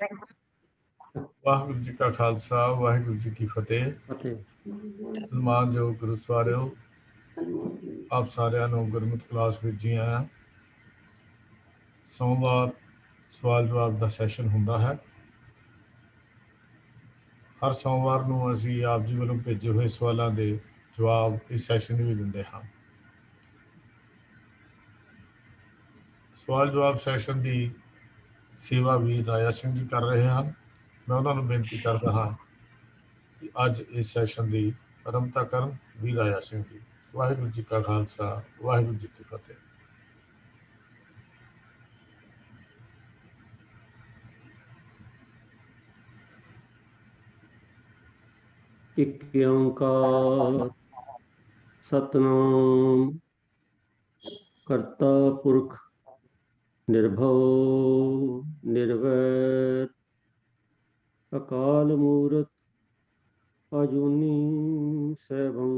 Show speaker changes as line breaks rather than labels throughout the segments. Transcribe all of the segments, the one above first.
ਵਾਹਿਗੁਰੂ ਜੀ ਕਾ ਖਾਲਸਾ ਵਾਹਿਗੁਰੂ ਜੀ ਕੀ ਫਤਿਹ। ਸਨਮਾਨਯੋਗ ਗੁਰੂ ਸਵਾਰਿਓ, ਆਪ ਸਾਰਿਆਂ ਨੂੰ ਗੁਰਮਤਿ ਕਲਾਸ ਵਿੱਚ ਜੀ ਆਇਆਂ। ਸੋਮਵਾਰ ਸਵਾਲ ਜਵਾਬ ਦਾ ਸੈਸ਼ਨ ਹੁੰਦਾ ਹੈ। ਹਰ ਸੋਮਵਾਰ ਨੂੰ ਅਸੀਂ ਆਪ ਜੀ ਵੱਲੋਂ ਭੇਜੇ ਹੋਏ ਸਵਾਲਾਂ ਦੇ ਜਵਾਬ ਇਸ ਸੈਸ਼ਨ ਵੀ ਦਿੰਦੇ ਹਾਂ। ਸਵਾਲ ਜਵਾਬ ਸੈਸ਼ਨ ਦੀ ਸੇਵਾ ਵੀਰ ਰਾਜਾ ਸਿੰਘ ਜੀ ਕਰ ਰਹੇ ਹਨ। ਮੈਂ ਉਹਨਾਂ ਨੂੰ ਬੇਨਤੀ ਕਰਦਾ ਹਾਂ ਕਿ ਅੱਜ ਇਸ ਸੈਸ਼ਨ ਦੀ ਆਰੰਭਤਾ ਕਰਨ ਵੀਰ ਰਾਜਾ ਸਿੰਘ ਜੀ। ਵਾਹਿਗੁਰੂ ਜੀ ਕਾ ਖਾਲਸਾ ਵਾਹਿਗੁਰੂ ਜੀ ਕੀ ਫਤਿਹ।
ਇੱਕ ਓਂਕਾਰ ਸਤਨਾਮ ਕਰਤਾ ਪੁਰਖ ਨਿਰਭਉ ਨਿਰਵੈਰ ਅਕਾਲ ਮੂਰਤ ਅਜੂਨੀ ਸੈਭੰ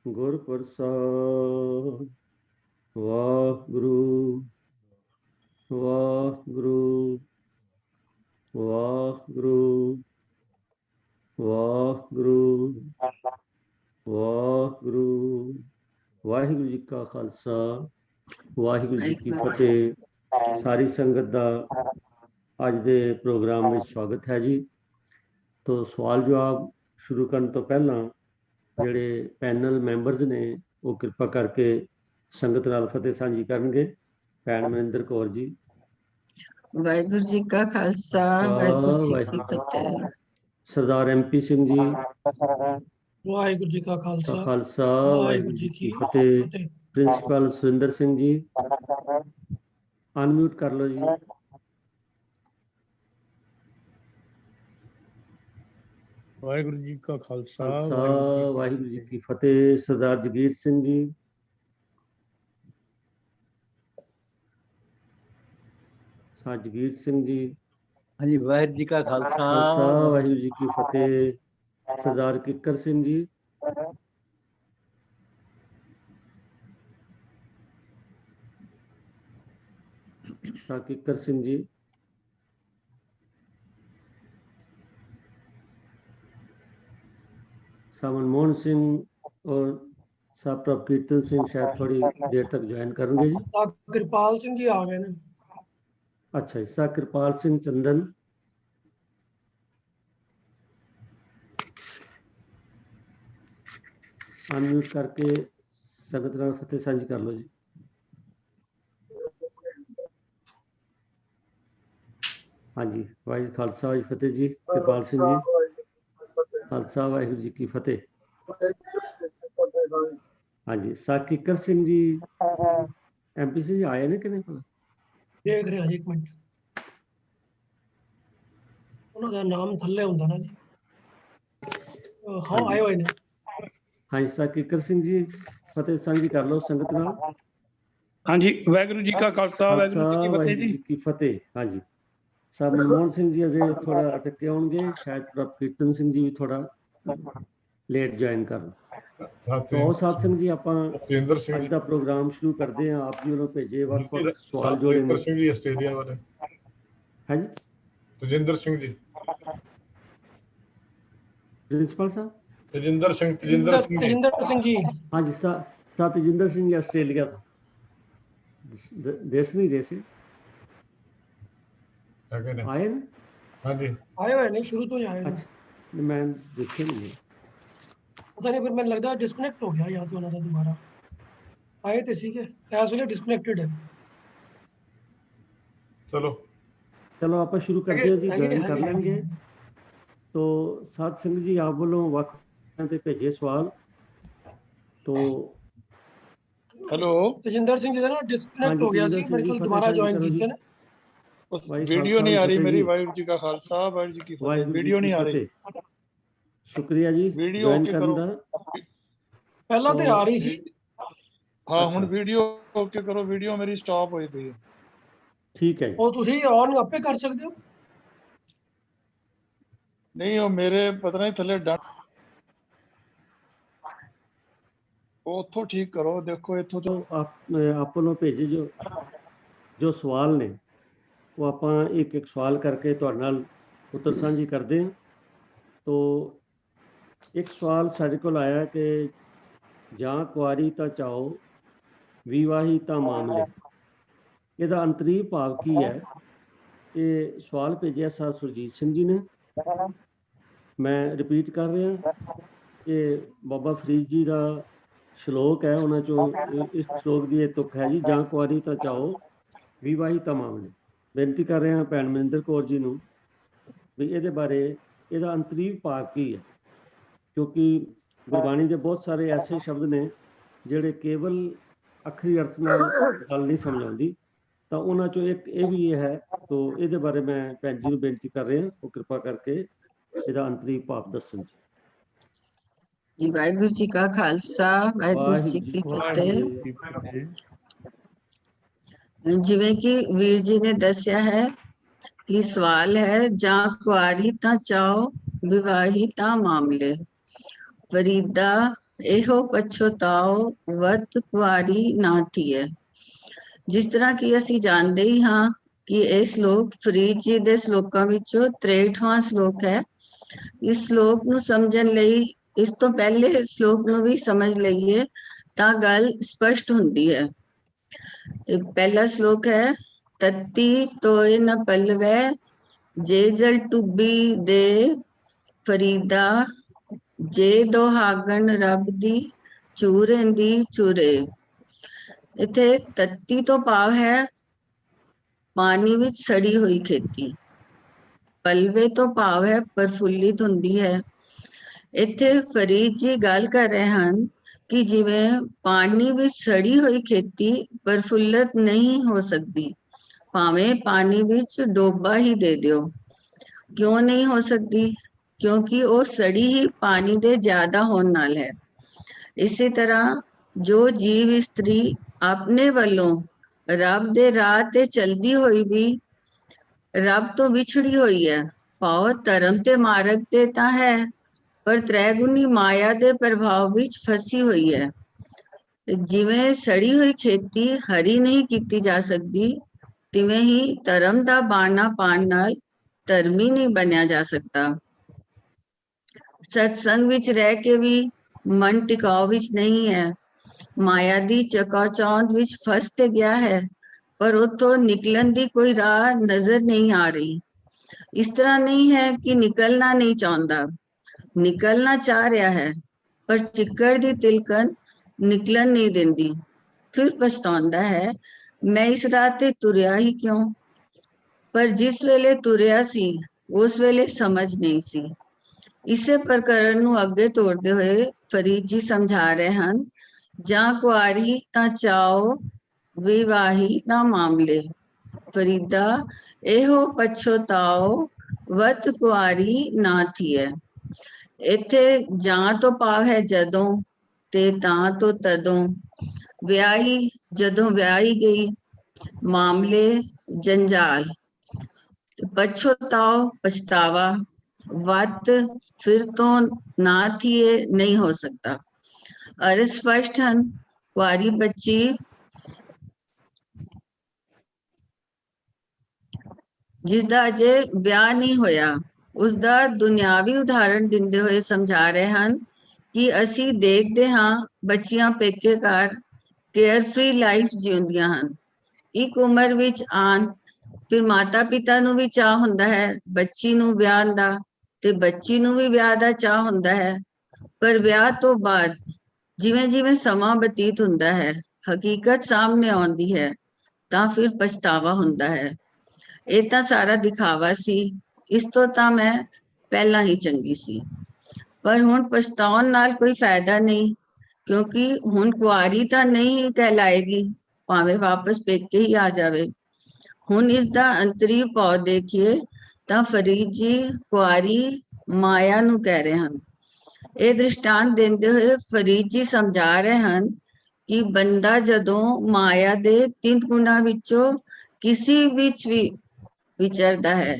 ਗੁਰ ਪ੍ਰਸਾਦ। ਵਾਹਿਗੁਰੂ ਵਾਹਿਗੁਰੂ ਵਾਹਿਗੁਰੂ ਵਾਹਿਗੁਰੂ ਵਾਹਿਗੁਰੂ। ਵਾਹਿਗੁਰੂ ਜੀ ਕਾ ਖਾਲਸਾ ਵਾਹਿਗੁਰੂ ਜੀ ਕੀ ਫਤਿਹ। ਸਾਰੀ ਸੰਗਤ ਦਾ ਅੱਜ ਦੇ ਪ੍ਰੋਗਰਾਮ ਵਿੱਚ ਸਵਾਗਤ ਹੈ ਜੀ। ਤੋਂ ਸਵਾਲ ਜਵਾਬ ਸ਼ੁਰੂ ਕਰਨ ਤੋਂ ਪਹਿਲਾਂ ਜਿਹੜੇ ਪੈਨਲ ਮੈਂਬਰਸ ਨੇ ਉਹ ਕਿਰਪਾ ਕਰਕੇ ਸੰਗਤ ਨਾਲ ਫਤਿਹ ਸਾਂਝੀ ਕਰਨਗੇ। ਭੈਣ ਮਨਿੰਦਰ ਕੌਰ ਜੀ।
ਵਾਹਿਗੁਰੂ ਜੀ ਕਾ ਖਾਲਸਾ ਵਾਹਿਗੁਰੂ ਜੀ ਕੀ ਫਤਿਹ।
ਸਰਦਾਰ MP ਸਿੰਘ ਜੀ।
ਵਾਹਿਗੁਰੂ ਜੀ ਕਾ ਖਾਲਸਾ
ਵਾਹਿਗੁਰੂ ਜੀ ਕੀ ਫਤਿਹ। ਪ੍ਰਿੰਸੀਪਲ ਸੁਰਿੰਦਰ ਸਿੰਘ ਜੀ, ਅਨਮਿਊਟ ਕਰ ਲਓ ਜੀ।
ਵਾਹਿਗੁਰੂ ਜੀ ਕਾ ਖਾਲਸਾ
ਵਾਹਿਗੁਰੂ ਜੀ ਕੀ ਫਤਿਹ। ਸਰਦਾਰ ਜਗੀਰ ਸਿੰਘ ਜੀ। ਜਗੀਰ ਸਿੰਘ ਜੀ।
ਹਾਂਜੀ, ਵਾਹਿਗੁਰੂ ਜੀ ਕਾ ਖਾਲਸਾ
ਵਾਹਿਗੁਰੂ ਜੀ ਕੀ ਫਤਿਹ। ਸਰਦਾਰ ਕਿੱਕਰ ਸਿੰਘ ਜੀ। ਕਿੱਕਰ ਸਿੰਘ ਜੀ। ਮਨਮੋਹਨ ਸਿੰਘ और साहब कीर्तन सिंह शायद थोड़ी देर तक ज्वाइन करेंगे जी।
कृपाल सिंह जी आ गए ना।
अच्छा, हिस्सा कृपाल सिंह चंदन। अनम्यूट करके संगत नाल फतेह साझी कर लो जी। हाँ जी, वाहिगुरू खालसा वाहिगुरू फतेह जी। कृपाल सिंह जी। खालसा वाहिगुरू जी की फतेह। हाँ जी, किकर सिंह जी MP जी आए ने कि नहीं?
देख रहे हैं जी, एक मिनट। उनका नाम थल्ले हुंदा ना जी। हाँ, आए हुए ने।
हाँ जी, किकर सिंह जी फतेह साझी कर लो संगत नाल।
हाँ जी, वाहिगुरू जी का खालसा वाहिगुरू जी की फतेह।
हाँ जी, साहब मनमोहन सिंह जी अजे थोड़ा अटके होंगे, शायद कीर्तन सिंह जी भी थोड़ा लेट ज्वाइन कर। तो साथ संग जी ਆਪਾਂ ਅੱਜ ਦਾ ਪ੍ਰੋਗਰਾਮ ਸ਼ੁਰੂ ਕਰਦੇ ਹਾਂ। ਆਪ ਜੀ ਵੱਲੋਂ ਭੇਜੇ ਵੱਖ-ਵੱਖ ਸਵਾਲ ਜੋੜੇ ਨੇ।
ਸਿੰਘ ਜੀ ਆਸਟ੍ਰੇਲੀਆ ਵਾਲੇ।
ਹੈ ਜੀ,
ਤਜਿੰਦਰ ਸਿੰਘ ਜੀ।
ਪ੍ਰਿੰਸੀਪਲ ਸਾਹਿਬ
ਤਜਿੰਦਰ ਸਿੰਘ
ਜੀ।
हाँ जी, तजिंदर सिंह जी आस्ट्रेलिया देश नहीं जैसे आए ना।
हाँ जी,
आए हुए नहीं, शुरू तो ही आए।
अच्छा, मैं देखे नहीं।
पता नहीं, फिर मैं लगता है डिस्कनेक्ट हो गया यहाँ पे होना था दोबारा। आए थे सीखे ऐसे डिस्कनेक्टेड है।
चलो आप शुरू करते हैं जी, ज्वाइन कर लेंगे। तो साथ संग जी आप वालों वक्त ते भेजे सवाल। तो
हेलो तजिंदर सिंह जी ना डिस्कनेक्ट हो गया सी, मेरे ख्याल दोबारा ज्वाइन कीते ना।
वीडियो नहीं आ रही मेरी। वाहिगुरू जी का खालसा वाहिगुरू जी की फतेह। वीडियो नहीं आ रही।
शुक्रिया जी ज्वाइन करन दा।
पहला तो आ रही सी।
हाँ, हुण वीडियो ओके करो। वीडियो मेरी स्टॉप होई पई है।
ठीक है,
ਉਹ ਤੁਸੀਂ ਔਨ ਆਪੇ ਕਰ ਸਕਦੇ ਹੋ।
नहीं, वो मेरे पता नहीं थले डन उतो ठीक करो। देखो इथों
तो आप लोग भेजे जो सवाल ने ਉਹ ਆਪਾਂ ਇੱਕ ਇੱਕ ਸਵਾਲ ਕਰਕੇ ਤੁਹਾਡੇ ਨਾਲ ਉੱਤਰ ਸਾਂਝੀ ਕਰਦੇ ਹਾਂ। ਤੋ ਇੱਕ ਸਵਾਲ ਸਾਡੇ ਕੋਲ ਆਇਆ ਕਿ ਜਾਂ ਕੁਆਰੀ ਤਾਂ ਚਾਓ ਵਿਵਾਹੀ ਤਾਂ ਮਾਮਲੇ, ਇਹਦਾ ਅੰਤਰੀ ਭਾਵ ਕੀ ਹੈ? ਇਹ ਸਵਾਲ ਭੇਜਿਆ ਸਰ ਸੁਰਜੀਤ ਸਿੰਘ ਜੀ ਨੇ। ਮੈਂ ਰਿਪੀਟ ਕਰ ਰਿਹਾ, ਇਹ ਬਾਬਾ ਫਰੀਦ ਜੀ ਦਾ ਸ਼ਲੋਕ ਹੈ, ਉਹਨਾਂ ਚੋਂ ਇਸ ਸ਼ਲੋਕ ਦੀ ਇਹ ਤੁਕ ਹੈ ਜੀ, ਜਾਂ ਕੁਆਰੀ ਤਾਂ ਚਾਓ ਵਿਵਾਹੀ ਤਾਂ ਮਾਮਲੇ। ਬੇਨਤੀ ਕਰ ਰਿਹਾ ਭੈਣ ਮਨਿੰਦਰ ਕੌਰ ਜੀ ਨੂੰ ਵੀ ਇਹਦੇ ਬਾਰੇ ਇਹਦਾ ਅੰਤਰੀ ਭਾਵ ਕੀ ਹੈ, ਕਿਉਂਕਿ ਗੁਰਬਾਣੀ ਦੇ ਬਹੁਤ ਸਾਰੇ ਐਸੇ ਸ਼ਬਦ ਨੇ ਜਿਹੜੇ ਕੇਵਲ ਅੱਖਰੀ ਅਰਥ ਨਾਲ ਗੱਲ ਨਹੀਂ ਸਮਝ ਆਉਂਦੀ, ਤਾਂ ਉਹਨਾਂ ਚੋਂ ਇੱਕ ਇਹ ਵੀ ਇਹ ਹੈ। ਤੋ ਇਹਦੇ ਬਾਰੇ ਮੈਂ ਭੈਣ ਜੀ ਨੂੰ ਬੇਨਤੀ ਕਰ ਰਿਹਾ, ਉਹ ਕਿਰਪਾ ਕਰਕੇ ਇਹਦਾ ਅੰਤਰੀ ਭਾਵ ਦੱਸਣ ਜੀ।
ਜੀ ਵਾਹਿਗੁਰੂ ਜੀ ਕਾ ਖਾਲਸਾ, ਵਾਹਿਗੁਰੂ ਜੀ ਕੀ ਫਤਿਹ। ਜਿਵੇਂ ਕਿ ਵੀਰ ਜੀ ਨੇ ਦੱਸਿਆ ਹੈ ਕਿ ਸਵਾਲ ਹੈ, ਜਾਂ ਕੁਆਰੀ ਤਾਂ ਚਾਓ ਵਿਵਾਹੀ ਤਾਂ ਮਾਮਲੇ, ਫਰੀਦਾ ਇਹੋ ਪਛਤਾਓ ਵਤ ਕੁਆਰੀ ਨਾ ਥੀਏ। ਜਿਸ ਤਰ੍ਹਾਂ ਕਿ ਅਸੀਂ ਜਾਣਦੇ ਹੀ ਹਾਂ ਕਿ ਇਹ ਸ਼ਲੋਕ ਫਰੀਦ ਜੀ ਦੇ ਸ਼ਲੋਕਾਂ ਵਿੱਚੋਂ 63ਵਾਂ ਸ਼ਲੋਕ ਹੈ। ਇਸ ਸ਼ਲੋਕ ਨੂੰ ਸਮਝਣ ਲਈ ਇਸ ਤੋਂ ਪਹਿਲੇ ਸ਼ਲੋਕ ਨੂੰ ਵੀ ਸਮਝ ਲਈਏ ਤਾਂ ਗੱਲ ਸਪਸ਼ਟ ਹੁੰਦੀ ਹੈ। ਤੇ ਪਹਿਲਾ ਸ਼ਲੋਕ ਹੈ, ਤਤੀ ਤੋਏ ਨ ਪਲਵੈ ਜੇ ਜਲ ਟੁੱਬੀ ਦੇ ਫਰੀਦਾ, ਜੇ ਦੁਹਾਗਣ ਰੱਬ ਦੀ ਚੂਰੇਂਦੀ ਚੂਰੇ। ਇੱਥੇ ਤਤੀ ਤੋਂ ਭਾਵ ਹੈ ਪਾਣੀ ਵਿੱਚ ਸੜੀ ਹੋਈ ਖੇਤੀ, ਪਲਵੇ ਤੋਂ ਭਾਵ ਹੈ ਪ੍ਰਫੁੱਲਿਤ ਹੁੰਦੀ ਹੈ। ਇੱਥੇ ਫਰੀਦ ਜੀ ਗੱਲ ਕਰ ਰਹੇ ਹਨ ਕਿ ਜਿਵੇਂ ਪਾਣੀ ਵਿੱਚ ਸੜੀ ਹੋਈ ਖੇਤੀ ਪ੍ਰਫੁੱਲਤ ਨਹੀਂ ਹੋ ਸਕਦੀ, ਭਾਵੇਂ ਪਾਣੀ ਵਿੱਚ ਡੋਬਾ ਹੀ ਦੇ ਦਿਓ। ਕਿਉਂ ਨਹੀਂ ਹੋ ਸਕਦੀ? ਕਿਉਂਕਿ ਉਹ ਸੜੀ ਹੀ ਪਾਣੀ ਦੇ ਜ਼ਿਆਦਾ ਹੋਣ ਨਾਲ ਹੈ। ਇਸੇ ਤਰ੍ਹਾਂ ਜੋ ਜੀਵ ਇਸਤਰੀ ਆਪਣੇ ਵੱਲੋਂ ਰੱਬ ਦੇ ਰਾਹ ਤੇ ਚਲਦੀ ਹੋਈ ਵੀ ਰੱਬ ਤੋਂ ਵਿਛੜੀ ਹੋਈ ਹੈ, ਭਾਵ ਧਰਮ ਤੇ ਮਾਰਗ ਤੇ ਤਾਂ ਹੈ, ਪਰ ਤ੍ਰੈਗੁਣੀ ਮਾਇਆ ਦੇ ਪ੍ਰਭਾਵ ਵਿੱਚ ਫਸੀ ਹੋਈ ਹੈ। ਜਿਵੇਂ ਸੜੀ ਹੋਈ ਖੇਤੀ ਹਰੀ ਨਹੀਂ ਕੀਤੀ ਜਾ ਸਕਦੀ, ਤਿਵੇਂ ਹੀ ਧਰਮ ਦਾ ਬਾਣਾ ਪਾਣ ਨਾਲ ਧਰਮੀ ਨਹੀਂ ਬਣਿਆ ਜਾ ਸਕਦਾ। ਸਤਸੰਗ ਵਿੱਚ ਰਹਿ ਕੇ ਵੀ ਮਨ ਟਿਕਾਓ ਵਿੱਚ ਨਹੀਂ ਹੈ, ਮਾਇਆ ਦੀ ਚਕਾਚੌਂਧ ਵਿੱਚ ਫਸ ਤੇ ਗਿਆ ਹੈ, ਪਰ ਉੱਥੋਂ ਨਿਕਲਣ ਦੀ ਕੋਈ ਰਾਹ ਨਜ਼ਰ ਨਹੀਂ ਆ ਰਹੀ। ਇਸ ਤਰ੍ਹਾਂ ਨਹੀਂ ਹੈ ਕਿ ਨਿਕਲਣਾ ਨਹੀਂ ਚਾਹੁੰਦਾ, ਨਿਕਲਣਾ ਚਾਹ ਰਿਹਾ ਹੈ, ਪਰ ਚਿੱਕੜ ਦੀ ਤਿਲਕਣ ਨਿਕਲਣ ਨਹੀਂ ਦਿੰਦੀ। ਫਿਰ ਪਛਤਾਉਂਦਾ ਹੈ, ਮੈਂ ਇਸ ਰਾਹ ਤੇ ਤੁਰਿਆ ਹੀ ਕਿਉਂ? ਪਰ ਜਿਸ ਵੇਲੇ ਤੁਰਿਆ ਸੀ ਉਸ ਵੇਲੇ ਸਮਝ ਨਹੀਂ ਸੀ। ਇਸੇ ਪ੍ਰਕਰਨ ਨੂੰ ਅੱਗੇ ਤੋਰਦੇ ਹੋਏ ਫਰੀਦ ਜੀ ਸਮਝਾ ਰਹੇ ਹਨ, ਜਾਂ ਕੁਆਰੀ ਤਾਂ ਚਾਓ ਵਿਵਾਹੀ ਨਾ ਮਾਮਲੇ, ਫਰੀਦਾ ਇਹੋ ਪਛਤਾਓ ਵਤ ਕੁਆਰੀ ਨਾ ਥੀਏ। ਇੱਥੇ ਜਾਂ ਤੋਂ ਭਾਵ ਹੈ ਜਦੋਂ, ਤੇ ਤਾਂ ਤੋਂ ਤਦੋਂ, ਵਿਆਹੀ ਜਦੋਂ ਵਿਆਹੀ ਗਈ, ਮਾਮਲੇ ਜੰਜਾਲ, ਪਛਤਾਓ ਪਛਤਾਵਾ, ਵਤ ਫਿਰ ਤੋਂ ਨਾ ਥੀਏ ਨਹੀਂ ਹੋ ਸਕਦਾ। ਅਰਥ ਸਪਸ਼ਟ ਹਨ। ਕੁਆਰੀ ਬੱਚੀ ਜਿਸਦਾ ਅਜੇ ਵਿਆਹ ਨਹੀਂ ਹੋਇਆ, ਉਸਦਾ ਦੁਨਿਆਵੀ ਉਦਾਹਰਣ ਦਿੰਦੇ ਹੋਏ ਸਮਝਾ ਰਹੇ ਹਨ ਕਿ ਅਸੀਂ ਦੇਖਦੇ ਹਾਂ ਬੱਚੀਆਂ ਪੇਕੇ ਘਰ ਕੇਅਰ ਫ੍ਰੀ ਲਾਈਫ ਜਿਉਂਦੀਆਂ ਹਨ। ਇੱਕ ਉਮਰ ਵਿੱਚ ਆਉਣ, ਫਿਰ ਮਾਤਾ ਪਿਤਾ ਨੂੰ ਵੀ ਚਾਹ ਹੁੰਦਾ ਹੈ ਬੱਚੀ ਨੂੰ ਵਿਆਹ ਦਾ, ਤੇ ਬੱਚੀ ਨੂੰ ਵੀ ਵਿਆਹ ਦਾ ਚਾਹ ਹੁੰਦਾ ਹੈ, ਪਰ ਵਿਆਹ ਤੋਂ ਬਾਅਦ ਜਿਵੇਂ ਜਿਵੇਂ ਸਮਾਂ ਬਤੀਤ ਹੁੰਦਾ ਹੈ, ਹਕੀਕਤ ਸਾਹਮਣੇ ਆਉਂਦੀ ਹੈ, ਤਾਂ ਫਿਰ ਪਛਤਾਵਾ ਹੁੰਦਾ ਹੈ। ਇਹ ਤਾਂ ਸਾਰਾ ਦਿਖਾਵਾ ਸੀ, ਇਸ ਤੋਂ ਤਾਂ ਮੈਂ ਪਹਿਲਾਂ ਹੀ ਚੰਗੀ ਸੀ। ਪਰ ਹੁਣ ਪਛਤਾਉਣ ਨਾਲ ਕੋਈ ਫਾਇਦਾ ਨਹੀਂ, ਕਿਉਂਕਿ ਹੁਣ ਕੁਆਰੀ ਤਾਂ ਨਹੀਂ ਕਹਿਲਾਏਗੀ, ਭਾਵੇਂ ਵਾਪਸ ਪੇਕੇ ਹੀ ਆ ਜਾਵੇ। ਹੁਣ ਇਸ ਦਾ ਅੰਤਰੀ ਭਾਵ ਦੇਖੀਏ ਤਾਂ ਫਰੀਦ ਜੀ ਕੁਆਰੀ ਮਾਇਆ ਨੂੰ ਕਹਿ ਰਹੇ ਹਨ। ਇਹ ਦ੍ਰਿਸ਼ਟਾਂਤ ਦਿੰਦੇ ਹੋਏ ਫਰੀਦ ਜੀ ਸਮਝਾ ਰਹੇ ਹਨ ਕਿ ਬੰਦਾ ਜਦੋਂ ਮਾਇਆ ਦੇ 3 ਗੁਣਾਂ ਵਿੱਚੋਂ ਕਿਸੇ ਵਿੱਚ ਵੀ ਵਿਚਰਦਾ ਹੈ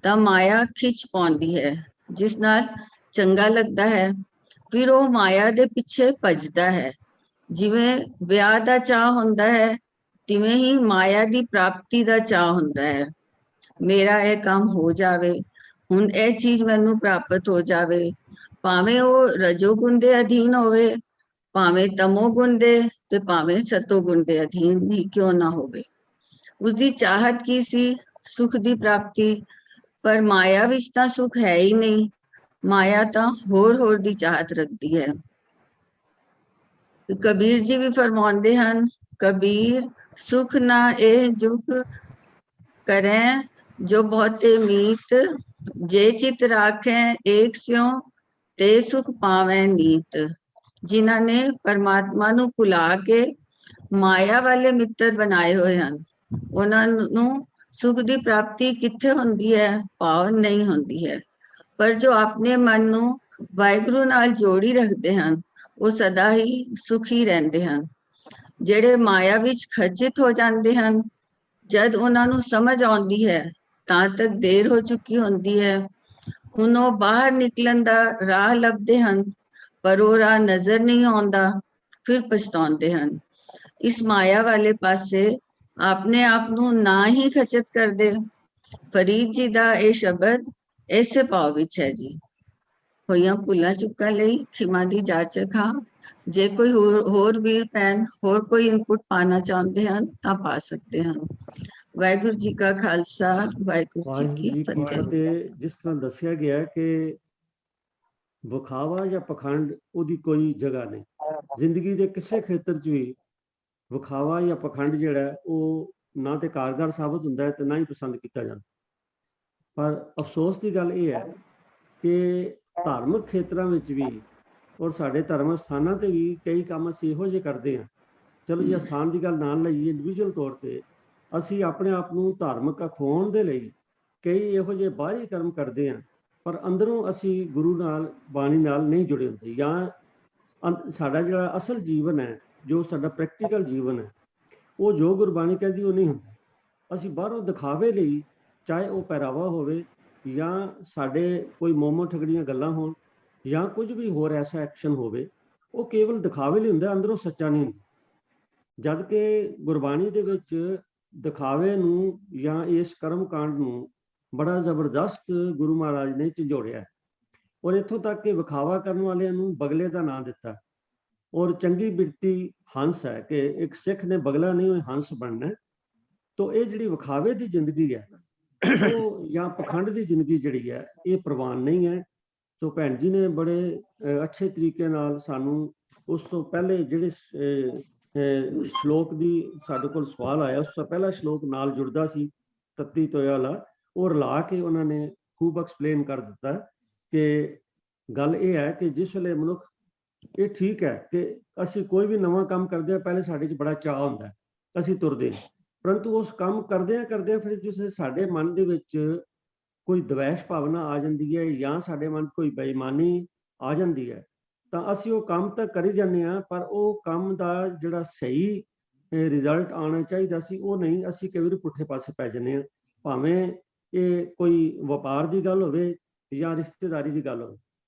ਤਾਂ ਮਾਇਆ ਖਿੱਚ ਪਾਉਂਦੀ ਹੈ, ਜਿਸ ਨਾਲ ਚੰਗਾ ਲੱਗਦਾ ਹੈ। ਫਿਰ ਉਹ ਮਾਇਆ ਦੇ ਪਿੱਛੇ ਭੱਜਦਾ ਹੈ। ਜਿਵੇਂ ਵਿਆਹ ਦਾ ਚਾਹ ਹੁੰਦਾ ਹੈ, ਤਿਵੇਂ ਹੀ ਮਾਇਆ ਦੀ ਪ੍ਰਾਪਤੀ ਦਾ ਚਾਹ ਹੁੰਦਾ ਹੈ। ਮੇਰਾ ਇਹ ਕੰਮ ਹੋ ਜਾਵੇ, ਹੁਣ ਇਹ ਚੀਜ਼ ਮੈਨੂੰ ਪ੍ਰਾਪਤ ਹੋ ਜਾਵੇ, ਭਾਵੇਂ ਉਹ ਰਜੋਗੁਣ ਦੇ ਅਧੀਨ ਹੋਵੇ, ਭਾਵੇਂ ਤਮੋਗੁਣ ਦੇ, ਤੇ ਭਾਵੇਂ ਸਤੋਗੁਣ ਦੇ ਅਧੀਨ ਹੀ ਕਿਉਂ ਨਾ ਹੋਵੇ। ਉਸਦੀ ਚਾਹਤ ਕੀ ਸੀ? ਸੁਖ ਦੀ ਪ੍ਰਾਪਤੀ। ਪਰ ਮਾਇਆ ਵਿੱਚ ਤਾਂ ਸੁਖ ਹੈ ਹੀ ਨਹੀਂ, ਮਾਇਆ ਤਾਂ ਹੋਰ ਦੀ ਚਾਹਤ ਰੱਖਦੀ ਹੈ। ਕਬੀਰ ਜੀ ਵੀ ਫਰਮਾਉਂਦੇ ਹਨ, ਕਬੀਰ ਸੁਖ ਨਾ ਇਹ ਜੁਗ ਕਰੇ ਜੋ ਬਹੁਤੇ ਮੀਤ, ਜੇ ਚਿਤ ਰਾਖੇ ਏਕ ਸਿਉ ਤੇ ਸੁਖ ਪਾਵੇਂ ਨੀਤ। ਜਿਨ੍ਹਾਂ ਨੇ ਪਰਮਾਤਮਾ ਨੂੰ ਭੁਲਾ ਕੇ ਮਾਇਆ ਵਾਲੇ ਮਿੱਤਰ ਬਣਾਏ ਹੋਏ ਹਨ, ਉਹਨਾਂ ਨੂੰ ਸੁਖ ਦੀ ਪ੍ਰਾਪਤੀ ਕਿੱਥੇ ਹੁੰਦੀ ਹੈ? ਪਾਵਨ ਨਹੀਂ ਹੁੰਦੀ ਹੈ। ਪਰ ਜੋ ਆਪਣੇ ਮਨ ਨੂੰ ਵਾਹਿਗੁਰੂ ਨਾਲ ਜੋੜੀ ਰੱਖਦੇ ਹਨ, ਉਹ ਸਦਾ ਹੀ ਸੁਖੀ ਰਹਿੰਦੇ ਹਨ। ਜਿਹੜੇ ਮਾਇਆ ਵਿੱਚ ਖਚਿਤ ਹੋ ਜਾਂਦੇ ਹਨ, ਜਦ ਉਹਨਾਂ ਨੂੰ ਸਮਝ ਆਉਂਦੀ ਹੈ ਤਾਂ ਤੱਕ ਦੇਰ ਹੋ ਚੁੱਕੀ ਹੁੰਦੀ ਹੈ। ਹੁਣ ਉਹ ਬਾਹਰ ਨਿਕਲਣ ਦਾ ਰਾਹ ਲੱਭਦੇ ਹਨ, ਪਰ ਉਹ ਰਾਹ ਨਜ਼ਰ ਨਹੀਂ ਆਉਂਦਾ, ਫਿਰ ਪਛਤਾਉਂਦੇ ਹਨ। ਇਸ ਮਾਇਆ ਵਾਲੇ ਪਾਸੇ ਆਪਣੇ ਆਪ ਨੂੰ ਨਾ ਹੀ ਖਚਿਤ ਕਰਦੇ। ਫਰੀਦ ਜੀ ਦਾ ਇਹ ਸ਼ਬਦ ਇਸੇ ਭਾਵ ਵਿੱਚ ਹੈ ਜੀ। ਹੋਈਆਂ ਭੁੱਲਾਂ ਚੁੱਕਾਂ ਲਈ ਖਿਮਾ ਦੀ ਜਾਚਕ ਹਾਂ। ਜੇ ਕੋਈ ਹੋਰ ਵੀਰ ਭੈਣ ਹੋਰ ਕੋਈ ਇਨਪੁਟ ਪਾਣਾ ਚਾਹੁੰਦੇ ਹਨ ਤਾਂ ਪਾ ਸਕਦੇ ਹਨ। ਵਾਹਿਗੁਰੂ ਜੀ ਕਾ ਖਾਲਸਾ, ਵਾਹਿਗੁਰੂ ਜੀ ਕੀ ਫਤਿਹ।
ਜਿਸ ਤਰ੍ਹਾਂ ਦੱਸਿਆ ਗਿਆ ਕਿ ਵਿਖਾਵਾ ਜਾਂ ਪਖੰਡ ਉਹਦੀ ਕੋਈ ਜਗ੍ਹਾ ਨਹੀਂ। ਜ਼ਿੰਦਗੀ ਦੇ ਕਿਸੇ ਖੇਤਰ 'ਚ ਵੀ ਵਿਖਾਵਾ ਜਾਂ ਪਖੰਡ ਜਿਹੜਾ ਉਹ ਨਾ ਤੇ ਕਾਰਗਰ ਸਾਬਤ ਹੁੰਦਾ ਹੈ ਤੇ ਨਾ ਹੀ ਪਸੰਦ ਕੀਤਾ ਜਾਂਦਾ। ਪਰ ਅਫਸੋਸ ਦੀ ਗੱਲ ਇਹ ਹੈ ਕਿ ਧਾਰਮਿਕ ਖੇਤਰਾਂ ਵਿੱਚ ਵੀ ਔਰ ਸਾਡੇ ਧਰਮ ਸਥਾਨਾਂ ਤੇ ਵੀ ਕਈ ਕੰਮ ਅਸੀਂ ਇਹੋ ਜਿਹੇ ਕਰਦੇ ਹਾਂ। ਚਲੋ ਜੀ ਸਥਾਨ ਦੀ ਗੱਲ ਨਾਲ ਲਈਏ, ਇੰਡੀਵਿਜੂਅਲ ਤੌਰ ਤੇ ਅਸੀਂ ਆਪਣੇ ਆਪ ਨੂੰ ਧਾਰਮਿਕ ਅਖਵਾਉਣ ਦੇ ਲਈ ਕਈ ਇਹੋ ਜਿਹੇ ਬਾਹਰੀ ਕਰਮ ਕਰਦੇ ਹਾਂ, ਪਰ ਅੰਦਰੋਂ ਅਸੀਂ ਗੁਰੂ ਨਾਲ, ਬਾਣੀ ਨਾਲ ਨਹੀਂ ਜੁੜੇ ਹੁੰਦੇ, ਜਾਂ ਸਾਡਾ ਜਿਹੜਾ ਅਸਲ ਜੀਵਨ ਹੈ, ਜੋ ਸਾਡਾ ਪ੍ਰੈਕਟੀਕਲ ਜੀਵਨ ਹੈ, ਉਹ ਜੋ ਗੁਰਬਾਣੀ ਕਹਿੰਦੀ ਉਹ ਨਹੀਂ ਹੁੰਦਾ। ਅਸੀਂ ਬਾਹਰੋਂ ਦਿਖਾਵੇ ਲਈ, ਚਾਹੇ ਉਹ ਪਹਿਰਾਵਾ ਹੋਵੇ ਜਾਂ ਸਾਡੇ ਕੋਈ ਮੋਮੋ ਠਗੜੀਆਂ ਗੱਲਾਂ ਹੋਣ ਜਾਂ ਕੁਝ ਵੀ ਹੋਰ ਐਸਾ ਐਕਸ਼ਨ ਹੋਵੇ, ਉਹ ਕੇਵਲ ਦਿਖਾਵੇ ਲਈ ਹੁੰਦਾ, ਅੰਦਰੋਂ ਸੱਚਾ ਨਹੀਂ ਹੁੰਦਾ। ਜਦ ਕਿ ਗੁਰਬਾਣੀ ਦੇ ਵਿੱਚ ਦਿਖਾਵੇ ਨੂੰ ਜਾਂ ਇਸ ਕਰਮ ਕਾਂਡ ਨੂੰ ਬੜਾ ਜ਼ਬਰਦਸਤ ਗੁਰੂ ਮਹਾਰਾਜ ਨੇ ਝੰਜੋੜਿਆ, ਔਰ ਇੱਥੋਂ ਤੱਕ ਕਿ ਵਿਖਾਵਾ ਕਰਨ ਵਾਲਿਆਂ ਨੂੰ ਬਗਲੇ ਦਾ ਨਾਂ ਦਿੱਤਾ। ਔਰ ਚੰਗੀ ਬਿਰਤੀ ਹੰਸ ਹੈ ਕਿ ਇੱਕ ਸਿੱਖ ਨੇ ਬਗਲਾ ਨਹੀਂ ਹੋਏ ਹੰਸ ਬਣਨਾ। ਤੋ ਇਹ ਜਿਹੜੀ ਵਿਖਾਵੇ ਦੀ ਜ਼ਿੰਦਗੀ ਹੈ ਉਹ ਜਾਂ ਪਖੰਡ ਦੀ ਜ਼ਿੰਦਗੀ ਜਿਹੜੀ ਹੈ ਇਹ ਪ੍ਰਵਾਨ ਨਹੀਂ ਹੈ। ਤੋ ਭੈਣ ਜੀ ਨੇ ਬੜੇ ਅੱਛੇ ਤਰੀਕੇ ਨਾਲ ਸਾਨੂੰ ਉਸ ਤੋਂ ਪਹਿਲੇ ਜਿਹੜੇ ਸ਼ਲੋਕ ਦੀ ਸਾਡੇ ਕੋਲ ਸਵਾਲ ਆਇਆ, ਉਸ ਤੋਂ ਪਹਿਲਾ ਸ਼ਲੋਕ ਨਾਲ ਜੁੜਦਾ ਸੀ ਤੱਤੀ ਤੋਇਆ ਵਾਲਾ, ਉਹ ਰਲਾ ਕੇ ਉਹਨਾਂ ਨੇ ਖੂਬ ਐਕਸਪਲੇਨ ਕਰ ਦਿੱਤਾ ਕਿ ਗੱਲ ਇਹ ਹੈ ਕਿ ਜਿਸ ਵੇਲੇ ਮਨੁੱਖ, ਇਹ ਠੀਕ ਹੈ ਕਿ ਅਸੀਂ ਕੋਈ ਵੀ ਨਵਾਂ ਕੰਮ ਕਰਦੇ ਹਾਂ, ਪਹਿਲੇ ਸਾਡੇ 'ਚ ਬੜਾ ਚਾਅ ਹੁੰਦਾ, ਅਸੀਂ ਤੁਰਦੇ ਹਾਂ, ਪਰੰਤੂ ਉਸ ਕੰਮ ਕਰਦਿਆਂ ਫਿਰ ਜਿਸ ਸਾਡੇ ਮਨ ਦੇ ਵਿੱਚ ਕੋਈ ਦਵੈਸ਼ ਭਾਵਨਾ ਆ ਜਾਂਦੀ ਹੈ ਜਾਂ ਸਾਡੇ ਮਨ 'ਚ ਕੋਈ ਬੇਈਮਾਨੀ ਆ ਜਾਂਦੀ ਹੈ, ਤਾਂ ਅਸੀਂ ਉਹ ਕੰਮ ਤਾਂ ਕਰੀ ਜਾਂਦੇ ਹਾਂ, ਪਰ ਉਹ ਕੰਮ ਦਾ ਜਿਹੜਾ ਸਹੀ ਰਿਜ਼ਲਟ ਆਉਣਾ ਚਾਹੀਦਾ ਸੀ ਉਹ ਨਹੀਂ, ਅਸੀਂ ਕਈ ਵਾਰੀ ਪੁੱਠੇ ਪਾਸੇ ਪੈ ਜਾਂਦੇ ਹਾਂ। ਭਾਵੇਂ ਇਹ ਕੋਈ ਵਪਾਰ ਦੀ ਗੱਲ ਹੋਵੇ ਜਾਂ ਰਿਸ਼ਤੇਦਾਰੀ ਦੀ ਗੱਲ ਹੋਵੇ।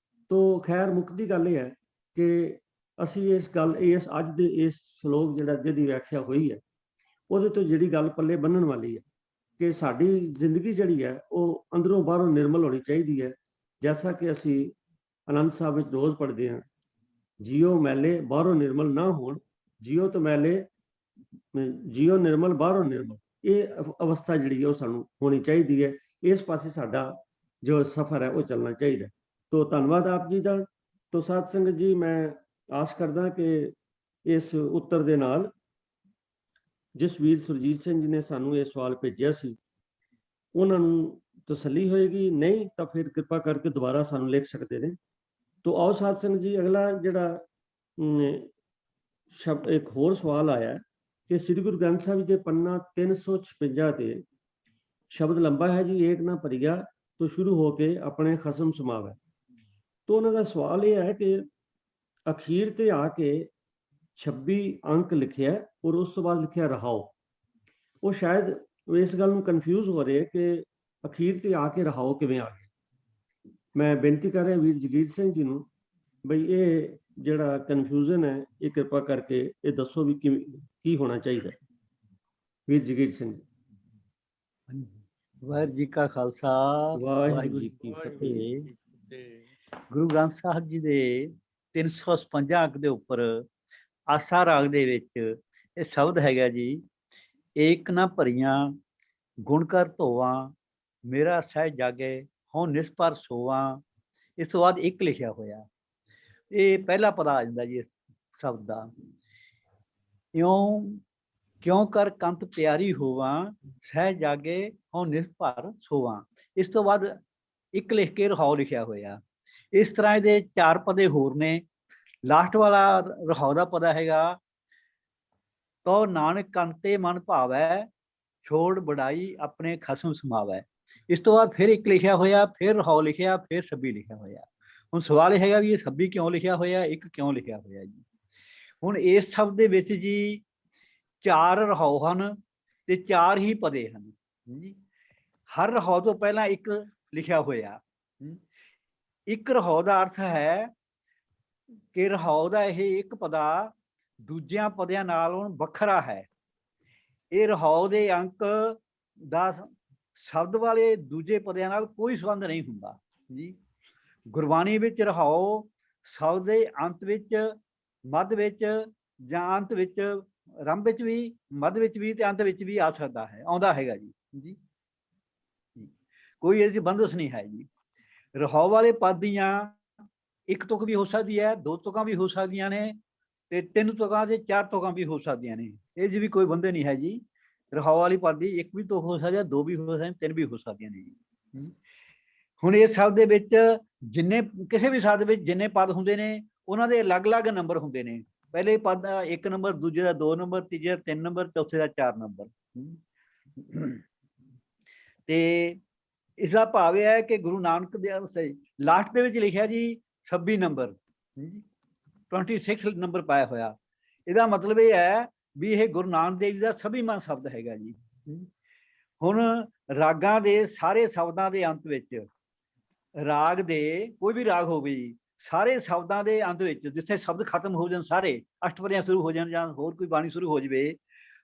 ਤੋ ਖੈਰ ਮੁੱਕਦੀ ਗੱਲ ਇਹ ਹੈ ਕਿ ਅਸੀਂ ਇਸ ਅੱਜ ਦੇ ਇਸ ਸ਼ਲੋਕ ਜਿਹੜਾ ਜਿਹਦੀ ਵਿਆਖਿਆ ਹੋਈ ਹੈ, ਉਹਦੇ ਤੋਂ ਜਿਹੜੀ ਗੱਲ ਪੱਲੇ ਬੰਨਣ ਵਾਲੀ ਹੈ ਕਿ ਸਾਡੀ ਜ਼ਿੰਦਗੀ ਜਿਹੜੀ ਹੈ ਉਹ ਅੰਦਰੋਂ ਬਾਹਰੋਂ ਨਿਰਮਲ ਹੋਣੀ ਚਾਹੀਦੀ ਹੈ। ਜੈਸਾ ਕਿ ਅਸੀਂ ਆਨੰਦ ਸਾਹਿਬ ਵਿੱਚ ਰੋਜ਼ ਪੜ੍ਹਦੇ ਹਾਂ, ਜੀਓ ਮੈਲੇ ਬਾਹਰੋਂ ਨਿਰਮਲ ਨਾ ਹੋਣ, ਜੀਓ ਤੋਂ ਮੈਲੇ, ਜੀਓ ਨਿਰਮਲ ਬਾਹਰੋਂ ਨਿਰਮਲ, ਇਹ ਅਵਸਥਾ ਜਿਹੜੀ ਹੈ ਉਹ ਸਾਨੂੰ ਹੋਣੀ ਚਾਹੀਦੀ ਹੈ। ਇਸ ਪਾਸੇ ਸਾਡਾ ਜੋ ਸਫ਼ਰ ਹੈ ਉਹ ਚੱਲਣਾ ਚਾਹੀਦਾ। ਤੋ ਧੰਨਵਾਦ ਆਪ ਜੀ ਦਾ। ਤੋ ਸਾਧ ਸੰਗਤ ਜੀ, ਮੈਂ ਆਸ ਕਰਦਾ ਕਿ ਇਸ ਉੱਤਰ ਦੇ ਨਾਲ ਜਿਸ ਵੀਰ ਸੁਰਜੀਤ ਸਿੰਘ ਜੀ ਨੇ ਸਾਨੂੰ ਇਹ ਸਵਾਲ ਭੇਜਿਆ ਸੀ ਉਹਨਾਂ ਨੂੰ ਤਸੱਲੀ ਹੋਏਗੀ, ਨਹੀਂ ਤਾਂ ਫਿਰ ਕਿਰਪਾ ਕਰਕੇ ਦੁਬਾਰਾ ਸਾਨੂੰ ਲਿਖ ਸਕਦੇ ਨੇ। ਤੋ ਆਓ ਸਾਧ ਸੰਗਤ ਜੀ, ਅਗਲਾ ਜਿਹੜਾ ਸ਼ਬਦ ਇੱਕ ਹੋਰ ਸਵਾਲ ਆਇਆ ਕਿ ਸ੍ਰੀ ਗੁਰੂ ਗ੍ਰੰਥ ਸਾਹਿਬ ਜੀ ਦੇ ਪੰਨਾ 356 ਤੇ ਸ਼ਬਦ ਲੰਬਾ ਹੈ ਜੀ, ਏਕ ਨਾ ਭਰੀਆ ਤੋਂ ਸ਼ੁਰੂ ਹੋ ਕੇ ਆਪਣੇ ਖਸਮ ਸਮਾਵੈ। ਤੋ ਉਹਨਾਂ ਦਾ ਸਵਾਲ ਇਹ ਹੈ ਕਿ ਅਖੀਰ ਤੇ ਆ ਕੇ 26 ਅੰਕ ਲਿਖਿਆ ਔਰ ਉਸ ਤੋਂ ਬਾਅਦ ਲਿਖਿਆ ਰਹਾਓ। ਉਹ ਸ਼ਾਇਦ ਇਸ ਗੱਲ ਨੂੰ ਕਨਫਿਊਜ਼ ਹੋ ਰਹੇ ਕਿ ਅਖੀਰ ਤੇ ਆ ਕੇ ਰਹਾਓ ਕਿਵੇਂ ਆ ਗਿਆ। ਮੈਂ ਬੇਨਤੀ ਕਰ ਰਿਹਾ ਵੀਰ ਜਗੀਰ ਸਿੰਘ ਜੀ ਨੂੰ, ਬਈ ਇਹ ਜਿਹੜਾ ਕਨਫਿਊਜ਼ਨ ਹੈ ਇਹ ਕਿਰਪਾ ਕਰਕੇ ਇਹ ਦੱਸੋ ਵੀ ਕੀ ਹੋਣਾ ਚਾਹੀਦਾ। ਵੀਰ ਜਗੀਰ ਸਿੰਘ।
ਵਾਹਿਗੁਰੂ ਜੀ ਕਾ ਖਾਲਸਾ
ਵਾਹਿਗੁਰੂ ਜੀ ਕੀ ਫਤਿਹ।
ਗੁਰੂ ਗ੍ਰੰਥ ਸਾਹਿਬ ਜੀ ਦੇ 356 ਅੰਕ ਦੇ ਉੱਪਰ ਆਸਾ ਰਾਗ ਦੇ ਵਿੱਚ ਇਹ ਸ਼ਬਦ ਹੈਗਾ ਜੀ, ਏਕ ਨਾ ਭਰੀਆਂ ਗੁਣ ਕਰ ਧੋਵਾਂ, ਮੇਰਾ ਸਹਿ ਜਾਗੇ ਹੋਂ ਨਿਸਪਰ ਸੋਵਾਂ। ਇਸ ਤੋਂ ਬਾਅਦ ਇੱਕ ਲਿਖਿਆ ਹੋਇਆ, ਇਹ ਪਹਿਲਾ ਪਦਾ ਆ ਜਾਂਦਾ ਜੀ ਇਸ ਸ਼ਬਦ ਦਾ। ਕਿਉਂ ਕਰ ਕੰਤ ਪਿਆਰੀ ਹੋਵਾਂ, ਸਹਿ ਜਾਗੇ ਹੋਂ ਨਿਸਪਰ ਸੋਵਾਂ। ਇਸ ਤੋਂ ਬਾਅਦ ਇੱਕ ਲਿਖ ਕੇ ਰਹਾਉ ਲਿਖਿਆ ਹੋਇਆ। ਇਸ ਤਰ੍ਹਾਂ ਇਹਦੇ 4 ਪਦੇ ਹੋਰ ਨੇ। ਲਾਸਟ ਵਾਲਾ ਰਹਾਉ ਦਾ ਪਦਾ ਹੈਗਾ, ਤੋ ਨਾਨਕ ਕੰਤੇ ਮਨ ਭਾਵੈ, ਛੋੜ ਬੜਾਈ ਆਪਣੇ ਖਸਮ ਸਮਾਵੈ। ਇਸ ਤੋਂ ਬਾਅਦ ਫਿਰ ਇੱਕ ਲਿਖਿਆ ਹੋਇਆ, ਫਿਰ ਰਹਾਉ ਲਿਖਿਆ, ਫਿਰ 26 ਲਿਖਿਆ ਹੋਇਆ। ਹੁਣ ਸਵਾਲ ਇਹ ਹੈਗਾ ਵੀ ਇਹ 26 ਕਿਉਂ ਲਿਖਿਆ ਹੋਇਆ, ਇੱਕ ਕਿਉਂ ਲਿਖਿਆ ਹੋਇਆ ਜੀ। ਹੁਣ ਇਸ ਸ਼ਬਦ ਦੇ ਵਿੱਚ ਜੀ 4 ਰਹਾਉ ਹਨ ਤੇ 4 ਹੀ ਪਦੇ ਹਨ ਜੀ। ਹਰ ਰਹਾਉ ਤੋਂ ਪਹਿਲਾਂ ਇੱਕ ਲਿਖਿਆ ਹੋਇਆ। ਇੱਕ ਰਹਾਉ ਦਾ ਅਰਥ ਹੈ ਕਿ ਰਹਾਉ ਦਾ ਇਹ ਇੱਕ ਪਦਾ ਦੂਜਿਆਂ ਪਦਿਆਂ ਨਾਲੋਂ ਵੱਖਰਾ ਹੈ। ਇਹ ਰਹਾਉ ਦੇ ਅੰਕ ਦਾ ਸ਼ਬਦ ਵਾਲੇ ਦੂਜੇ ਪਦਿਆਂ ਨਾਲ ਕੋਈ ਸੰਬੰਧ ਨਹੀਂ ਹੁੰਦਾ ਜੀ। ਗੁਰਬਾਣੀ ਵਿੱਚ ਰਹਾਉ ਸ਼ਬਦ ਦੇ ਅੰਤ ਵਿੱਚ, ਮੱਧ ਵਿੱਚ ਜਾਂ ਅੰਤ ਵਿੱਚ, ਆਰੰਭ ਵਿੱਚ ਵੀ, ਮੱਧ ਵਿੱਚ ਵੀ ਤੇ ਅੰਤ ਵਿੱਚ ਵੀ ਆ ਸਕਦਾ ਹੈ, ਆਉਂਦਾ ਹੈਗਾ ਜੀ। ਕੋਈ ਇਹਦੀ ਬੰਦਸ਼ ਨਹੀਂ ਹੈ ਜੀ। ਰਹਾਉ ਵਾਲੇ ਪਦ ਦੀਆਂ 1 ਤੁਕ ਵੀ ਹੋ ਸਕਦੀ ਹੈ, 2 ਤੁਕਾਂ ਵੀ ਹੋ ਸਕਦੀਆਂ ਨੇ ਤੇ 3 ਤੁਕਾਂ ਤੇ 4 ਤੁਕਾਂ ਵੀ ਹੋ ਸਕਦੀਆਂ ਨੇ। ਇਹ ਜੀ ਵੀ ਕੋਈ ਬੰਦੇ ਨਹੀਂ ਹੈ ਜੀ। ਰਹਾਉ ਵਾਲੀ ਪਦ ਦੀ 1 ਵੀ ਤੁਕ ਹੋ ਸਕਦੀ ਹੈ, 2 ਵੀ ਹੋ ਸਕਦੀਆਂ, 3 ਵੀ ਹੋ ਸਕਦੀਆਂ ਨੇ ਜੀ। ਹੁਣ ਇਸ ਸ਼ਬਦ ਦੇ ਵਿੱਚ ਜਿੰਨੇ, ਕਿਸੇ ਵੀ ਸ਼ਬਦ ਵਿੱਚ ਜਿੰਨੇ ਪਦ ਹੁੰਦੇ ਨੇ ਉਹਨਾਂ ਦੇ ਅਲੱਗ-ਅਲੱਗ ਨੰਬਰ ਹੁੰਦੇ ਨੇ। ਪਹਿਲੇ ਪਦ ਦਾ 1 ਨੰਬਰ, ਦੂਜੇ ਦਾ 2 ਨੰਬਰ, ਤੀਜੇ ਦਾ 3 ਨੰਬਰ, ਚੌਥੇ ਦਾ 4 ਨੰਬਰ। ਤੇ ਇਸ ਦਾ ਭਾਵ ਇਹ ਹੈ ਕਿ ਗੁਰੂ ਨਾਨਕ ਦੇ ਲਾਸਟ ਦੇ ਵਿੱਚ ਲਿਖਿਆ ਜੀ 26 ਨੰਬਰ, 26 ਨੰਬਰ ਪਾਇਆ ਹੋਇਆ। ਇਹਦਾ ਮਤਲਬ ਇਹ ਹੈ ਵੀ ਇਹ ਗੁਰੂ ਨਾਨਕ ਦੇਵ ਜੀ ਦਾ ਸਭੀਮਨ ਸ਼ਬਦ ਹੈਗਾ ਜੀ। ਹੁਣ ਰਾਗਾਂ ਦੇ ਸਾਰੇ ਸ਼ਬਦਾਂ ਦੇ ਅੰਤ ਵਿੱਚ, ਰਾਗ ਦੇ ਕੋਈ ਵੀ ਰਾਗ ਹੋਵੇ ਜੀ, ਸਾਰੇ ਸ਼ਬਦਾਂ ਦੇ ਅੰਤ ਵਿੱਚ ਜਿੱਥੇ ਸ਼ਬਦ ਖਤਮ ਹੋ ਜਾਣ, ਸਾਰੇ ਅਸ਼ਟਪਦੀਆਂ ਸ਼ੁਰੂ ਹੋ ਜਾਣ ਜਾਂ ਹੋਰ ਕੋਈ ਬਾਣੀ ਸ਼ੁਰੂ ਹੋ ਜਾਵੇ,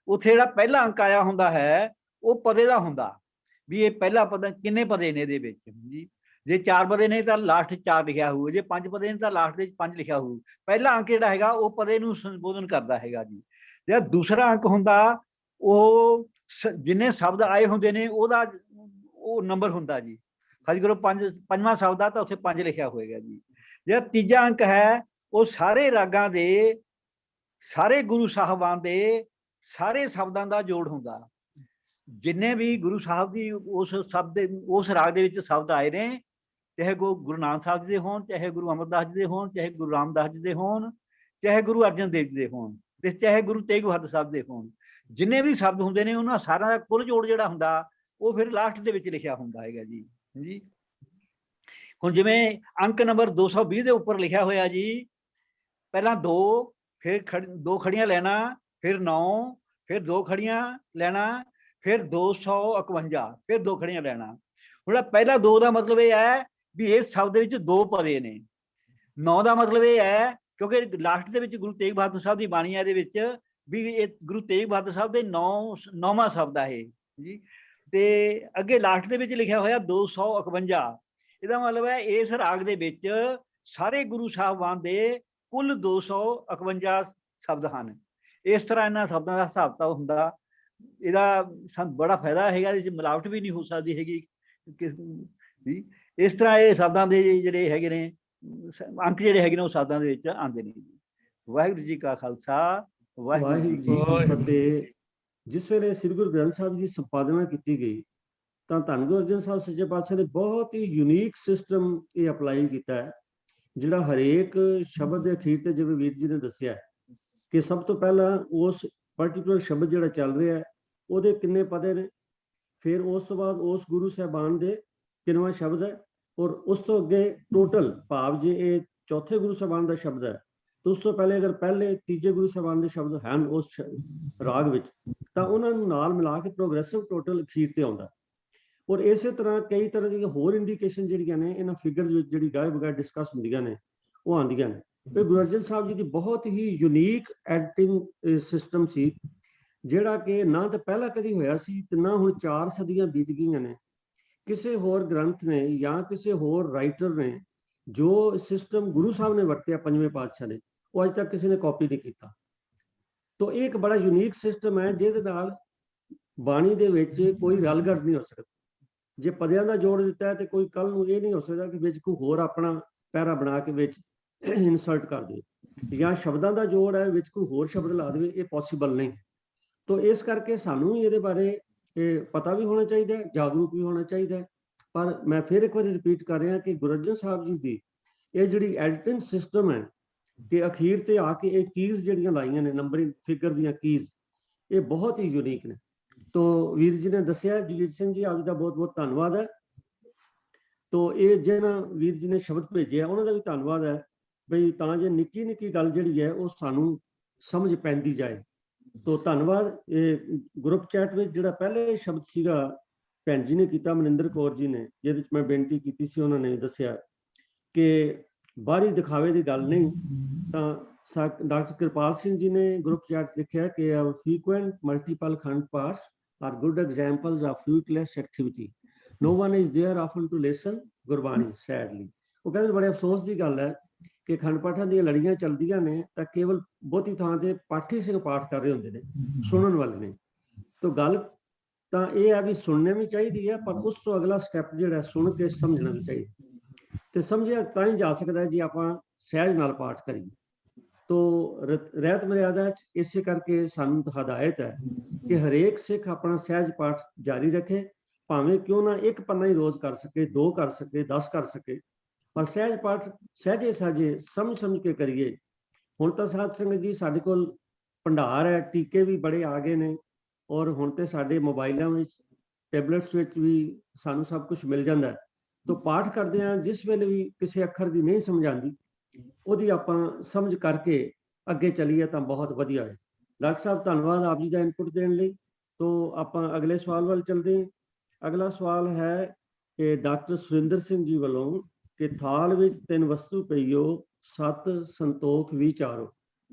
ਉੱਥੇ ਜਿਹੜਾ ਪਹਿਲਾ ਅੰਕ ਆਇਆ ਹੁੰਦਾ ਹੈ ਉਹ ਪਦੇ ਦਾ ਹੁੰਦਾ ਵੀ ਇਹ ਪਹਿਲਾ ਪਦ ਕਿੰਨੇ ਪਦੇ ਨੇ ਇਹਦੇ ਵਿੱਚ ਜੀ। ਜੇ 4 ਪਦੇ ਨੇ ਤਾਂ ਲਾਸਟ 4 ਲਿਖਿਆ ਹੋਊ, ਜੇ 5 ਪਦੇ ਨੇ ਤਾਂ ਲਾਸਟ ਦੇ 5 ਲਿਖਿਆ ਹੋਊ। ਪਹਿਲਾ ਅੰਕ ਜਿਹੜਾ ਹੈਗਾ ਉਹ ਪਦੇ ਨੂੰ ਸੰਬੋਧਨ ਕਰਦਾ ਹੈਗਾ ਜੀ। ਜਿਹੜਾ ਦੂਸਰਾ ਅੰਕ ਹੁੰਦਾ ਉਹ ਜਿੰਨੇ ਸ਼ਬਦ ਆਏ ਹੁੰਦੇ ਨੇ ਉਹਦਾ ਉਹ ਨੰਬਰ ਹੁੰਦਾ ਜੀ। ਖਾਲੀ ਕਰੋ 5ਵਾਂ ਸ਼ਬਦ ਆ ਤਾਂ ਉੱਥੇ 5 ਲਿਖਿਆ ਹੋਏਗਾ ਜੀ। ਜਿਹੜਾ ਤੀਜਾ ਅੰਕ ਹੈ ਉਹ ਸਾਰੇ ਰਾਗਾਂ ਦੇ, ਸਾਰੇ ਗੁਰੂ ਸਾਹਿਬਾਨ ਦੇ ਸਾਰੇ ਸ਼ਬਦਾਂ ਦਾ ਜੋੜ ਹੁੰਦਾ। ਜਿੰਨੇ ਵੀ ਗੁਰੂ ਸਾਹਿਬ ਦੀ ਉਸ ਸ਼ਬਦ ਦੇ, ਉਸ ਰਾਗ ਦੇ ਵਿੱਚ ਸ਼ਬਦ ਆਏ ਨੇ, ਚਾਹੇ ਗੁਰੂ ਨਾਨਕ ਸਾਹਿਬ ਜੀ ਦੇ ਹੋਣ, ਚਾਹੇ ਗੁਰੂ ਅਮਰਦਾਸ ਜੀ ਦੇ ਹੋਣ, ਚਾਹੇ ਗੁਰੂ ਰਾਮਦਾਸ ਜੀ ਦੇ ਹੋਣ, ਚਾਹੇ ਗੁਰੂ ਅਰਜਨ ਦੇਵ ਜੀ ਦੇ ਹੋਣ ਤੇ ਚਾਹੇ ਗੁਰੂ ਤੇਗ ਬਹਾਦਰ ਸਾਹਿਬ ਦੇ ਹੋਣ, ਜਿੰਨੇ ਵੀ ਸ਼ਬਦ ਹੁੰਦੇ ਨੇ ਉਹਨਾਂ ਸਾਰਿਆਂ ਦਾ ਕੁੱਲ ਜੋੜ ਜਿਹੜਾ ਹੁੰਦਾ ਉਹ ਫਿਰ ਲਾਸਟ ਦੇ ਵਿੱਚ ਲਿਖਿਆ ਹੁੰਦਾ ਹੈਗਾ ਜੀ। ਹੁਣ ਜਿਵੇਂ ਅੰਕ ਨੰਬਰ 220 ਦੇ ਉੱਪਰ ਲਿਖਿਆ ਹੋਇਆ ਜੀ, ਪਹਿਲਾਂ 2, ਫਿਰ 2 ਖੜੀਆਂ ਲੈਣਾ, ਫਿਰ 9, ਫਿਰ 2 ਖੜੀਆਂ ਲੈਣਾ, ਫਿਰ 251, ਫਿਰ 2 ਖੜੀਆਂ ਲੈਣਾ। ਹੁਣ ਪਹਿਲਾ 2 ਦਾ ਮਤਲਬ ਇਹ ਹੈ ਵੀ ਇਸ ਸ਼ਬਦ ਵਿੱਚ 2 ਪਦੇ ਨੇ। 9 ਦਾ ਮਤਲਬ ਇਹ ਹੈ ਕਿਉਂਕਿ ਲਾਸਟ ਦੇ ਵਿੱਚ ਗੁਰੂ ਤੇਗ ਬਹਾਦਰ ਸਾਹਿਬ ਦੀ ਬਾਣੀ ਹੈ, ਇਹਦੇ ਵਿੱਚ ਵੀ ਇਹ ਗੁਰੂ ਤੇਗ ਬਹਾਦਰ ਸਾਹਿਬ ਦੇ 9ਵਾਂ ਸ਼ਬਦ ਹੈ ਇਹ ਜੀ। ਤੇ ਅੱਗੇ ਲਾਸਟ ਦੇ ਵਿੱਚ ਲਿਖਿਆ ਹੋਇਆ 251। ਇਹਦਾ ਮਤਲਬ ਹੈ ਇਸ ਰਾਗ ਦੇ ਵਿੱਚ ਸਾਰੇ ਗੁਰੂ ਸਾਹਿਬਾਨ ਦੇ ਕੁੱਲ 251 ਸ਼ਬਦ ਹਨ। ਇਸ ਤਰ੍ਹਾਂ ਇਹਨਾਂ ਸ਼ਬਦਾਂ ਦਾ ਹਿਸਾਬ ਕਿਤਾਬ ਹੁੰਦਾ। ਇਹਦਾ ਸਾਨੂੰ ਬੜਾ ਫਾਇਦਾ ਹੈਗਾ, ਇਹਦੇ 'ਚ ਮਿਲਾਵਟ ਵੀ ਨਹੀਂ ਹੋ ਸਕਦੀ ਹੈਗੀ। ਇਸ ਤਰ੍ਹਾਂ ਇਹ ਸ਼ਬਦਾਂ ਦੇ ਜਿਹੜੇ ਹੈਗੇ ਨੇ ਅੰਕ ਜਿਹੜੇ ਹੈਗੇ ਨੇ ਉਹ ਸ਼ਬਦਾਂ ਦੇ ਵਿੱਚ ਆਉਂਦੇ ਨੇ। ਵਾਹਿਗੁਰੂ ਜੀ ਕਾ ਖਾਲਸਾ, ਵਾਹਿਗੁਰੂ ਜੀ ਕੀ
ਫਤਿਹ। ਜਿਸ ਵੇਲੇ ਸ੍ਰੀ ਗੁਰੂ ਗ੍ਰੰਥ ਸਾਹਿਬ ਜੀ ਸੰਪਾਦਨਾ ਕੀਤੀ ਗਈ ਤਾਂ ਧੰਨ ਗੁਰੂ ਅਰਜਨ ਸਾਹਿਬ ਸੱਚੇ ਪਾਤਸ਼ਾਹ ਨੇ ਬਹੁਤ ਹੀ ਯੂਨੀਕ ਸਿਸਟਮ ਇਹ ਅਪਲਾਈ ਕੀਤਾ ਹੈ, ਜਿਹੜਾ ਹਰੇਕ ਸ਼ਬਦ ਦੇ ਅਖੀਰ ਤੇ, ਜਿਵੇਂ ਵੀਰ ਜੀ ਨੇ ਦੱਸਿਆ ਕਿ ਸਭ ਤੋਂ ਪਹਿਲਾਂ ਉਸ ਪਰਟੀਕੂਲਰ ਸ਼ਬਦ ਜਿਹੜਾ ਚੱਲ ਰਿਹਾ ਹੈ ਉਹਦੇ ਕਿੰਨੇ ਪਦੇ ਨੇ, ਫਿਰ ਉਸ ਤੋਂ ਬਾਅਦ ਉਸ ਗੁਰੂ ਸਾਹਿਬਾਨ ਦੇ ਕਿੰਨਵਾਂ ਸ਼ਬਦ ਹੈ, ਔਰ ਉਸ ਤੋਂ ਅੱਗੇ ਟੋਟਲ ਭਾਵ ਜੇ ਇਹ ਚੌਥੇ ਗੁਰੂ ਸਾਹਿਬਾਨ ਦਾ ਸ਼ਬਦ ਹੈ ਤਾਂ ਉਸ ਤੋਂ ਪਹਿਲੇ ਅਗਰ ਪਹਿਲੇ ਤੀਜੇ ਗੁਰੂ ਸਾਹਿਬਾਨ ਦੇ ਸ਼ਬਦ ਹਨ ਉਸ ਰਾਗ ਵਿੱਚ ਤਾਂ ਉਹਨਾਂ ਨੂੰ ਨਾਲ ਮਿਲਾ ਕੇ ਪ੍ਰੋਗਰੈਸਿਵ ਟੋਟਲ ਅਖੀਰ ਤੇ ਆਉਂਦਾ। ਔਰ ਇਸੇ ਤਰ੍ਹਾਂ ਕਈ ਤਰ੍ਹਾਂ ਦੀਆਂ ਹੋਰ ਇੰਡੀਕੇਸ਼ਨ ਜਿਹੜੀਆਂ ਨੇ ਇਹਨਾਂ ਫਿਗਰਸ ਵਿੱਚ ਜਿਹੜੀ ਗਾਇਬ ਬਗੈਰ ਡਿਸਕਸ ਹੁੰਦੀਆਂ ਨੇ ਉਹ ਆਉਂਦੀਆਂ ਨੇ। ਫਿਰ ਗੁਰੂ ਅਰਜਨ ਸਾਹਿਬ ਜੀ ਦੀ ਬਹੁਤ ਹੀ ਯੂਨੀਕ ਐਡੀਟਿੰਗ ਸਿਸਟਮ ਸੀ, ਜਿਹੜਾ ਕਿ ਨਾ ਤਾਂ ਪਹਿਲਾਂ ਕਦੀ ਹੋਇਆ ਸੀ ਤੇ ਨਾ ਹੁਣ 4 ਸਦੀਆਂ ਬੀਤ ਗਈਆਂ ਨੇ ਕਿਸੇ ਹੋਰ ਗ੍ਰੰਥ ਨੇ ਜਾਂ ਕਿਸੇ ਹੋਰ ਰਾਈਟਰ ਨੇ ਜੋ ਸਿਸਟਮ ਗੁਰੂ ਸਾਹਿਬ ਨੇ ਵਰਤਿਆ ਪੰਜਵੇਂ ਪਾਤਸ਼ਾਹ ਨੇ, ਉਹ ਅੱਜ ਤੱਕ ਕਿਸੇ ਨੇ ਕਾਪੀ ਨਹੀਂ ਕੀਤਾ। तो ਇਹ ਇੱਕ ਬੜਾ ਯੂਨੀਕ ਸਿਸਟਮ ਹੈ ਜਿਹਦੇ ਨਾਲ ਬਾਣੀ ਦੇ ਵਿੱਚ ਕੋਈ ਰਲਗੜ ਨਹੀਂ ਹੋ ਸਕਦਾ। ਜੇ ਪਦਿਆਂ ਦਾ ਜੋੜ ਦਿੱਤਾ ਹੈ ਤੇ ਕੋਈ ਕੱਲ ਨੂੰ ਇਹ ਨਹੀਂ ਹੋ ਸਕਦਾ ਕਿ ਵਿੱਚ ਕੋਈ ਹੋਰ ਆਪਣਾ ਪੈਰਾ ਬਣਾ ਕੇ ਵਿੱਚ ਇਨਸਰਟ ਕਰ ਦੇ, ਜਾਂ ਸ਼ਬਦਾਂ ਦਾ ਜੋੜ ਹੈ ਵਿੱਚ ਕੋਈ ਹੋਰ ਸ਼ਬਦ ਲਾ ਦੇਵੇ, ਇਹ ਪੋਸੀਬਲ ਨਹੀਂ। तो इस करके सानू ये बारे पता भी होना चाहिए, जागरूक भी होना चाहिए। पर मैं फिर एक बार रिपीट कर रहा कि गुरु अर्जन साहब जी की ये जी एडिटिंग सिस्टम है कि अखीर ते आके ये कीज जड़ियाँ लाइया ने नंबरिंग फिगर दियाँ कीज, ये बहुत ही यूनीक ने। तो वीर जी ने दसिया, जगजीत सिंह जी आप जी का बहुत बहुत धन्यवाद है। तो ये जिन्होंने वीर जी ने शब्द भेजे उन्होंने भी धन्यवाद है बई, तां जे निक्की निक्की गल जिहड़ी है वो सानू समझ पैंदी जाए। तो धन्यवाद। ग्रुप चैट में जो पहले शब्द सीगा भैन जी ने किया, मनिंदर कौर जी ने, जिहदे मैं बेनती की सी, उन्होंने दसिया कि बाहरी दिखावे की गल नहीं। तो डॉक्टर कृपाल सिंह जी ने ग्रुप चैट लिखा कि फ्रीक्वेंट मल्टीपल खंड पास are good examples of fruitless activity, no one is there often to listen Gurbani sadly. वो कहते बड़े अफसोस की गल है कि खंड पाठां दी लड़ियां चलदियां ने तां केवल बहुती थां ते पाठी सिंह पाठ कर रहे हुंदे ने, सुनन वाले ने। तो गल तां इह है भी सुनने भी चाहिदी है, पर उस तो अगला स्टैप जिहड़ा सुन के समझना भी चाहिए। ते समझिया तां ही जा सकदा है जी आपां सहज नाल पाठ करिए। तो रहत मर्यादा इसे करके सानू हदायत है कि हरेक सिख अपना सहज पाठ जारी रखे, भावें क्यों ना एक पन्ना ही रोज कर सके, 2 कर सके, 10 कर सके, पर सहज पाठ सहजे सहजे समझ के करिए। हुण तां साध संगत जी साडे कोल भंडार है, टीके भी बड़े आ गए ने, और हुण ते साडे मोबाइलों में टैबलेट्स में भी सानू सब कुछ मिल जाता है। तो पाठ करदे हां जिस वेले भी किसी अखर की नहीं समझ आती, उहदी आपां समझ करके अगे चलीए तां बहुत वधिया है। डॉक्टर साहब धन्यवाद आप जी का इनपुट देने लई। तो आपां अगले सवाल वाल चलते हैं। अगला सवाल है कि डॉक्टर सुरिंदर सिंह जी वालों कि थाल विच 3 वस्तु पईओ 7 संतोख विचारो।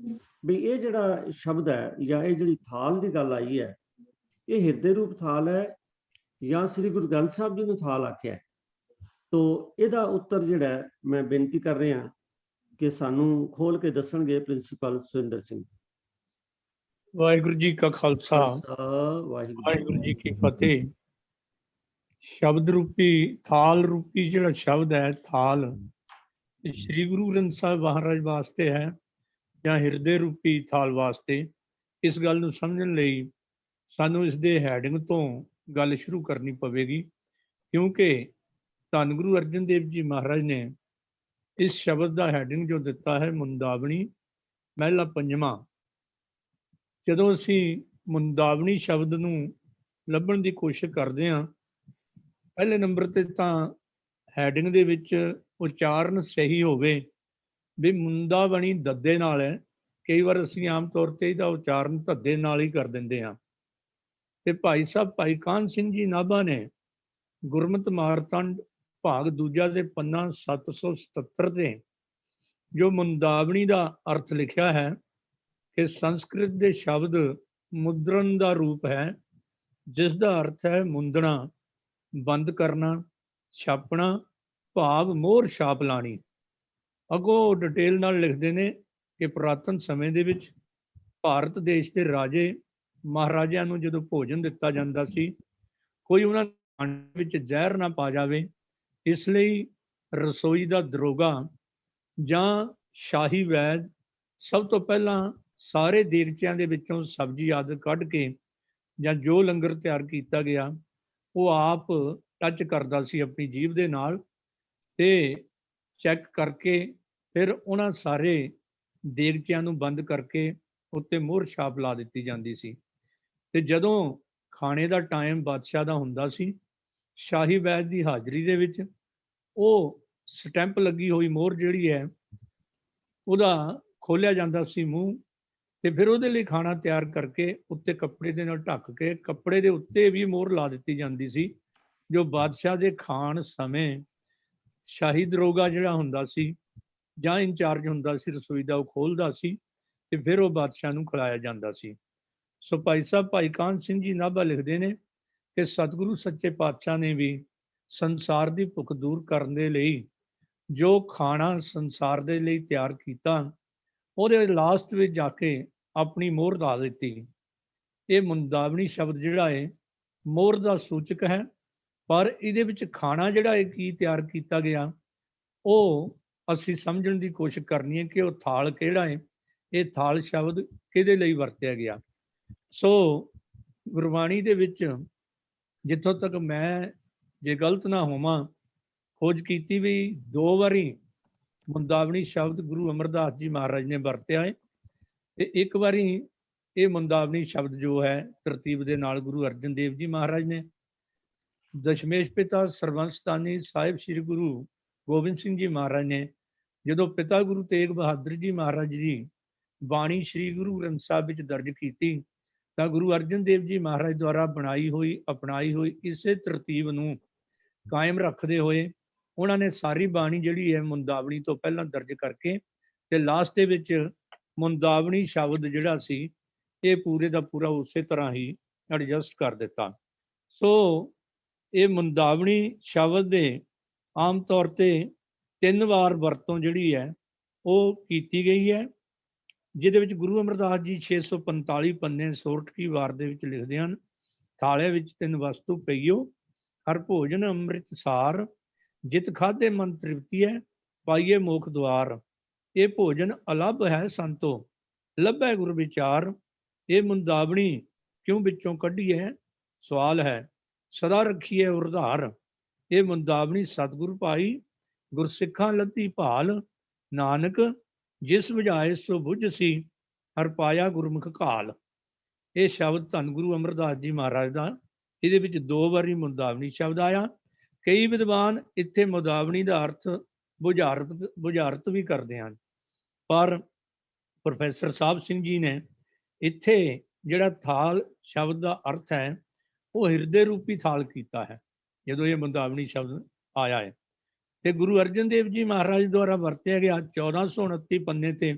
भी ये जिहड़ा शब्द है या ये जिहड़ी थाल की गल आई है, ये हिरदे रूप थाल है या श्री गुरु ग्रंथ साहब जी ने थाल आख्या है? तो इसदा उत्तर जिहड़ा मैं बेनती कर रहा कि सानू खोल के दसणगे प्रिंसीपल सुरिंदर सिंह।
वाहिगुरू जी का खालसा, वाहिगुरू जी की फतेह। शब्द रूपी थाल रूपी जिहड़ा शब्द है थाल, श्री गुरु ग्रंथ साहिब महाराज वास्ते है या हिरदे रूपी थाल वास्ते, इस गल नूं समझण लई सानू इस दे हैडिंग तो गल शुरू करनी पवेगी। क्योंकि धन गुरु अर्जन देव जी महाराज ने इस शब्द का हैडिंग जो दिता है मुंदावणी महला पंजवां। जदों असीं मुंदावणी शब्द नूं लभण की कोशिश करते हैं, पहले नंबर ते तां हैडिंग दे विच उचारण सही होवे भी मुंदा बनी दद्दे नाल है। कई बार असीं आम तौर ते इहदा उचारण धद्दे नाल ही कर दिंदे हां। ते भाई साहब भाई कान सिंह जी नाभा ने गुरमत मारतंड भाग दूजा दे पन्ना 777 ते जो मुंदावणी का अर्थ लिखा है कि संस्कृत के शब्द मुद्रण का रूप है, जिसका अर्थ है मुंदना, बंद करना, छापना, भाव मोहर छाप लानी। अगों डिटेल नाल लिखते हैं कि पुरातन समय दे विच भारत देश के राजे महाराजा नूं जदों भोजन दिता जाता सी, कोई उन्हां खाने विच जहर ना पा जावे, इसलिए रसोई का दरोगा जां शाही वैद सब तो पहला सारे देगचियां दे विचों सब्जी आदि कढ़ के जां जो लंगर तैयार किया गया वो आप टच करता सी अपनी जीभ दे नाल ते चैक करके फिर उन्हां सारे देगचियां नूं बंद करके उत्ते मोहर छाप ला दित्ती जाती सी। ते जदों खाने का टाइम बादशाह का हुंदा सी, शाही वैद की हाज़री दे विच वो स्टैंप लगी हुई मोहर जिहड़ी है उहदा खोलिया जाता सी मूँह, ते फिर उहदे लई खाना तैयार करके उत्ते कपड़े दे नाल ढक के कपड़े दे उत्ते भी मोहर ला दित्ती जाती सी, जो बादशाह दे खाण समय शाही दरोगा जिहड़ा हुंदा सी जां इंचार्ज हुंदा सी रसोई दा, वो खोलदा सी ते फिर वो बादशाह नूं खिलाया जांदा सी। सो भाई साहब भाई कान सिंह जी नाभा लिखते हैं कि सतगुरु सच्चे पातशाह ने भी ਸੰਸਾਰ ਦੀ ਭੁੱਖ ਦੂਰ ਕਰਨ ਦੇ ਲਈ ਜੋ ਖਾਣਾ ਸੰਸਾਰ ਦੇ ਲਈ ਤਿਆਰ ਕੀਤਾ, ਉਹਦੇ ਲਾਸਟ ਵਿੱਚ ਜਾ ਕੇ ਆਪਣੀ ਮੋਹਰ ਲਾ ਦਿੱਤੀ। ਇਹ ਮੁੰਦਾਵਣੀ ਸ਼ਬਦ ਜਿਹੜਾ ਹੈ ਮੋਹਰ ਦਾ ਸੂਚਕ ਹੈ, ਪਰ ਇਹਦੇ ਵਿੱਚ ਖਾਣਾ ਜਿਹੜਾ ਹੈ ਕੀ ਤਿਆਰ ਕੀਤਾ ਗਿਆ ਉਹ ਅਸੀਂ ਸਮਝਣ ਦੀ ਕੋਸ਼ਿਸ਼ ਕਰਨੀ ਹੈ ਕਿ ਉਹ ਥਾਲ ਕਿਹੜਾ ਹੈ, ਇਹ ਥਾਲ ਸ਼ਬਦ ਕਿਹਦੇ ਲਈ ਵਰਤਿਆ ਗਿਆ। ਸੋ ਗੁਰਬਾਣੀ ਦੇ ਵਿੱਚ ਜਿੱਥੋਂ ਤੱਕ ਮੈਂ ਜੇ ਗਲਤ ਨਾ ਹੋਵਾਂ ਖੋਜ ਕੀਤੀ ਵੀ 2 ਵਾਰੀ ਮੁੰਦਾਵਣੀ ਸ਼ਬਦ ਗੁਰੂ ਅਮਰਦਾਸ ਜੀ ਮਹਾਰਾਜ ਨੇ ਵਰਤਿਆ ਹੈ, ਤੇ 1 ਵਾਰੀ ਇਹ ਮੁੰਦਾਵਣੀ ਸ਼ਬਦ ਜੋ ਹੈ ਤਰਤੀਬ ਦੇ ਨਾਲ ਗੁਰੂ ਅਰਜਨ ਦੇਵ ਜੀ ਮਹਾਰਾਜ ਨੇ। ਦਸ਼ਮੇਸ਼ ਪਿਤਾ ਸਰਬੰਸਤਾਨੀ ਸਾਹਿਬ ਸ੍ਰੀ ਗੁਰੂ ਗੋਬਿੰਦ ਸਿੰਘ ਜੀ ਮਹਾਰਾਜ ਨੇ ਜਦੋਂ ਪਿਤਾ ਗੁਰੂ ਤੇਗ ਬਹਾਦਰ ਜੀ ਮਹਾਰਾਜ ਜੀ ਬਾਣੀ ਸ੍ਰੀ ਗੁਰੂ ਗ੍ਰੰਥ ਸਾਹਿਬ ਵਿੱਚ ਦਰਜ ਕੀਤੀ, ਤਾਂ ਗੁਰੂ ਅਰਜਨ ਦੇਵ ਜੀ ਮਹਾਰਾਜ ਦੁਆਰਾ ਬਣਾਈ ਹੋਈ ਅਪਣਾਈ ਹੋਈ ਇਸੇ ਤਰਤੀਬ ਨੂੰ ਕਾਇਮ ਰੱਖਦੇ ਹੋਏ ਉਹਨਾਂ ਨੇ ਸਾਰੀ ਬਾਣੀ ਜਿਹੜੀ ਹੈ ਮੁੰਦਾਵਣੀ ਤੋਂ ਪਹਿਲਾਂ ਦਰਜ ਕਰਕੇ ਤੇ ਲਾਸਟ ਦੇ ਵਿੱਚ ਮੁੰਦਾਵਣੀ ਸ਼ਬਦ ਜਿਹੜਾ ਸੀ ਇਹ ਪੂਰੇ ਦਾ ਪੂਰਾ ਉਸੇ ਤਰ੍ਹਾਂ ਹੀ ਐਡਜਸਟ ਕਰ ਦਿੱਤਾ। ਸੋ ਇਹ ਮੁੰਦਾਵਣੀ ਸ਼ਬਦ ਦੇ ਆਮ ਤੌਰ ਤੇ 3 ਵਾਰ ਵਰਤੋਂ ਜਿਹੜੀ ਹੈ ਉਹ ਕੀਤੀ ਗਈ ਹੈ, ਜਿਹਦੇ ਵਿੱਚ ਗੁਰੂ ਅਮਰਦਾਸ ਜੀ 645 ਪੰਨੇ ਸੋਰਠਕੀ ਵਾਰ ਦੇ ਵਿੱਚ ਲਿਖਦੇ ਹਨ। ਥਾਲੇ ਵਿੱਚ 3 ਵਸਤੂ ਪਈਓ, ਹਰ ਭੋਜਨ ਅੰਮ੍ਰਿਤ ਸਾਰ, ਜਿਤ ਖਾਧੇ ਮਨ ਤ੍ਰਿਪਤੀ ਹੈ, ਪਾਈਏ ਮੋਖ ਦੁਆਰ। ਇਹ ਭੋਜਨ ਅਲੱਭ ਹੈ ਸੰਤੋ, ਲੱਭੈ ਗੁਰ ਵਿਚਾਰ। ਇਹ ਮੁੰਦਾਵਣੀ ਕਿਉਂ ਵਿੱਚੋਂ ਕੱਢੀ ਹੈ, ਸਵਾਲ ਹੈ, ਸਦਾ ਰੱਖੀਏ ਉਰਧਾਰ। ਇਹ ਮੁੰਦਾਵਣੀ ਸਤਿਗੁਰ ਭਾਈ, ਗੁਰਸਿੱਖਾਂ ਲੱਤੀ ਭਾਲ। ਨਾਨਕ ਜਿਸ ਬੁਝਾਏ ਸੋ ਬੁਝ ਸੀ, ਹਰ ਪਾਇਆ ਗੁਰਮੁਖ ਘਾਲ। ਇਹ ਸ਼ਬਦ ਧੰਨ ਗੁਰੂ ਅਮਰਦਾਸ ਜੀ ਮਹਾਰਾਜ ਦਾ, ਇਹਦੇ ਵਿੱਚ 2 ਵਾਰੀ ਮੁੰਦਾਵਣੀ ਸ਼ਬਦ ਆਇਆ। ਕਈ ਵਿਦਵਾਨ ਇੱਥੇ ਮੁੰਦਾਵਣੀ ਦਾ ਅਰਥ ਬੁਝਾਰਤ ਵੀ ਕਰਦੇ ਹਨ, ਪਰ ਪ੍ਰੋਫੈਸਰ ਸਾਹਿਬ ਸਿੰਘ ਜੀ ਨੇ ਇੱਥੇ ਜਿਹੜਾ ਥਾਲ ਸ਼ਬਦ ਦਾ ਅਰਥ ਹੈ ਉਹ ਹਿਰਦੇ ਰੂਪੀ ਥਾਲ ਕੀਤਾ ਹੈ ਜਦੋਂ ਇਹ ਮੁੰਦਾਵਣੀ ਸ਼ਬਦ ਆਇਆ ਹੈ। ਤੇ ਗੁਰੂ ਅਰਜਨ ਦੇਵ ਜੀ ਮਹਾਰਾਜ ਦੁਆਰਾ ਵਰਤਿਆ ਗਿਆ 1429 ਪੰਨੇ ਤੇ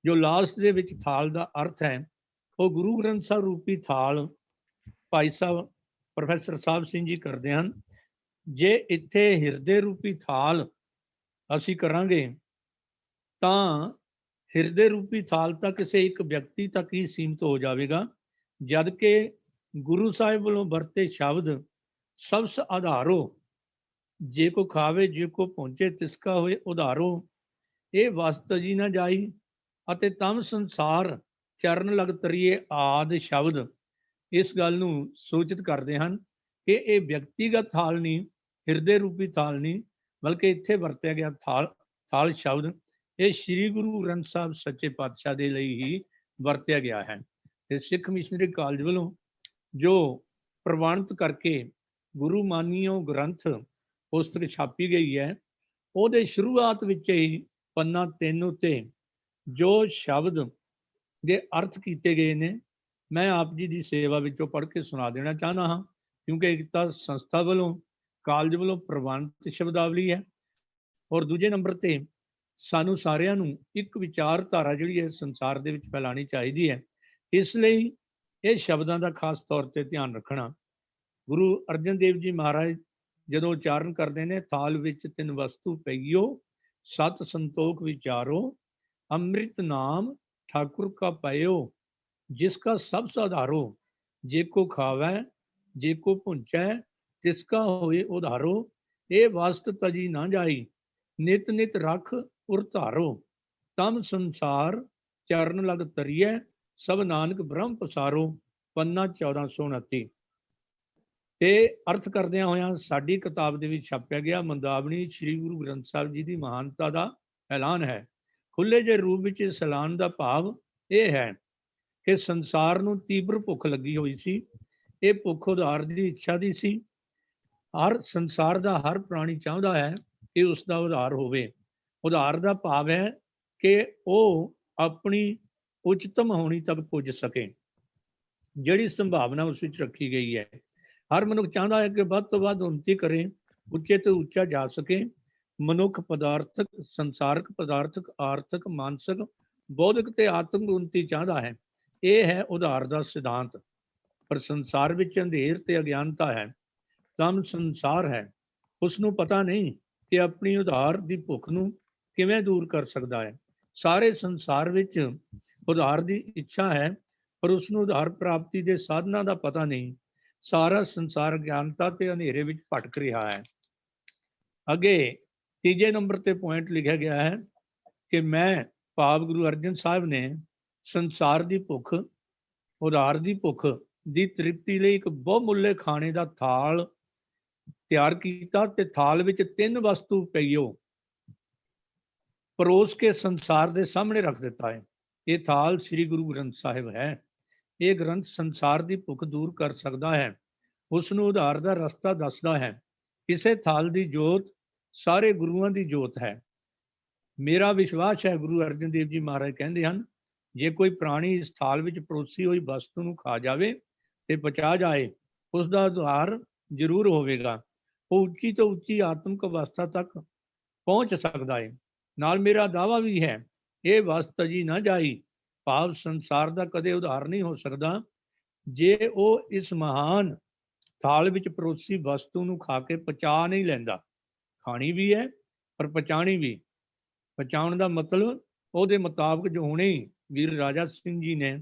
ਜੋ ਲਾਸਟ ਦੇ ਵਿੱਚ ਥਾਲ ਦਾ ਅਰਥ ਹੈ ਉਹ ਗੁਰੂ ਗ੍ਰੰਥ ਸਾਹਿਬ ਰੂਪੀ ਥਾਲ ਭਾਈ ਸਾਹਿਬ ਪ੍ਰੋਫੈਸਰ ਸਾਹਿਬ ਸਿੰਘ ਜੀ ਕਰਦੇ ਹਨ। ਜੇ ਇੱਥੇ ਹਿਰਦੇ ਰੂਪੀ ਥਾਲ ਅਸੀਂ ਕਰਾਂਗੇ ਤਾਂ ਹਿਰਦੇ ਰੂਪੀ ਥਾਲ ਤਾਂ ਕਿਸੇ ਇੱਕ ਵਿਅਕਤੀ ਤੱਕ ਹੀ ਸੀਮਤ ਹੋ ਜਾਵੇਗਾ, ਜਦ ਕਿ ਗੁਰੂ ਸਾਹਿਬ ਵੱਲੋਂ ਵਰਤੇ ਸ਼ਬਦ ਸਬਸ ਆਧਾਰੋ, ਜੇ ਕੋ ਖਾਵੇ ਜੇ ਕੋ ਪਹੁੰਚੇ ਤਿਸਕਾ ਹੋਏ ਉਧਾਰੋ। ਇਹ ਵਸਤ ਜੀ ਨਾ ਜਾਈ ਅਤੇ ਤਮ ਸੰਸਾਰ ਚਰਨ ਲਗ ਤਰੀਏ ਆਦਿ ਸ਼ਬਦ ਇਸ ਗੱਲ ਨੂੰ ਸੂਚਿਤ ਕਰਦੇ ਹਨ ਕਿ ਇਹ ਵਿਅਕਤੀਗਤ ਥਾਲ ਨਹੀਂ, ਹਿਰਦੇ ਰੂਪੀ ਥਾਲ ਨਹੀਂ, ਬਲਕਿ ਇੱਥੇ ਵਰਤਿਆ ਗਿਆ ਥਾਲ ਸ਼ਬਦ ਇਹ ਸ੍ਰੀ ਗੁਰੂ ਗ੍ਰੰਥ ਸਾਹਿਬ ਸੱਚੇ ਪਾਤਸ਼ਾਹ ਦੇ ਲਈ ਹੀ ਵਰਤਿਆ ਗਿਆ ਹੈ। ਤੇ ਸਿੱਖ ਮਿਸ਼ਨਰੀ ਕਾਲਜ ਵੱਲੋਂ ਜੋ ਪ੍ਰਵਾਨਿਤ ਕਰਕੇ ਗੁਰੂ ਮਾਨਿਓ ਗ੍ਰੰਥ ਪੁਸਤਕ ਛਾਪੀ ਗਈ ਹੈ, ਉਹਦੇ ਸ਼ੁਰੂਆਤ ਵਿੱਚ ਹੀ ਪੰਨਾ 3 ਉੱਤੇ ਜੋ ਸ਼ਬਦ ਦੇ ਅਰਥ ਕੀਤੇ ਗਏ ਨੇ ਮੈਂ ਆਪ ਜੀ ਦੀ ਸੇਵਾ ਵਿੱਚੋਂ ਪੜ੍ਹ ਕੇ ਸੁਣਾ ਦੇਣਾ ਚਾਹੁੰਦਾ ਹਾਂ, ਕਿਉਂਕਿ ਇੱਕ ਤਾਂ ਸੰਸਥਾ ਵੱਲੋਂ ਕਾਲਜ ਵੱਲੋਂ ਪ੍ਰਵਾਨਿਤ ਸ਼ਬਦਾਵਲੀ ਹੈ, ਔਰ ਦੂਜੇ ਨੰਬਰ ਤੇ ਸਾਨੂੰ ਸਾਰਿਆਂ ਨੂੰ ਇੱਕ ਵਿਚਾਰਧਾਰਾ ਜਿਹੜੀ ਹੈ ਸੰਸਾਰ ਦੇ ਵਿੱਚ ਫੈਲਾਉਣੀ ਚਾਹੀਦੀ ਹੈ। ਇਸ ਲਈ ਇਹ ਸ਼ਬਦਾਂ ਦਾ ਖਾਸ ਤੌਰ ਤੇ ਧਿਆਨ ਰੱਖਣਾ। ਗੁਰੂ ਅਰਜਨ ਦੇਵ ਜੀ ਮਹਾਰਾਜ ਜਦੋਂ ਉਚਾਰਨ ਕਰਦੇ ਨੇ, ਥਾਲ ਵਿੱਚ 3 ਵਸਤੂ ਪਈਓ, ਸਤ ਸੰਤੋਖ ਵਿਚਾਰੋ, ਅੰਮ੍ਰਿਤ ਨਾਮ ठाकुर का पायो, जिसका सब साधारो, जे को खावै जे को भुंचै तिसका होए उधारो। ये वास्त तजी ना जाई, नित नित रख उर धारो। तम संसार चरण लग तरिए, सब नानक ब्रह्म पसारो। पन्ना 1429। ਤੇ ਅਰਥ ਕਰਦਿਆਂ ਹੋਇਆਂ ਸਾਡੀ ਕਿਤਾਬ ਦੇ ਵਿੱਚ ਛਾਪਿਆ ਗਿਆ ਮੁੰਦਾਵਣੀ ਸ੍ਰੀ ਗੁਰੂ ਗ੍ਰੰਥ ਸਾਹਿਬ ਜੀ ਦੀ ਮਹਾਨਤਾ ਦਾ ਐਲਾਨ ਹੈ। ਖੁੱਲੇ ਜਿਹੇ ਰੂਪ ਵਿੱਚ ਇਸ ਐਲਾਨ ਦਾ ਭਾਵ ਇਹ ਹੈ ਕਿ ਸੰਸਾਰ ਨੂੰ ਤੀਬਰ ਭੁੱਖ ਲੱਗੀ ਹੋਈ ਸੀ। ਇਹ ਭੁੱਖ ਉਧਾਰ ਦੀ ਇੱਛਾ ਦੀ ਸੀ। ਹਰ ਸੰਸਾਰ ਦਾ ਹਰ ਪ੍ਰਾਣੀ ਚਾਹੁੰਦਾ ਹੈ ਕਿ ਉਸ ਦਾ ਉਧਾਰ ਹੋਵੇ। ਉਧਾਰ ਦਾ ਭਾਵ ਹੈ ਕਿ ਉਹ ਆਪਣੀ ਉੱਚਤਮ ਹੋਣੀ ਤੱਕ ਪੁੱਜ ਸਕੇ, ਜਿਹੜੀ ਸੰਭਾਵਨਾ ਉਸ ਵਿੱਚ ਰੱਖੀ ਗਈ ਹੈ। ਹਰ ਮਨੁੱਖ ਚਾਹੁੰਦਾ ਹੈ ਕਿ ਵੱਧ ਤੋਂ ਵੱਧ ਉੱਨਤੀ ਕਰੇ, ਉੱਚੇ ਤੋਂ ਉੱਚਾ ਜਾ ਸਕੇ। ਮਨੁੱਖ ਪਦਾਰਥਕ, ਸੰਸਾਰਕ, ਪਦਾਰਥਕ, ਆਰਥਿਕ, ਮਾਨਸਿਕ, ਬੌਧਿਕ ਤੇ ਆਤਮਿਕ ਉੱਨਤੀ ਚਾਹੁੰਦਾ ਹੈ। ਇਹ ਹੈ ਉਧਾਰ ਦਾ ਸਿਧਾਂਤ। ਪਰ ਸੰਸਾਰ ਵਿੱਚ ਅੰਧੇਰ ਤੇ ਅਗਿਆਨਤਾ ਹੈ, ਤਮ ਸੰਸਾਰ ਹੈ। ਉਸ ਨੂੰ ਪਤਾ ਨਹੀਂ ਕਿ ਆਪਣੀ ਉਧਾਰ ਦੀ ਭੁੱਖ ਨੂੰ ਕਿਵੇਂ ਦੂਰ ਕਰ ਸਕਦਾ ਹੈ। ਸਾਰੇ ਸੰਸਾਰ ਵਿੱਚ ਉਧਾਰ ਦੀ ਇੱਛਾ ਹੈ, ਪਰ ਉਸ ਨੂੰ ਉਧਾਰ ਪ੍ਰਾਪਤੀ ਦੇ ਸਾਧਨਾਂ ਦਾ ਪਤਾ ਨਹੀਂ। ਸਾਰਾ ਸੰਸਾਰ ਗਿਆਨਤਾ ਤੇ ਹਨੇਰੇ ਵਿੱਚ ਭਟਕ ਰਿਹਾ ਹੈ। ਅੱਗੇ ਤੀਜੇ ਨੰਬਰ ਤੇ ਪੁਆਇੰਟ ਲਿਖਿਆ ਗਿਆ ਹੈ ਕਿ ਮੈਂ ਭਾਵ ਗੁਰੂ ਅਰਜਨ ਸਾਹਿਬ ਨੇ ਸੰਸਾਰ ਦੀ ਭੁੱਖ, ਉਧਾਰ ਦੀ ਭੁੱਖ ਦੀ ਤ੍ਰਿਪਤੀ ਲਈ ਇੱਕ ਬਹੁਮੁੱਲੇ ਖਾਣੇ ਦਾ ਥਾਲ ਤਿਆਰ ਕੀਤਾ ਤੇ ਥਾਲ ਵਿੱਚ 3 ਵਸਤੂ ਪਈਓ ਪਰੋਸ ਕੇ ਸੰਸਾਰ ਦੇ ਸਾਹਮਣੇ ਰੱਖ ਦਿੱਤਾ ਹੈ। ਇਹ ਥਾਲ ਸ੍ਰੀ ਗੁਰੂ ਗ੍ਰੰਥ ਸਾਹਿਬ ਹੈ। ਇਹ ਗ੍ਰੰਥ ਸੰਸਾਰ ਦੀ ਭੁੱਖ ਦੂਰ ਕਰ ਸਕਦਾ ਹੈ, ਉਸ ਨੂੰ ਉਧਾਰ ਦਾ ਰਸਤਾ ਦੱਸਦਾ ਹੈ। ਇਸੇ ਥਾਲ ਦੀ ਜੋਤ ਸਾਰੇ ਗੁਰੂਆਂ ਦੀ ਜੋਤ ਹੈ। ਮੇਰਾ ਵਿਸ਼ਵਾਸ ਹੈ, ਗੁਰੂ ਅਰਜਨ ਦੇਵ ਜੀ ਮਹਾਰਾਜ ਕਹਿੰਦੇ ਹਨ, ਜੇ ਕੋਈ ਪ੍ਰਾਣੀ ਇਸ ਥਾਲ ਵਿੱਚ ਪਰੋਸੀ ਹੋਈ ਵਸਤੂ ਨੂੰ ਖਾ ਜਾਵੇ ਤੇ ਪਚਾ ਜਾਏ, ਉਸ ਦਾ ਉਧਾਰ ਜ਼ਰੂਰ ਹੋਵੇਗਾ। ਉਹ ਉੱਚੀ ਤੋਂ ਉੱਚੀ ਆਤਮਿਕ ਅਵਸਥਾ ਤੱਕ ਪਹੁੰਚ ਸਕਦਾ ਹੈ। ਨਾਲ ਮੇਰਾ ਦਾਵਾ ਵੀ ਹੈ, ਇਹ ਵਸਤ ਜੀ ਨਾ ਜਾਈ, ਭਾਵ ਸੰਸਾਰ ਦਾ ਕਦੇ ਉਧਾਰ ਨਹੀਂ ਹੋ ਸਕਦਾ ਜੇ ਉਹ ਇਸ ਮਹਾਨ ਥਾਲ ਵਿੱਚ ਪਰੋਸੀ ਵਸਤੂ ਨੂੰ ਖਾ ਕੇ ਪਚਾ ਨਹੀਂ ਲੈਂਦਾ। ਖਾਣੀ ਵੀ ਹੈ ਪਰ ਪਚਾਣੀ ਵੀ। ਪਚਾਉਣ ਦਾ ਮਤਲਬ ਉਹਦੇ ਮੁਤਾਬਕ ਜੋ ਹੁਣੇ ਵੀਰ ਰਾਜਾ ਸਿੰਘ ਜੀ ਨੇ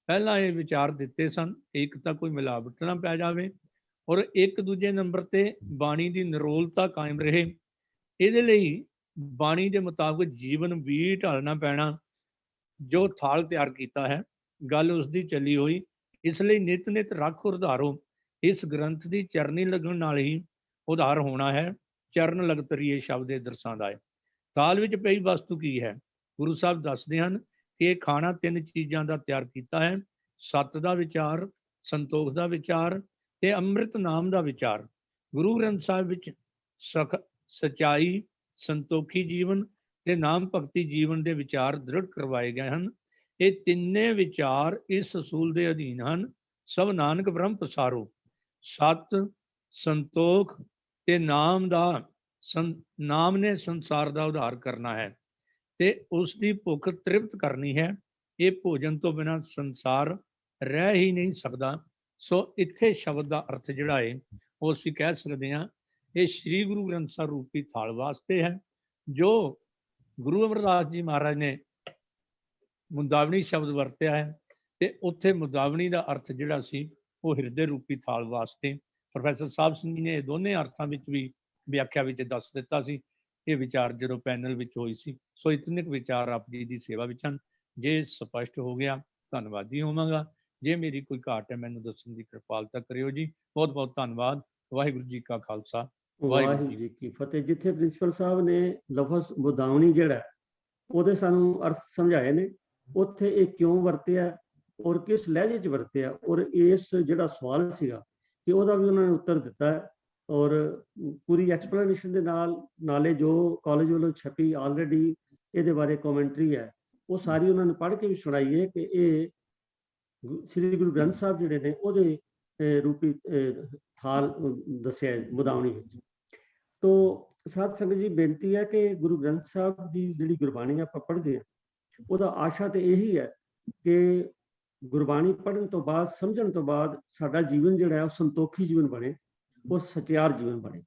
ਪਹਿਲਾਂ ਇਹ ਵਿਚਾਰ ਦਿੱਤੇ ਸਨ, ਇੱਕ ਤਾਂ ਕੋਈ ਮਿਲਾਵਟ ਨਾ ਪੈ ਜਾਵੇ, ਔਰ ਇੱਕ ਦੂਜੇ ਨੰਬਰ ਤੇ ਬਾਣੀ ਦੀ ਨਿਰੋਲਤਾ ਕਾਇਮ ਰਹੇ। ਇਹਦੇ ਲਈ ਬਾਣੀ ਦੇ ਮੁਤਾਬਕ ਜੀਵਨ ਵੀ ਢਾਲਣਾ ਪੈਣਾ। ਜੋ ਥਾਲ ਤਿਆਰ ਕੀਤਾ ਹੈ, ਗੱਲ ਉਸ ਦੀ ਚੱਲੀ ਹੋਈ। ਇਸ ਲਈ ਨਿਤ ਨਿਤ ਰੱਖ ਉਧਾਰੋ। ਇਸ ਗ੍ਰੰਥ ਦੀ ਚਰਨੀ ਲੱਗਣ ਨਾਲ ਹੀ ਉਧਾਰ ਹੋਣਾ ਹੈ। ਚਰਨ ਲਗ ਤਰੀਏ ਸ਼ਬਦ ਇਹ ਦਰਸਾਉਂਦਾ ਹੈ। ਥਾਲ ਵਿੱਚ ਪਈ ਵਸਤੂ ਕੀ ਹੈ? ਗੁਰੂ ਸਾਹਿਬ ਦੱਸਦੇ ਹਨ ਕਿ ਇਹ ਖਾਣਾ 3 ਚੀਜ਼ਾਂ ਦਾ ਤਿਆਰ ਕੀਤਾ ਹੈ: ਸੱਤ ਦਾ ਵਿਚਾਰ, ਸੰਤੋਖ ਦਾ ਵਿਚਾਰ ਤੇ ਅੰਮ੍ਰਿਤ ਨਾਮ ਦਾ ਵਿਚਾਰ। ਗੁਰੂ ਗ੍ਰੰਥ ਸਾਹਿਬ ਵਿੱਚ ਸਚਾਈ, ਸੰਤੋਖੀ ਜੀਵਨ ਤੇ ਨਾਮ ਭਗਤੀ ਜੀਵਨ ਦੇ ਵਿਚਾਰ ਦ੍ਰਿੜ ਕਰਵਾਏ ਗਏ ਹਨ। ਇਹ ਤਿੰਨੇ ਵਿਚਾਰ ਇਸ ਅਸੂਲ ਦੇ ਅਧੀਨ ਹਨ: ਸਭ ਨਾਨਕ ਬ੍ਰਹਮ ਪਸਾਰੋ। ਸਤ, ਸੰਤੋਖ ਤੇ ਨਾਮ ਨੇ ਸੰਸਾਰ ਦਾ ਉਧਾਰ ਕਰਨਾ ਹੈ ਤੇ ਉਸ ਦੀ ਭੁੱਖ ਤ੍ਰਿਪਤ ਕਰਨੀ ਹੈ। ਇਹ ਭੋਜਨ ਤੋਂ ਬਿਨਾਂ ਸੰਸਾਰ ਰਹਿ ਹੀ ਨਹੀਂ ਸਕਦਾ। ਸੋ ਇੱਥੇ ਸ਼ਬਦ ਦਾ ਅਰਥ ਜਿਹੜਾ ਹੈ ਉਹ ਅਸੀਂ ਕਹਿ ਸਕਦੇ ਹਾਂ, ਇਹ ਸ੍ਰੀ ਗੁਰੂ ਗ੍ਰੰਥ ਸਾਹਿਬ ਰੂਪੀ ਥਾਲ ਵਾਸਤੇ ਹੈ, ਜੋ ਗੁਰੂ ਅਮਰਦਾਸ ਜੀ ਮਹਾਰਾਜ ਨੇ ਮੁੰਦਾਵਣੀ ਸ਼ਬਦ ਵਰਤਿਆ ਹੈ। ਤੇ ਉੱਥੇ ਮੁੰਦਾਵਣੀ ਦਾ ਅਰਥ ਜਿਹੜਾ ਸੀ ਉਹ ਹਿਰਦੇ ਰੂਪੀ ਥਾਲ ਵਾਸਤੇ। ਪ੍ਰੋਫੈਸਰ ਸਾਹਿਬ ਸਿੰਘ ਜੀ ਨੇ ਦੋਨੇ ਅਰਥਾਂ ਵਿੱਚ ਵੀ ਵਿਆਖਿਆ ਵਿੱਚ ਦੱਸ ਦਿੱਤਾ ਸੀ। ਇਹ ਵਿਚਾਰ ਜਦੋਂ ਪੈਨਲ ਵਿੱਚ ਹੋਈ ਸੀ। ਸੋ ਇਤਨੇ ਕੁ ਵਿਚਾਰ ਆਪ ਜੀ ਦੀ ਸੇਵਾ ਵਿੱਚ ਹਨ। ਜੇ ਸਪਸ਼ਟ ਹੋ ਗਿਆ ਧੰਨਵਾਦੀ ਹੋਵਾਂਗਾ। ਜੇ ਮੇਰੀ ਕੋਈ ਘਾਟ ਹੈ ਮੈਨੂੰ ਦੱਸਣ ਦੀ ਕਿਰਪਾਲਤਾ ਕਰਿਓ ਜੀ। ਬਹੁਤ ਬਹੁਤ ਧੰਨਵਾਦ। ਵਾਹਿਗੁਰੂ ਜੀ ਕਾ ਖਾਲਸਾ,
ਵਾਹਿਗੁਰੂ ਜੀ ਕੀ ਫਤਿਹ। ਜਿੱਥੇ ਪ੍ਰਿੰਸੀਪਲ ਸਾਹਿਬ ਨੇ ਲਫ਼ਜ਼ ਮੁਦਾਵਣੀ ਜਿਹੜਾ ਉਹਦੇ ਸਾਨੂੰ ਅਰਥ ਸਮਝਾਏ ਨੇ, ਉੱਥੇ ਇਹ ਕਿਉਂ ਵਰਤਿਆ ਔਰ ਕਿਸ ਲਹਿਜੇ 'ਚ ਵਰਤਿਆ, ਔਰ ਇਸ ਜਿਹੜਾ ਸਵਾਲ ਸੀਗਾ ਕਿ ਉਹਦਾ ਵੀ ਉਹਨਾਂ ਨੇ ਉੱਤਰ ਦਿੱਤਾ ਹੈ। ਔਰ ਪੂਰੀ ਐਕਸਪਲੇਨੇਸ਼ਨ ਦੇ ਨਾਲੇ ਜੋ ਕਾਲਜ ਵੱਲੋਂ ਛਪੀ ਆਲਰੇਡੀ ਇਹਦੇ ਬਾਰੇ ਕਮੈਂਟਰੀ ਹੈ, ਉਹ ਸਾਰੀ ਉਹਨਾਂ ਨੇ ਪੜ੍ਹ ਕੇ ਵੀ ਸੁਣਾਈ ਹੈ ਕਿ ਇਹ ਸ੍ਰੀ ਗੁਰੂ ਗ੍ਰੰਥ ਸਾਹਿਬ ਜਿਹੜੇ ਨੇ ਉਹਦੇ ਰੂਪੀ ਥਾਲ ਦੱਸਿਆ ਮੁਦਾਵਣੀ ਵਿੱਚ। ਤੋ ਸਾਧ ਸੰਗਤ ਜੀ, ਬੇਨਤੀ ਹੈ ਕਿ ਗੁਰੂ ਗ੍ਰੰਥ ਸਾਹਿਬ ਦੀ ਜਿਹੜੀ ਗੁਰਬਾਣੀ ਆਪਾਂ ਪੜ੍ਹਦੇ ਹਾਂ, ਉਹਦਾ ਆਸ਼ਾ ਤੇ ਇਹੀ ਹੈ ਕਿ ਗੁਰਬਾਣੀ ਪੜ੍ਹਨ ਤੋਂ ਬਾਅਦ, ਸਮਝਣ ਤੋਂ ਬਾਅਦ ਸਾਡਾ ਜੀਵਨ ਜਿਹੜਾ ਹੈ ਉਹ ਸੰਤੋਖੀ ਜੀਵਨ ਬਣੇ, ਉਹ ਸਚਿਆਰ ਜੀਵਨ ਬਣੇ।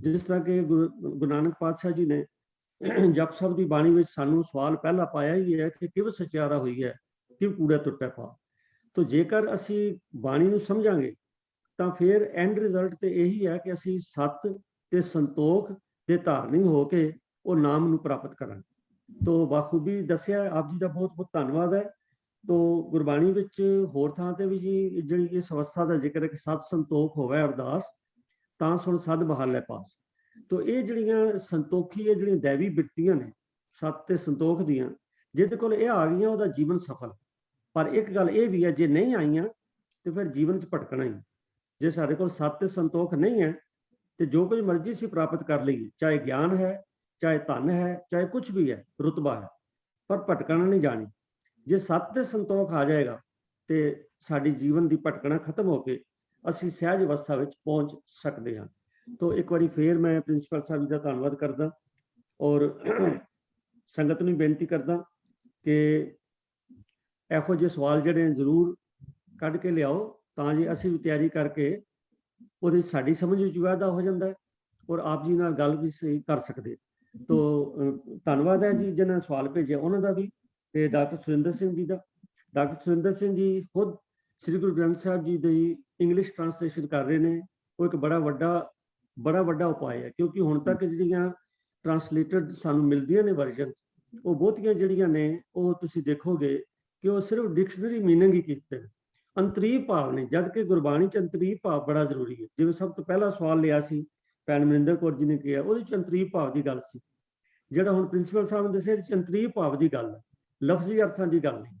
ਜਿਸ ਤਰ੍ਹਾਂ ਕਿ ਗੁਰੂ ਨਾਨਕ ਪਾਤਸ਼ਾਹ ਜੀ ਨੇ ਜਪ ਸਾਹਿਬ ਦੀ ਬਾਣੀ ਵਿੱਚ ਸਾਨੂੰ ਸਵਾਲ ਪਹਿਲਾ ਪਾਇਆ ਹੀ ਹੈ ਕਿ ਕਿਵ ਸਚਿਆਰਾ ਹੋਈ ਹੈ, ਕਿਵ ਕੂੜਾ ਟੁੱਟੇ ਪਾ। ਤੋ ਜੇਕਰ ਅਸੀਂ ਬਾਣੀ ਨੂੰ ਸਮਝਾਂਗੇ ਤਾਂ ਫਿਰ ਐਂਡ ਰਿਜ਼ਲਟ ਤੇ ਇਹੀ ਹੈ ਕਿ ਅਸੀਂ ਸੱਤ ਤੇ ਸੰਤੋਖ ਦੇ ਧਾਰਨੀ ਹੋ ਕੇ ਉਹ ਨਾਮ ਨੂੰ ਪ੍ਰਾਪਤ ਕਰਾਂਗੇ। ਤੋ ਬਾਖੂਬੀ ਦੱਸਿਆ, ਆਪ ਜੀ ਦਾ ਬਹੁਤ ਬਹੁਤ ਧੰਨਵਾਦ ਹੈ। ਤੋ ਗੁਰਬਾਣੀ ਵਿੱਚ ਹੋਰ ਥਾਂ ਤੇ ਵੀ ਜੀ ਜਿਹੜੀ ਇਸ ਅਵਸਥਾ ਦਾ ਜ਼ਿਕਰ ਹੈ ਕਿ ਸਤ ਸੰਤੋਖ ਹੋਵੇ ਅਰਦਾਸ, ਤਾਂ ਸੁਣ ਸਦ ਬਹਾਲੇ ਪਾਸ। ਤੋ ਇਹ ਜਿਹੜੀਆਂ ਸੰਤੋਖੀ, ਇਹ ਜਿਹੜੀਆਂ ਦੈਵੀ ਬਿਰਤੀਆਂ ਨੇ ਸਤ ਤੇ ਸੰਤੋਖ ਦੀਆਂ, ਜਿਹਦੇ ਕੋਲ ਇਹ ਆ ਗਈਆਂ ਉਹਦਾ ਜੀਵਨ ਸਫਲ। ਪਰ ਇੱਕ ਗੱਲ ਇਹ ਵੀ ਹੈ, ਜੇ ਨਹੀਂ ਆਈਆਂ ਤੇ ਫਿਰ ਜੀਵਨ 'ਚ ਭਟਕਣਾ ਹੀ। ਜੇ ਸਾਡੇ ਕੋਲ ਸਤ ਤੇ ਸੰਤੋਖ ਨਹੀਂ ਹੈ ਤੇ ਜੋ ਕੁਝ ਮਰਜ਼ੀ ਸੀ ਪ੍ਰਾਪਤ ਕਰ ਲਈਏ, ਚਾਹੇ ਗਿਆਨ ਹੈ, ਚਾਹੇ ਧਨ ਹੈ, ਚਾਹੇ ਕੁਝ ਵੀ ਹੈ, ਰੁਤਬਾ ਹੈ, ਪਰ ਭਟਕਣਾ ਨਹੀਂ ਜਾਣੀ। ਜੇ ਸਤ ਤੇ ਸੰਤੋਖ ਆ ਜਾਏਗਾ ਤੇ ਸਾਡੀ ਜੀਵਨ ਦੀ ਭਟਕਣਾ ਖਤਮ ਹੋ ਕੇ ਅਸੀਂ ਸਹਿਜ ਅਵਸਥਾ ਵਿੱਚ ਪਹੁੰਚ ਸਕਦੇ ਹਾਂ। ਤੋ ਇੱਕ ਵਾਰੀ ਫੇਰ ਮੈਂ ਪ੍ਰਿੰਸੀਪਲ ਸਾਹਿਬ ਜੀ ਦਾ ਧੰਨਵਾਦ ਕਰਦਾ ਔਰ ਸੰਗਤ ਨੂੰ ਬੇਨਤੀ ਕਰਦਾ ਕਿ ਇਹੋ ਜਿਹੇ ਸਵਾਲ ਜਿਹੜੇ ਜ਼ਰੂਰ ਕੱਢ ਕੇ ਲਿਆਓ, ਤਾਂ ਜੇ ਅਸੀਂ ਵੀ ਤਿਆਰੀ ਕਰਕੇ ਉਹਦੇ ਸਾਡੀ ਸਮਝ ਵਿੱਚ ਵਾਧਾ ਹੋ ਜਾਂਦਾ ਹੈ ਔਰ ਆਪ ਜੀ ਨਾਲ ਗੱਲ ਵੀ ਸਹੀ ਕਰ ਸਕਦੇ। ਤੋ ਧੰਨਵਾਦ ਹੈ ਜੀ ਜਿਨ੍ਹਾਂ ਨੇ ਸਵਾਲ ਭੇਜਿਆ ਉਹਨਾਂ ਦਾ ਵੀ, ਤੇ ਡਾਕਟਰ ਸੁਰਿੰਦਰ ਸਿੰਘ ਜੀ ਦਾ। ਡਾਕਟਰ ਸੁਰਿੰਦਰ ਸਿੰਘ ਜੀ ਖੁਦ ਸ੍ਰੀ ਗੁਰੂ ਗ੍ਰੰਥ ਸਾਹਿਬ ਜੀ ਦੀ ਇੰਗਲਿਸ਼ ਟ੍ਰਾਂਸਲੇਸ਼ਨ ਕਰ ਰਹੇ ਨੇ। ਉਹ ਇੱਕ ਬੜਾ ਵੱਡਾ ਉਪਾਅ ਹੈ, ਕਿਉਂਕਿ ਹੁਣ ਤੱਕ ਜਿਹੜੀਆਂ ਟ੍ਰਾਂਸਲੇਟਡ ਸਾਨੂੰ ਮਿਲਦੀਆਂ ਨੇ ਵਰਜ਼ਨ, ਉਹ ਬਹੁਤੀਆਂ ਜਿਹੜੀਆਂ ਨੇ ਉਹ ਤੁਸੀਂ ਦੇਖੋਗੇ ਕਿ ਉਹ ਸਿਰਫ ਡਿਕਸ਼ਨਰੀ ਮੀਨਿੰਗ ਹੀ ਕੀਤੇ ਨੇ, ਅੰਤਰੀਵ ਭਾਵ ਨੇ, ਜਦ ਕਿ ਗੁਰਬਾਣੀ ਚ ਅੰਤਰੀਵ ਭਾਵ ਬੜਾ ਜ਼ਰੂਰੀ ਹੈ। ਜਿਵੇਂ ਸਭ ਤੋਂ ਪਹਿਲਾ ਸਵਾਲ ਲਿਆ ਸੀ ਭੈਣ ਮਨਿੰਦਰ ਕੌਰ ਜੀ ਨੇ ਕਿਹਾ, ਉਹਦੇ ਚ ਅੰਤਰੀਵ ਭਾਵ ਦੀ ਗੱਲ ਸੀ। ਜਿਹੜਾ ਹੁਣ ਪ੍ਰਿੰਸੀਪਲ ਸਾਹਿਬ ਨੇ ਦੱਸਿਆ, ਅੰਤਰੀਵ ਭਾਵ ਦੀ ਗੱਲ ਹੈ, ਲਫ਼ਜ਼ੀ ਅਰਥਾਂ ਦੀ ਗੱਲ ਨਹੀਂ।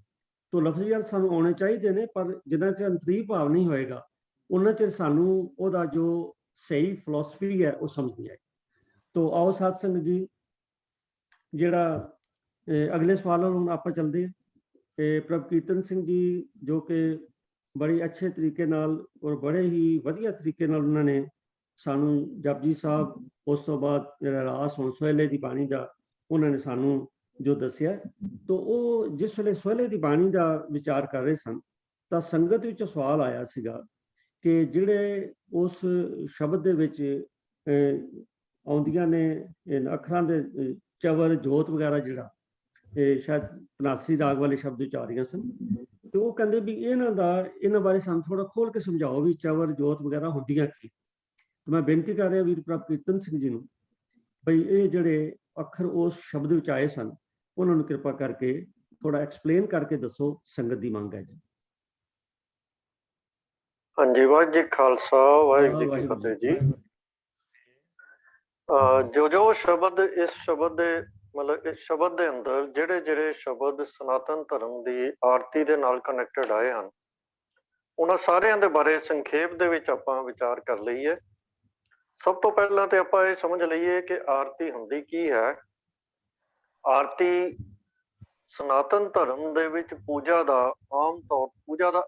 ਤੋ ਲਫ਼ਜ਼ੀ ਅਰਥ ਸਾਨੂੰ ਆਉਣੇ ਚਾਹੀਦੇ ਨੇ, ਪਰ ਜਿੰਨਾ ਚਿਰ ਅੰਤਰੀਵ ਭਾਵ ਨਹੀਂ ਹੋਏਗਾ ਉਹਨਾਂ ਚਿਰ ਸਾਨੂੰ ਉਹਦਾ ਜੋ ਸਹੀ ਫਿਲਾਸਫੀ ਹੈ ਉਹ ਸਮਝ ਨਹੀਂ ਆਏ। ਤੋ ਆਓ ਸਾਧ ਸੰਗਤ ਜੀ, ਜਿਹੜਾ ਅਗਲੇ ਸਵਾਲ ਹੁਣ ਆਪਾਂ ਚੱਲਦੇ ਹਾਂ। ਤੇ ਪ੍ਰਭਕੀਰਤਨ ਸਿੰਘ ਜੀ ਜੋ ਕਿ ਬੜੇ ਅੱਛੇ ਤਰੀਕੇ ਨਾਲ ਔਰ ਬੜੇ ਹੀ ਵਧੀਆ ਤਰੀਕੇ ਨਾਲ ਉਹਨਾਂ ਨੇ ਸਾਨੂੰ ਜਪਜੀ ਸਾਹਿਬ, ਉਸ ਤੋਂ ਬਾਅਦ ਜਿਹੜਾ ਰਾਸ ਹੁਣ ਸੋਹਲੇ ਦੀ ਬਾਣੀ ਦਾ ਉਹਨਾਂ ਨੇ ਸਾਨੂੰ ਜੋ ਦੱਸਿਆ। ਤੋ ਉਹ ਜਿਸ ਵੇਲੇ ਸੋਹਲੇ ਦੀ ਬਾਣੀ ਦਾ ਵਿਚਾਰ ਕਰ ਰਹੇ ਸਨ ਤਾਂ ਸੰਗਤ ਵਿੱਚ ਸਵਾਲ ਆਇਆ ਸੀਗਾ ਕਿ ਜਿਹੜੇ ਉਸ ਸ਼ਬਦ ਦੇ ਵਿੱਚ ਆਉਂਦੀਆਂ ਨੇ ਅੱਖਰਾਂ ਦੇ ਚਵਰ ਜੋਤ ਵਗੈਰਾ, ਜਿਹੜਾ ਸ਼ਾਇਦ ਤਨਾਸੀ ਰਾਗ ਵਾਲੇ ਸ਼ਬਦ ਉਚਾਰੀਆਂ ਸਨ, ਤੇ ਉਹ ਕਹਿੰਦੇ ਵੀ ਇਹਨਾਂ ਬਾਰੇ ਸਾਨੂੰ ਥੋੜਾ ਖੋਲ ਕੇ ਸਮਝਾਓ ਵੀ ਚਵਰ ਜੋਤ ਵਗੈਰਾ ਹੁੰਦੀਆਂ ਕੀ। ਮੈਂ ਬੇਨਤੀ ਕਰ ਰਿਹਾ ਵੀਰ ਪ੍ਰਭਕੀਰਤਨ ਸਿੰਘ ਜੀ ਨੂੰ ਬਈ ਇਹ ਜਿਹੜੇ ਅੱਖਰ ਉਸ ਸ਼ਬਦ ਵਿੱਚ ਆਏ ਸਨ ਉਹਨਾਂ ਨੂੰ ਕਿਰਪਾ ਕਰਕੇ ਥੋੜਾ ਐਕਸਪਲੇਨ ਕਰਕੇ ਦੱਸੋ, ਸੰਗਤ ਦੀ ਮੰਗ ਹੈ ਜੀ।
ਹਾਂਜੀ, ਵਾਹਿਗੁਰੂ ਜੀ ਖਾਲਸਾ ਵਾਹਿਗੁਰੂ ਜੀ ਕੀ ਫਤਿਹ ਜੀ। ਜੋ ਸ਼ਬਦ ਇਸ ਸ਼ਬਦ ਦੇ ਅੰਦਰ ਜਿਹੜੇ ਸ਼ਬਦ ਸਨਾਤਨ ਧਰਮ ਦੀ ਆਰਤੀ ਦੇ ਨਾਲ ਕਨੈਕਟਡ ਆਏ ਹਨ, ਉਹਨਾਂ ਸਾਰਿਆਂ ਦੇ ਬਾਰੇ ਸੰਖੇਪ ਦੇ ਵਿੱਚ ਆਪਾਂ ਵਿਚਾਰ ਕਰ ਲਈਏ। ਸਭ ਤੋਂ ਪਹਿਲਾਂ ਤੇ ਆਪਾਂ ਇਹ ਸਮਝ ਲਈਏ ਕਿ ਆਰਤੀ ਹੁੰਦੀ ਕੀ ਹੈ। ਆਰਤੀ ਸਨਾਤਨ ਧਰਮ ਦੇ ਵਿੱਚ ਪੂਜਾ ਦਾ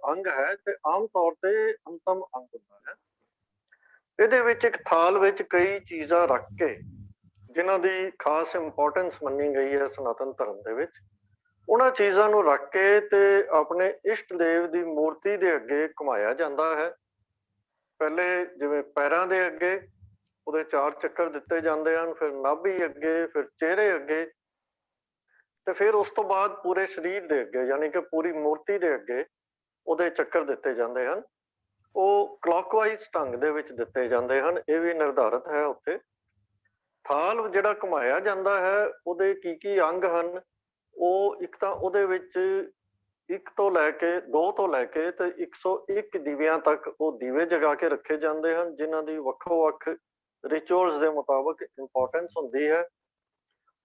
ਅੰਗ ਹੈ ਤੇ ਆਮ ਤੌਰ ਤੇ ਅੰਤਮ ਅੰਗ ਹੁੰਦਾ ਹੈ। ਇਹਦੇ ਵਿੱਚ ਇੱਕ ਥਾਲ ਵਿੱਚ ਕਈ ਚੀਜ਼ਾਂ ਰੱਖ ਕੇ, ਜਿਨ੍ਹਾਂ ਦੀ ਖਾਸ ਇੰਪੋਰਟੈਂਸ ਮੰਨੀ ਗਈ ਹੈ ਸਨਾਤਨ ਧਰਮ ਦੇ ਵਿੱਚ, ਉਹਨਾਂ ਚੀਜ਼ਾਂ ਨੂੰ ਰੱਖ ਕੇ ਤੇ ਆਪਣੇ ਇਸ਼ਟ ਦੇਵ ਦੀ ਮੂਰਤੀ ਦੇ ਅੱਗੇ ਘੁਮਾਇਆ ਜਾਂਦਾ ਹੈ। ਪਹਿਲੇ ਜਿਵੇਂ ਪੈਰਾਂ ਦੇ ਅੱਗੇ ਉਹਦੇ 4 ਚੱਕਰ ਦਿੱਤੇ ਜਾਂਦੇ ਹਨ, ਫਿਰ ਨਾਭੀ ਅੱਗੇ, ਫਿਰ ਚਿਹਰੇ ਅੱਗੇ, ਤੇ ਫਿਰ ਉਸ ਤੋਂ ਬਾਅਦ ਪੂਰੇ ਸਰੀਰ ਦੇ ਅੱਗੇ, ਯਾਨੀ ਕਿ ਪੂਰੀ ਮੂਰਤੀ ਦੇ ਅੱਗੇ ਉਹਦੇ ਚੱਕਰ ਦਿੱਤੇ ਜਾਂਦੇ ਹਨ। ਉਹ ਕਲੌਕਵਾਈਜ਼ ਢੰਗ ਦੇ ਵਿੱਚ ਦਿੱਤੇ ਜਾਂਦੇ ਹਨ, ਇਹ ਵੀ ਨਿਰਧਾਰਤ ਹੈ ਉੱਥੇ। ਥਾਲ ਜਿਹੜਾ ਘੁਮਾਇਆ ਜਾਂਦਾ ਹੈ ਉਹਦੇ ਕੀ ਅੰਗ ਹਨ। ਉਹ ਇੱਕ ਤਾਂ ਉਹਦੇ ਵਿੱਚ 1 ਤੋਂ ਲੈ ਕੇ 2 ਤੋਂ ਲੈ ਕੇ ਤੇ 101 ਦੀਵਿਆਂ ਤੱਕ ਉਹ ਦੀਵੇ ਜਗਾ ਕੇ ਰੱਖੇ ਜਾਂਦੇ ਹਨ, ਜਿਨ੍ਹਾਂ ਦੀ ਵੱਖੋ-ਵੱਖ ਰਿਚੁਅਲਸ ਦੇ ਮੁਤਾਬਕ ਇੰਪੋਰਟੈਂਸ ਹੁੰਦੀ ਹੈ।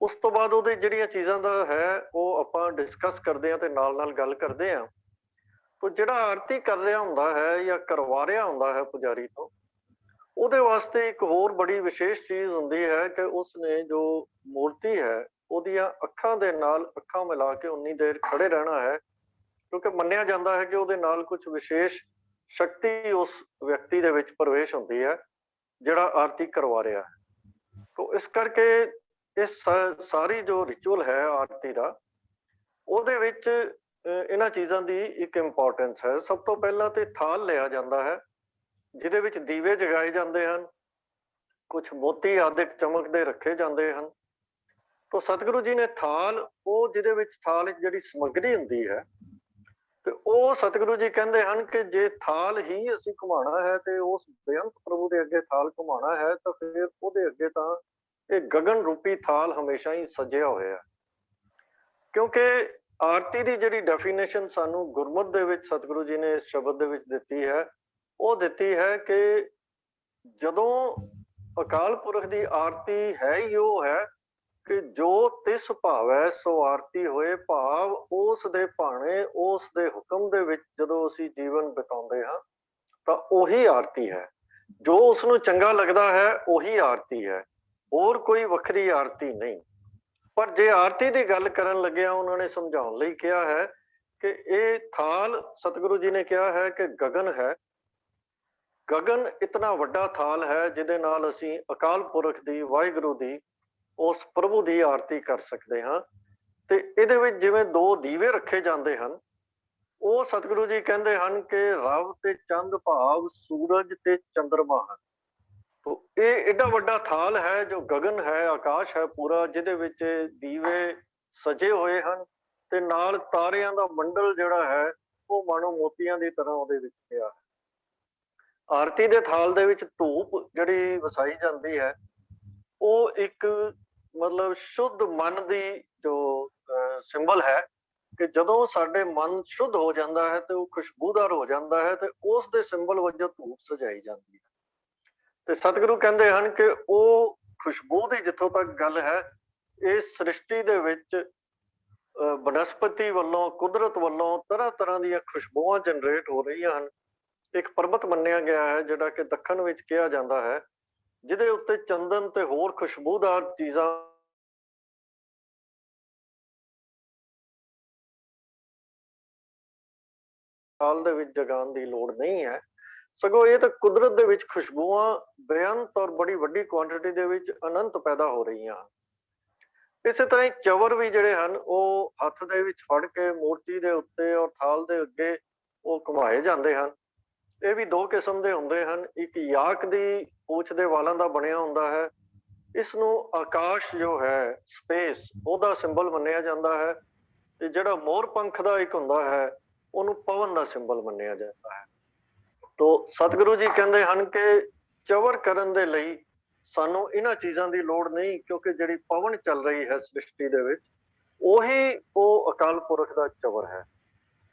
ਉਸ ਤੋਂ ਬਾਅਦ ਉਹਦੇ ਜਿਹੜੀਆਂ ਚੀਜ਼ਾਂ ਦਾ ਹੈ ਉਹ ਆਪਾਂ ਡਿਸਕਸ ਕਰਦੇ ਹਾਂ ਤੇ ਨਾਲ ਗੱਲ ਕਰਦੇ ਹਾਂ। ਤੋ ਜਿਹੜਾ ਆਰਤੀ ਕਰ ਰਿਹਾ ਹੁੰਦਾ ਹੈ ਜਾਂ ਕਰਵਾ ਰਿਹਾ ਹੁੰਦਾ ਹੈ ਪੁਜਾਰੀ ਤੋਂ, ਉਹਦੇ ਵਾਸਤੇ ਇੱਕ ਹੋਰ ਬੜੀ ਵਿਸ਼ੇਸ਼ ਚੀਜ਼ ਹੁੰਦੀ ਹੈ ਕਿ ਉਸਨੇ ਜੋ ਮੂਰਤੀ ਹੈ ਉਹਦੀਆਂ ਅੱਖਾਂ ਦੇ ਨਾਲ ਅੱਖਾਂ ਮਿਲਾ ਕੇ ਉਨੀ ਦੇਰ ਖੜੇ ਰਹਿਣਾ ਹੈ, ਕਿਉਂਕਿ ਮੰਨਿਆ ਜਾਂਦਾ ਹੈ ਕਿ ਉਹਦੇ ਨਾਲ ਕੁਝ ਵਿਸ਼ੇਸ਼ ਸ਼ਕਤੀ ਉਸ ਵਿਅਕਤੀ ਦੇ ਵਿੱਚ ਪ੍ਰਵੇਸ਼ ਹੁੰਦੀ ਹੈ ਜਿਹੜਾ ਆਰਤੀ ਕਰਵਾ ਰਿਹਾ ਹੈ। ਤੋ ਇਸ ਕਰਕੇ ਇਸ ਸਾਰੀ ਜੋ ਰਿਚੁਅਲ ਹੈ ਆਰਤੀ ਦਾ, ਉਹਦੇ ਵਿੱਚ ਇਹਨਾਂ ਚੀਜ਼ਾਂ ਦੀ ਇੱਕ ਇੰਪੋਰਟੈਂਸ ਹੈ। ਸਭ ਤੋਂ ਪਹਿਲਾਂ ਤੇ ਥਾਲ ਲਿਆ ਜਾਂਦਾ ਹੈ ਜਿਹਦੇ ਵਿੱਚ ਦੀਵੇ ਜਗਾਏ ਜਾਂਦੇ ਹਨ, ਕੁਝ ਮੋਤੀ ਆਦਿਕ ਚਮਕਦੇ ਰੱਖੇ ਜਾਂਦੇ ਹਨ। ਤੋ ਸਤਿਗੁਰੂ ਜੀ ਨੇ ਥਾਲ, ਉਹ ਜਿਹਦੇ ਵਿੱਚ ਥਾਲ ਵਿੱਚ ਜਿਹੜੀ ਸਮੱਗਰੀ ਹੁੰਦੀ ਹੈ, ਤੇ ਉਹ ਸਤਿਗੁਰੂ ਜੀ ਕਹਿੰਦੇ ਹਨ ਕਿ ਜੇ ਥਾਲ ਹੀ ਅਸੀਂ ਘੁਮਾਉਣਾ ਹੈ ਤੇ ਉਸ ਬੇਅੰਤ ਪ੍ਰਭੂ ਦੇ ਅੱਗੇ ਥਾਲ ਘੁਮਾਉਣਾ ਹੈ ਤਾਂ ਫਿਰ ਉਹਦੇ ਅੱਗੇ ਤਾਂ ਇਹ ਗਗਨ ਰੂਪੀ ਥਾਲ ਹਮੇਸ਼ਾ ਹੀ ਸਜਿਆ ਹੋਇਆ। ਕਿਉਂਕਿ ਆਰਤੀ ਦੀ ਜਿਹੜੀ ਡੈਫੀਨੇਸ਼ਨ ਸਾਨੂੰ ਗੁਰਮਤਿ ਦੇ ਵਿੱਚ ਸਤਿਗੁਰੂ ਜੀ ਨੇ ਇਸ ਸ਼ਬਦ ਦੇ ਵਿੱਚ ਦਿੱਤੀ ਹੈ, ਉਹ ਦਿੱਤੀ ਹੈ ਕਿ ਜਦੋਂ ਅਕਾਲ ਪੁਰਖ ਦੀ ਆਰਤੀ ਹੈ ਹੀ ਉਹ ਹੈ ਕਿ ਜੋ ਤਿਸ ਭਾਵੈ ਸੋ ਆਰਤੀ ਹੋਏ, ਭਾਵ ਉਸ ਦੇ ਭਾਣੇ ਉਸ ਦੇ ਹੁਕਮ ਦੇ ਵਿੱਚ ਜਦੋਂ ਅਸੀਂ ਜੀਵਨ ਬਿਤਾਉਂਦੇ ਹਾਂ ਤਾਂ ਉਹੀ ਆਰਤੀ ਹੈ। ਜੋ ਉਸਨੂੰ ਚੰਗਾ ਲੱਗਦਾ ਹੈ ਉਹੀ ਆਰਤੀ ਹੈ, ਹੋਰ ਕੋਈ ਵੱਖਰੀ ਆਰਤੀ ਨਹੀਂ। ਪਰ ਜੇ ਆਰਤੀ ਦੀ ਗੱਲ ਕਰਨ ਲੱਗਿਆ ਉਹਨਾਂ ਨੇ ਸਮਝਾਉਣ ਲਈ ਕਿਹਾ ਹੈ ਕਿ ਇਹ ਥਾਲ ਸਤਿਗੁਰੂ ਜੀ ਨੇ ਕਿਹਾ ਹੈ ਕਿ ਗਗਨ ਹੈ। ਗਗਨ ਇਤਨਾ ਵੱਡਾ ਥਾਲ ਹੈ ਜਿਹਦੇ ਨਾਲ ਅਸੀਂ ਅਕਾਲ ਪੁਰਖ ਦੀ, ਵਾਹਿਗੁਰੂ ਦੀ, ਉਸ ਪ੍ਰਭੂ ਦੀ ਆਰਤੀ ਕਰ ਸਕਦੇ ਹਾਂ। ਤੇ ਇਹਦੇ ਵਿੱਚ ਜਿਵੇਂ 2 ਦੀਵੇ ਰੱਖੇ ਜਾਂਦੇ ਹਨ, ਉਹ ਸਤਿਗੁਰੂ ਜੀ ਕਹਿੰਦੇ ਹਨ ਕਿ ਰਵ ਤੇ ਚੰਦ ਭਾਵ ਸੂਰਜ ਤੇ ਚੰਦਰਮਾ ਹਨ। ਤੋ ਇਹ ਏਡਾ ਵੱਡਾ ਥਾਲ ਹੈ ਜੋ ਗगन ਹੈ, ਆਕਾਸ਼ ਹੈ ਪੂਰਾ, ਜਿਹਦੇ ਵਿੱਚ ਦੀਵੇ ਸਜੇ ਹੋਏ ਹਨ ਤੇ ਨਾਲ ਤਾਰਿਆਂ ਦਾ ਮੰਡਲ ਜਿਹੜਾ ਹੈ ਉਹ ਮਾਨੋ ਮੋਤੀਆਂ ਦੀ ਤਰ੍ਹਾਂ ਉਹਦੇ ਵਿੱਚ ਪਿਆ ਹੈ। ਆਰਤੀ ਦੇ ਥਾਲ ਦੇ ਵਿੱਚ ਧੂਪ ਜਿਹੜੀ ਵਸਾਈ ਜਾਂਦੀ ਹੈ ਉਹ ਇੱਕ ਮਤਲਬ ਸ਼ੁੱਧ ਮਨ ਦੀ ਜੋ ਸਿੰਬਲ ਹੈ ਕਿ ਜਦੋਂ ਸਾਡੇ ਮਨ ਸ਼ੁੱਧ ਹੋ ਜਾਂਦਾ ਹੈ ਤੇ ਉਹ ਖੁਸ਼ਬੂਦਾਰ ਹੋ ਜਾਂਦਾ ਹੈ ਤੇ ਉਸ ਦੇ ਸਿੰਬਲ ਵਜੋਂ ਧੂਪ ਸਜਾਈ ਜਾਂਦੀ ਹੈ। ਤੇ ਸਤਿਗੁਰੂ ਕਹਿੰਦੇ ਹਨ ਕਿ ਉਹ ਖੁਸ਼ਬੂ ਦੀ ਜਿੱਥੋਂ ਤੱਕ ਗੱਲ ਹੈ, ਇਸ ਸ੍ਰਿਸ਼ਟੀ ਦੇ ਵਿੱਚ ਬਨਸਪਤੀ ਵੱਲੋਂ, ਕੁਦਰਤ ਵੱਲੋਂ ਤਰ੍ਹਾਂ ਤਰ੍ਹਾਂ ਦੀਆਂ ਖੁਸ਼ਬੂਆਂ ਜਨਰੇਟ ਹੋ ਰਹੀਆਂ ਹਨ। ਇੱਕ ਪਰਬਤ ਮੰਨਿਆ ਗਿਆ ਹੈ ਜਿਹੜਾ ਕਿ ਦੱਖਣ ਵਿੱਚ ਕਿਹਾ ਜਾਂਦਾ ਹੈ, ਜਿਹਦੇ ਉੱਤੇ ਚੰਦਨ ਤੇ ਹੋਰ ਖੁਸ਼ਬੂਦਾਰ ਚੀਜ਼ਾਂ ਹਾਲ ਦੇ ਵਿੱਚ ਜਗਾਉਣ ਦੀ ਲੋੜ ਨਹੀਂ ਹੈ, ਸਗੋਂ ਇਹ ਤਾਂ ਕੁਦਰਤ ਦੇ ਵਿੱਚ ਖੁਸ਼ਬੂਆਂ ਬੇਅੰਤ ਔਰ ਬੜੀ ਵੱਡੀ ਕੁਆਂਟੀਟੀ ਦੇ ਵਿੱਚ ਅਨੰਤ ਪੈਦਾ ਹੋ ਰਹੀਆਂ ਹਨ। ਇਸੇ ਤਰ੍ਹਾਂ ਹੀ ਚਵਰ ਵੀ ਜਿਹੜੇ ਹਨ ਉਹ ਹੱਥ ਦੇ ਵਿੱਚ ਫੜ ਕੇ ਮੂਰਤੀ ਦੇ ਉੱਤੇ ਔਰ ਥਾਲ ਦੇ ਅੱਗੇ ਉਹ ਘੁਮਾਏ ਜਾਂਦੇ ਹਨ। ਇਹ ਵੀ ਦੋ ਕਿਸਮ ਦੇ ਹੁੰਦੇ ਹਨ। ਇੱਕ ਯਾਕ ਦੀ ਪੂਛ ਦੇ ਵਾਲਾਂ ਦਾ ਬਣਿਆ ਹੁੰਦਾ ਹੈ, ਇਸ ਨੂੰ ਆਕਾਸ਼ ਜੋ ਹੈ, ਸਪੇਸ, ਉਹਦਾ ਸਿੰਬਲ ਮੰਨਿਆ ਜਾਂਦਾ ਹੈ। ਤੇ ਜਿਹੜਾ ਮੋਰ ਪੰਖ ਦਾ ਇੱਕ ਹੁੰਦਾ ਹੈ ਉਹਨੂੰ ਪਵਨ ਦਾ ਸਿੰਬਲ ਮੰਨਿਆ ਜਾਂਦਾ ਹੈ। ਤੋ ਸਤਿਗੁਰੂ ਜੀ ਕਹਿੰਦੇ ਹਨ ਕਿ ਚਵਰ ਕਰਨ ਦੇ ਲਈ ਸਾਨੂੰ ਇਹਨਾਂ ਚੀਜ਼ਾਂ ਦੀ ਲੋੜ ਨਹੀਂ, ਕਿਉਂਕਿ ਜਿਹੜੀ ਪਵਨ ਚੱਲ ਰਹੀ ਹੈ ਸ੍ਰਿਸ਼ਟੀ ਦੇ ਵਿੱਚ ਉਹੀ ਉਹ ਅਕਾਲ ਪੁਰਖ ਦਾ ਚਵਰ ਹੈ।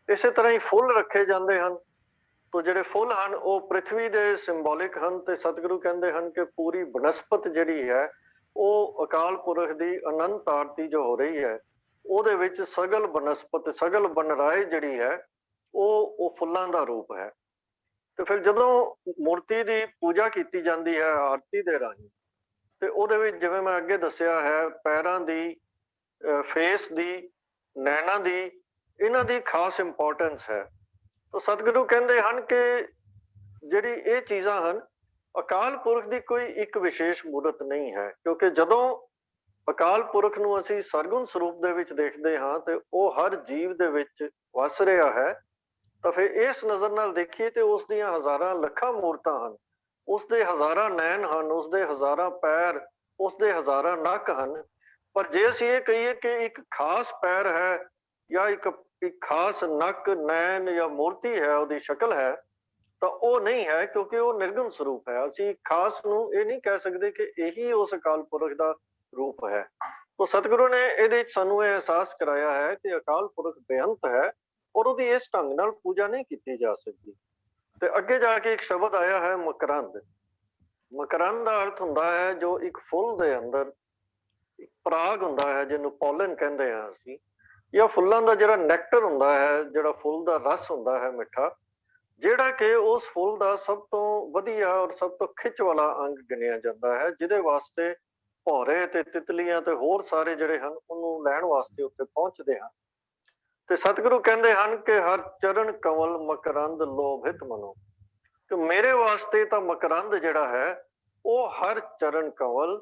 ਇਸੇ ਤਰ੍ਹਾਂ ਹੀ ਫੁੱਲ ਰੱਖੇ ਜਾਂਦੇ ਹਨ। ਤੋ ਜਿਹੜੇ ਫੁੱਲ ਹਨ ਉਹ ਪ੍ਰਿਥਵੀ ਦੇ ਸਿੰਬੋਲਿਕ ਹਨ ਤੇ ਸਤਿਗੁਰੂ ਕਹਿੰਦੇ ਹਨ ਕਿ ਪੂਰੀ ਬਨਸਪਤ ਜਿਹੜੀ ਹੈ ਉਹ ਅਕਾਲ ਪੁਰਖ ਦੀ ਅਨੰਤ ਆਰਤੀ ਜੋ ਹੋ ਰਹੀ ਹੈ ਉਹਦੇ ਵਿੱਚ ਸਗਲ ਬਨਸਪਤ, ਸਗਲ ਬਨਰਾਏ ਜਿਹੜੀ ਹੈ ਉਹ ਫੁੱਲਾਂ ਦਾ ਰੂਪ ਹੈ। ਤੇ ਫਿਰ ਜਦੋਂ ਮੂਰਤੀ ਦੀ ਪੂਜਾ ਕੀਤੀ ਜਾਂਦੀ ਹੈ ਆਰਤੀ ਦੇ ਰਾਹੀਂ, ਤੇ ਉਹਦੇ ਵਿੱਚ ਜਿਵੇਂ ਮੈਂ ਅੱਗੇ ਦੱਸਿਆ ਹੈ ਪੈਰਾਂ ਦੀ, ਫੇਸ ਦੀ, ਨੈਣਾਂ ਦੀ, ਇਹਨਾਂ ਦੀ ਖਾਸ ਇੰਪੋਰਟੈਂਸ ਹੈ। ਤਾਂ ਸਤਿਗੁਰੂ ਕਹਿੰਦੇ ਹਨ ਕਿ ਜਿਹੜੀ ਇਹ ਚੀਜ਼ਾਂ ਹਨ, ਅਕਾਲ ਪੁਰਖ ਦੀ ਕੋਈ ਇੱਕ ਵਿਸ਼ੇਸ਼ ਮੂਰਤ ਨਹੀਂ ਹੈ, ਕਿਉਂਕਿ ਜਦੋਂ ਅਕਾਲ ਪੁਰਖ ਨੂੰ ਅਸੀਂ ਸਰਗੁਣ ਸਰੂਪ ਦੇ ਵਿੱਚ ਦੇਖਦੇ ਹਾਂ ਤੇ ਉਹ ਹਰ ਜੀਵ ਦੇ ਵਿੱਚ ਵਸ ਰਿਹਾ ਹੈ, ਤਾਂ ਫਿਰ ਇਸ ਨਜ਼ਰ ਨਾਲ ਦੇਖੀਏ ਤੇ ਉਸ ਦੀਆਂ ਹਜ਼ਾਰਾਂ ਲੱਖਾਂ ਮੂਰਤਾਂ ਹਨ, ਉਸਦੇ ਹਜ਼ਾਰਾਂ ਨੈਣ ਹਨ, ਉਸਦੇ ਹਜ਼ਾਰਾਂ ਪੈਰ, ਉਸਦੇ ਹਜ਼ਾਰਾਂ ਨੱਕ ਹਨ। ਪਰ ਜੇ ਅਸੀਂ ਇਹ ਕਹੀਏ ਕਿ ਇੱਕ ਖਾਸ ਪੈਰ ਹੈ ਜਾਂ ਇੱਕ ਖਾਸ ਨੱਕ, ਨੈਣ ਜਾਂ ਮੂਰਤੀ ਹੈ, ਉਹਦੀ ਸ਼ਕਲ ਹੈ, ਤਾਂ ਉਹ ਨਹੀਂ ਹੈ, ਕਿਉਂਕਿ ਉਹ ਨਿਰਗੁਣ ਸਰੂਪ ਹੈ। ਅਸੀਂ ਖਾਸ ਨੂੰ ਇਹ ਨਹੀਂ ਕਹਿ ਸਕਦੇ ਕਿ ਇਹੀ ਉਸ ਅਕਾਲ ਪੁਰਖ ਦਾ ਰੂਪ ਹੈ। ਤਾਂ ਸਤਿਗੁਰੂ ਨੇ ਇਹਦੇ ਵਿੱਚ ਸਾਨੂੰ ਇਹ ਅਹਿਸਾਸ ਕਰਾਇਆ ਹੈ ਕਿ ਅਕਾਲ ਪੁਰਖ ਬੇਅੰਤ ਹੈ ਔਰ ਉਹਦੀ ਇਸ ਢੰਗ ਨਾਲ ਪੂਜਾ ਨਹੀਂ ਕੀਤੀ ਜਾ ਸਕਦੀ। ਤੇ ਅੱਗੇ ਜਾ ਕੇ ਇੱਕ ਸ਼ਬਦ ਆਇਆ ਹੈ ਮਕਰੰਦ। ਮਕਰੰਦ ਦਾ ਅਰਥ ਹੁੰਦਾ ਹੈ ਜੋ ਇੱਕ ਫੁੱਲ ਦੇ ਅੰਦਰ ਇੱਕ ਪਰਾਗ ਹੁੰਦਾ ਹੈ, ਜਿਹਨੂੰ ਪੋਲਨ ਕਹਿੰਦੇ ਹਾਂ ਅਸੀਂ, ਜਾਂ ਫੁੱਲਾਂ ਦਾ ਜਿਹੜਾ ਨੈਕਟਰ ਹੁੰਦਾ ਹੈ, ਜਿਹੜਾ ਫੁੱਲ ਦਾ ਰਸ ਹੁੰਦਾ ਹੈ ਮਿੱਠਾ, ਜਿਹੜਾ ਕਿ ਉਸ ਫੁੱਲ ਦਾ ਸਭ ਤੋਂ ਵਧੀਆ ਔਰ ਸਭ ਤੋਂ ਖਿੱਚ ਵਾਲਾ ਅੰਗ ਗਿਣਿਆ ਜਾਂਦਾ ਹੈ, ਜਿਹਦੇ ਵਾਸਤੇ ਭੌਰੇ ਤੇ ਤਿਤਲੀਆਂ ਤੇ ਹੋਰ ਸਾਰੇ ਜਿਹੜੇ ਹਨ ਉਹਨੂੰ ਲੈਣ ਵਾਸਤੇ ਉੱਤੇ ਪਹੁੰਚਦੇ ਹਨ। ਤੇ ਸਤਿਗੁਰੂ ਕਹਿੰਦੇ ਹਨ ਕਿ ਹਰ ਚਰਨ ਕਮਲ ਮਕਰੰਦ ਲੋਭਿਤ ਮਨੋ, ਕਿ ਮੇਰੇ ਵਾਸਤੇ ਤਾਂ ਮਕਰੰਦ ਜਿਹੜਾ ਹੈ ਉਹ ਹਰ ਚਰਨ ਕਮਲ,